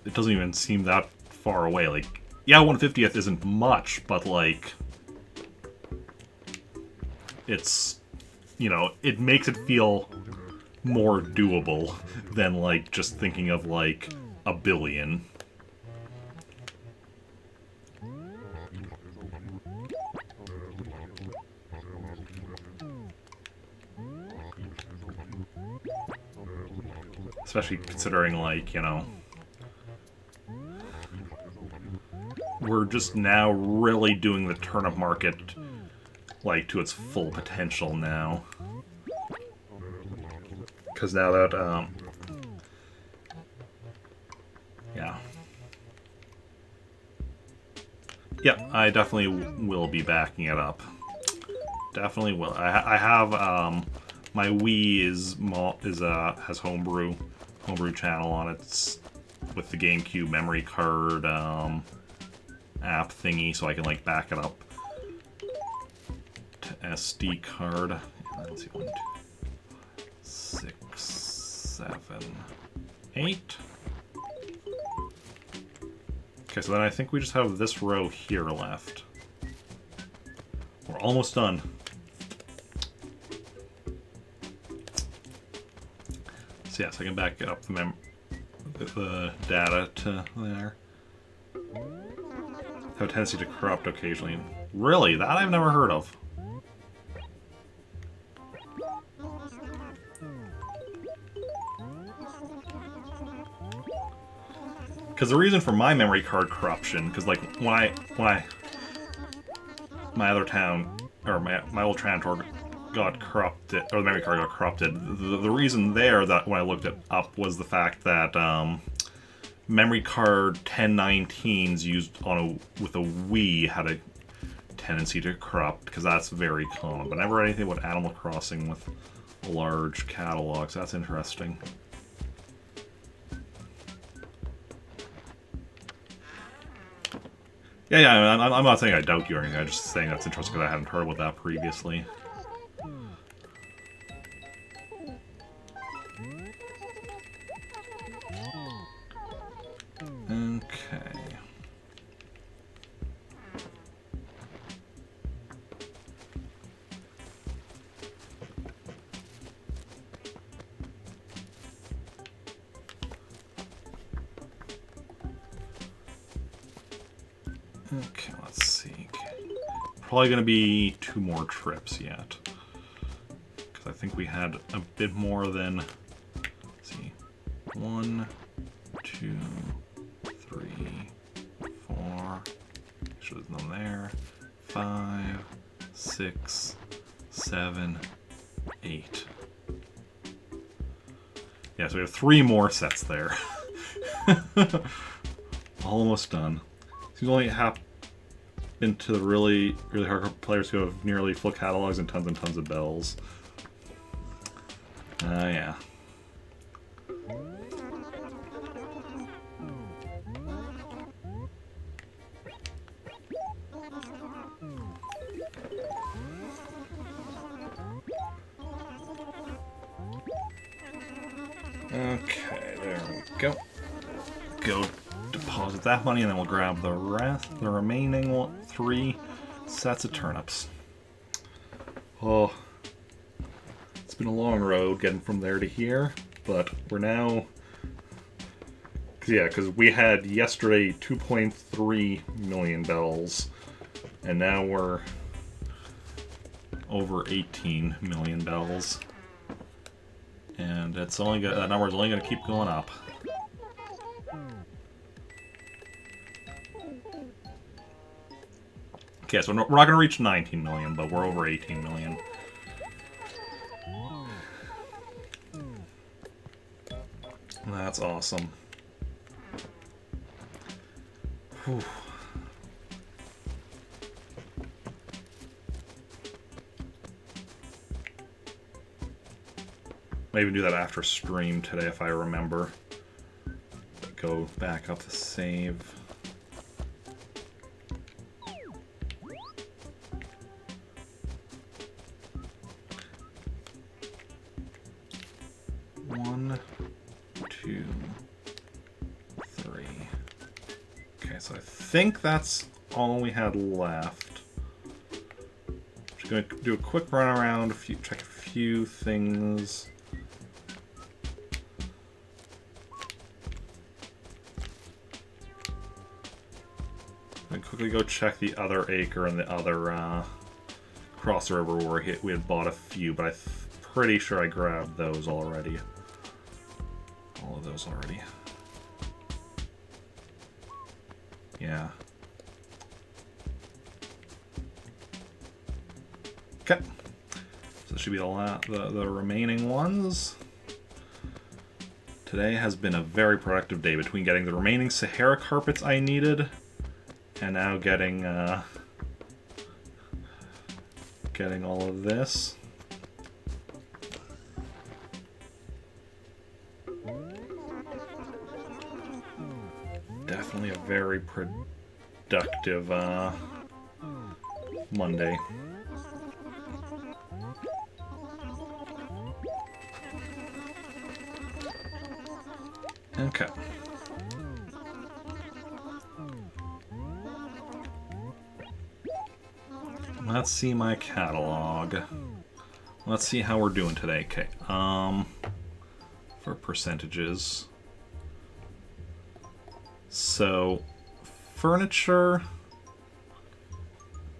it doesn't even seem that far away. Like, yeah, 1/50th isn't much, but, like, it's, you know, it makes it feel more doable than, like, just thinking of, like, a billion. Especially considering, like, you know, we're just now really doing the turnip market, like, to its full potential now. Because now that, yeah. Yep, I definitely will be backing it up. Definitely will. I have, my Wii has homebrew channel on it with the GameCube memory card app thingy, so I can, like, back it up to SD card. Let's see, 1, 2, 6, 7, 8. Okay, so then I think we just have this row here left. We're almost done. So yes, I can back up the data to there. Have a tendency to corrupt occasionally. Really? That I've never heard of. Because the reason for my memory card corruption, because, like, when my other town, or my old Trantor got corrupted, or the memory card got corrupted, the reason there that when I looked it up was the fact that memory card 1019s used with a Wii had a tendency to corrupt, because that's very common. But I never read anything about Animal Crossing with a large catalog, so that's interesting. Yeah, I'm not saying I doubt you or anything, I'm just saying that's interesting because I hadn't heard about that previously. Okay. Okay, let's see. Probably going to be 2 more trips yet. Because I think we had a bit more than... Let's see. 1, 2, 3, 4... Should have done there. 5, 6, 7, 8. Yeah, so we have 3 more sets there. Almost done. Seems only happened to the really hardcore players who have nearly full catalogs and tons of bells. Yeah. Okay, there we go. Go deposit that money, and then we'll grab the remaining 3 sets of turnips. Oh, it's been a long road getting from there to here, but we're now... Yeah, because we had yesterday 2.3 million bells, and now we're over 18 million bells. And it's only that number is only going to keep going up. Okay, so we're not going to reach 19 million, but we're over 18 million. That's awesome. Whew. Might even do that after stream today if I remember. Go back up the save. One, 2, 3. Okay, so I think that's all we had left. Just gonna do a quick run around, check a few things. Quickly go check the other acre and the other cross the river where we had bought a few, but I'm pretty sure I grabbed those already. All of those already. Yeah. Okay. So this should be the remaining ones. Today has been a very productive day between getting the remaining Sahara carpets I needed and now getting all of this. Definitely a very productive Monday. Okay. Let's see my catalog. Let's see how we're doing today. Okay. For percentages. So, furniture.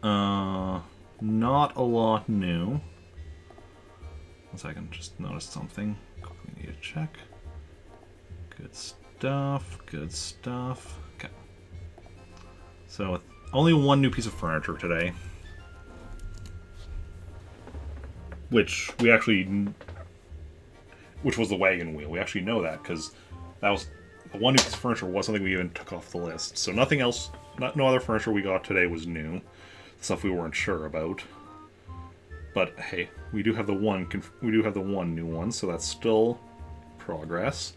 Not a lot new. 1 second, just noticed something. We need to check. Good stuff. Good stuff. Okay. So, only 1 new piece of furniture today. Which was the wagon wheel. We actually know that because that was the 1 new piece of furniture was something we even took off the list. So nothing else, no other furniture we got today was new. Stuff we weren't sure about. But hey, we do have the one new one, so that's still progress.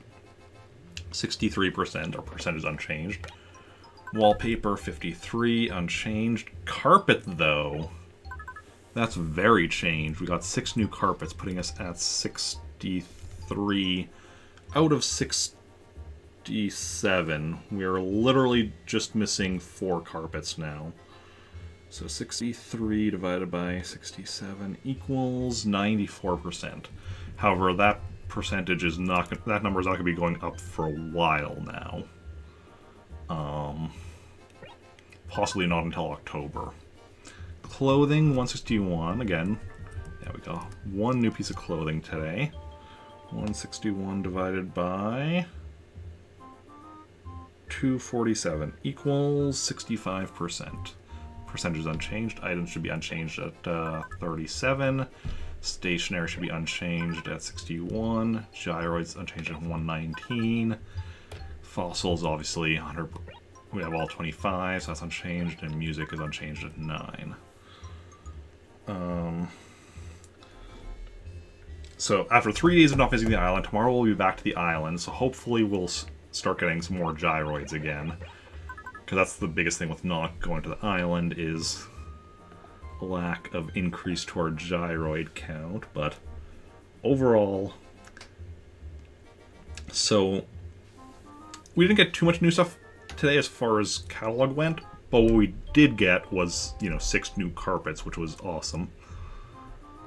63%, our percentage unchanged. Wallpaper 53, unchanged. Carpet though. That's very changed. We got 6 new carpets, putting us at 63 out of 67. We are literally just missing 4 carpets now. So 63 divided by 67 equals 94%. However, that percentage is not. That number is not going to be going up for a while now. possibly not until October. Clothing, 161, again. Yeah, we got one new piece of clothing today. 161 divided by 247 equals 65%. Percentage is unchanged. Items should be unchanged at 37. Stationary should be unchanged at 61. Gyroids unchanged at 119. Fossils, obviously, 100. We have all 25, so that's unchanged. And music is unchanged at 9. So after 3 days of not visiting the island, tomorrow we'll be back to the island. So hopefully we'll start getting some more gyroids again. Because that's the biggest thing with not going to the island is a lack of increase to our gyroid count. But overall, so we didn't get too much new stuff today as far as catalog went. But what we did get was, 6 new carpets, which was awesome.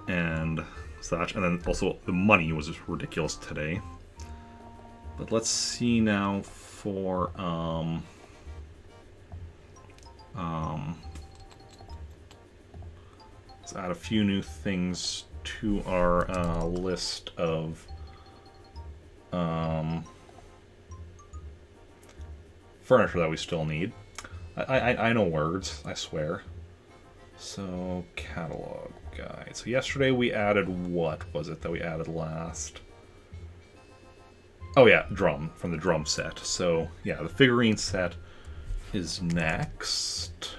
And such. And then also the money was just ridiculous today. But let's see now for let's add a few new things to our list of furniture that we still need. I know words, I swear. So, catalog guide. So yesterday we added, what was it that we added last? Oh yeah, drum, from the drum set. So, yeah, the figurine set is next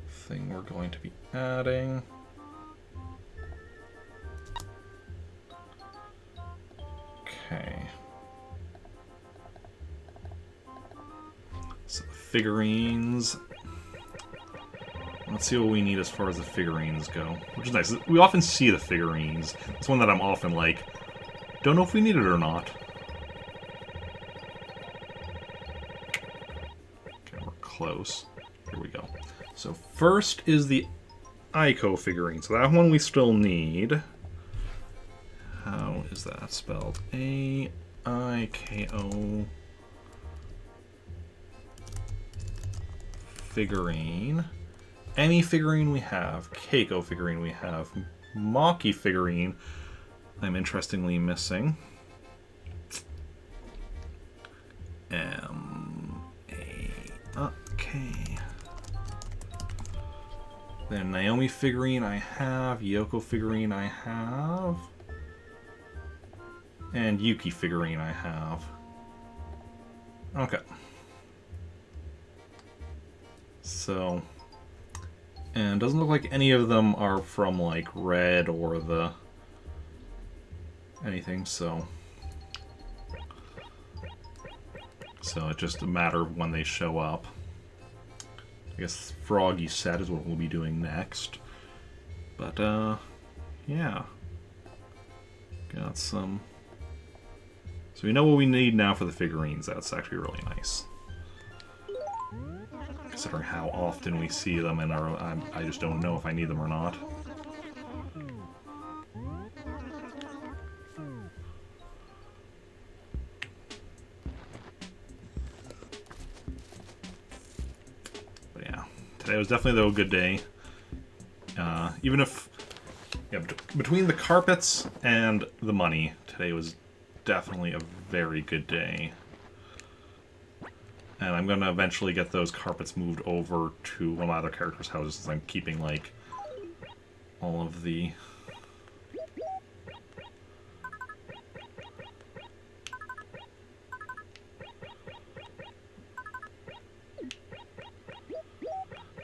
thing we're going to be adding. Okay. So, figurines. Let's see what we need as far as the figurines go, which is nice. We often see the figurines. It's one that I'm often like, don't know if we need it or not. Okay, we're close. Here we go. So first is the Aiko figurine. So that one we still need. How is that spelled? A-I-K-O. Figurine. Any figurine we have. Keiko figurine we have. Maki figurine I'm interestingly missing. Okay. Then Naomi figurine I have. Yoko figurine I have. And Yuki figurine I have. Okay. So... And it doesn't look like any of them are from, like, Red or the... anything, so... So it's just a matter of when they show up. I guess Froggy set is what we'll be doing next. But, yeah. Got some... So we know what we need now for the figurines. That's actually really nice. Considering how often we see them in our... I just don't know if I need them or not. But yeah, today was definitely, though, a good day. Even if... Yeah, between the carpets and the money, today was definitely a very good day. And I'm going to eventually get those carpets moved over to one of my other characters' houses. I'm keeping, like, all of the...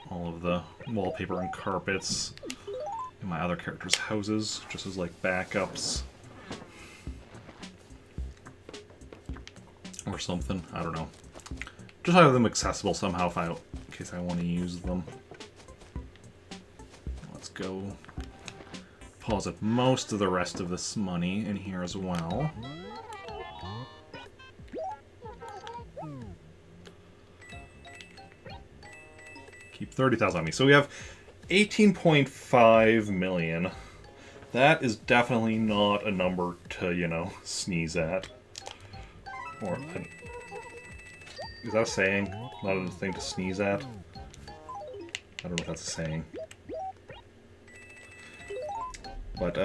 all of the wallpaper and carpets in my other characters' houses, just as, like, backups. Or something. I don't know. Just have them accessible somehow in case I want to use them. Let's go deposit most of the rest of this money in here as well. Keep 30,000 on me. So we have 18.5 million. That is definitely not a number to, sneeze at. Or... Is that a saying? Not a thing to sneeze at? I don't know if that's a saying. But,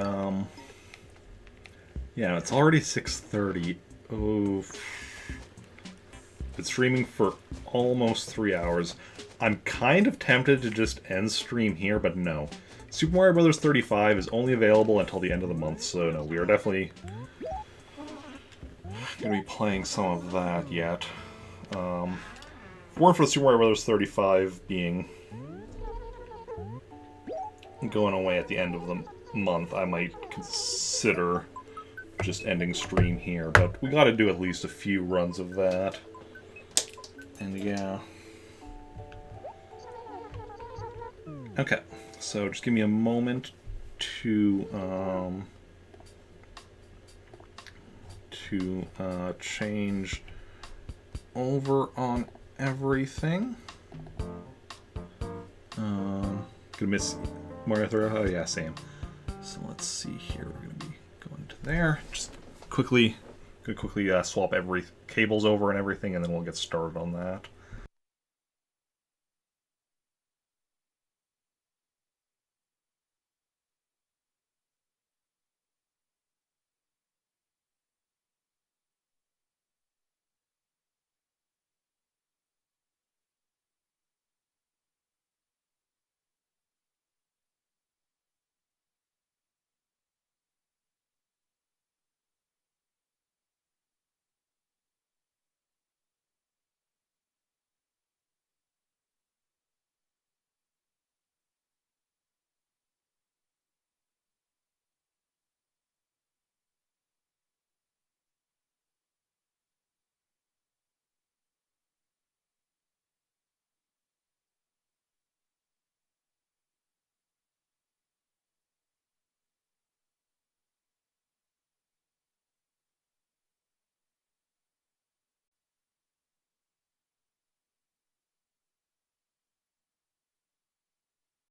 yeah, it's already 6:30. Oh, been streaming for almost 3 hours. I'm kind of tempted to just end stream here, but no. Super Mario Bros. 35 is only available until the end of the month, so no, we are definitely going to be playing some of that yet. If it weren't for Super Mario Bros. 35 being going away at the end of the month, I might consider just ending stream here, but we gotta do at least a few runs of that. And yeah. Okay, so just give me a moment to change over on everything. Gonna miss Mario 30. Oh yeah, same. So let's see here. We're gonna be going to there. Just quickly swap every cables over and everything, and then we'll get started on that.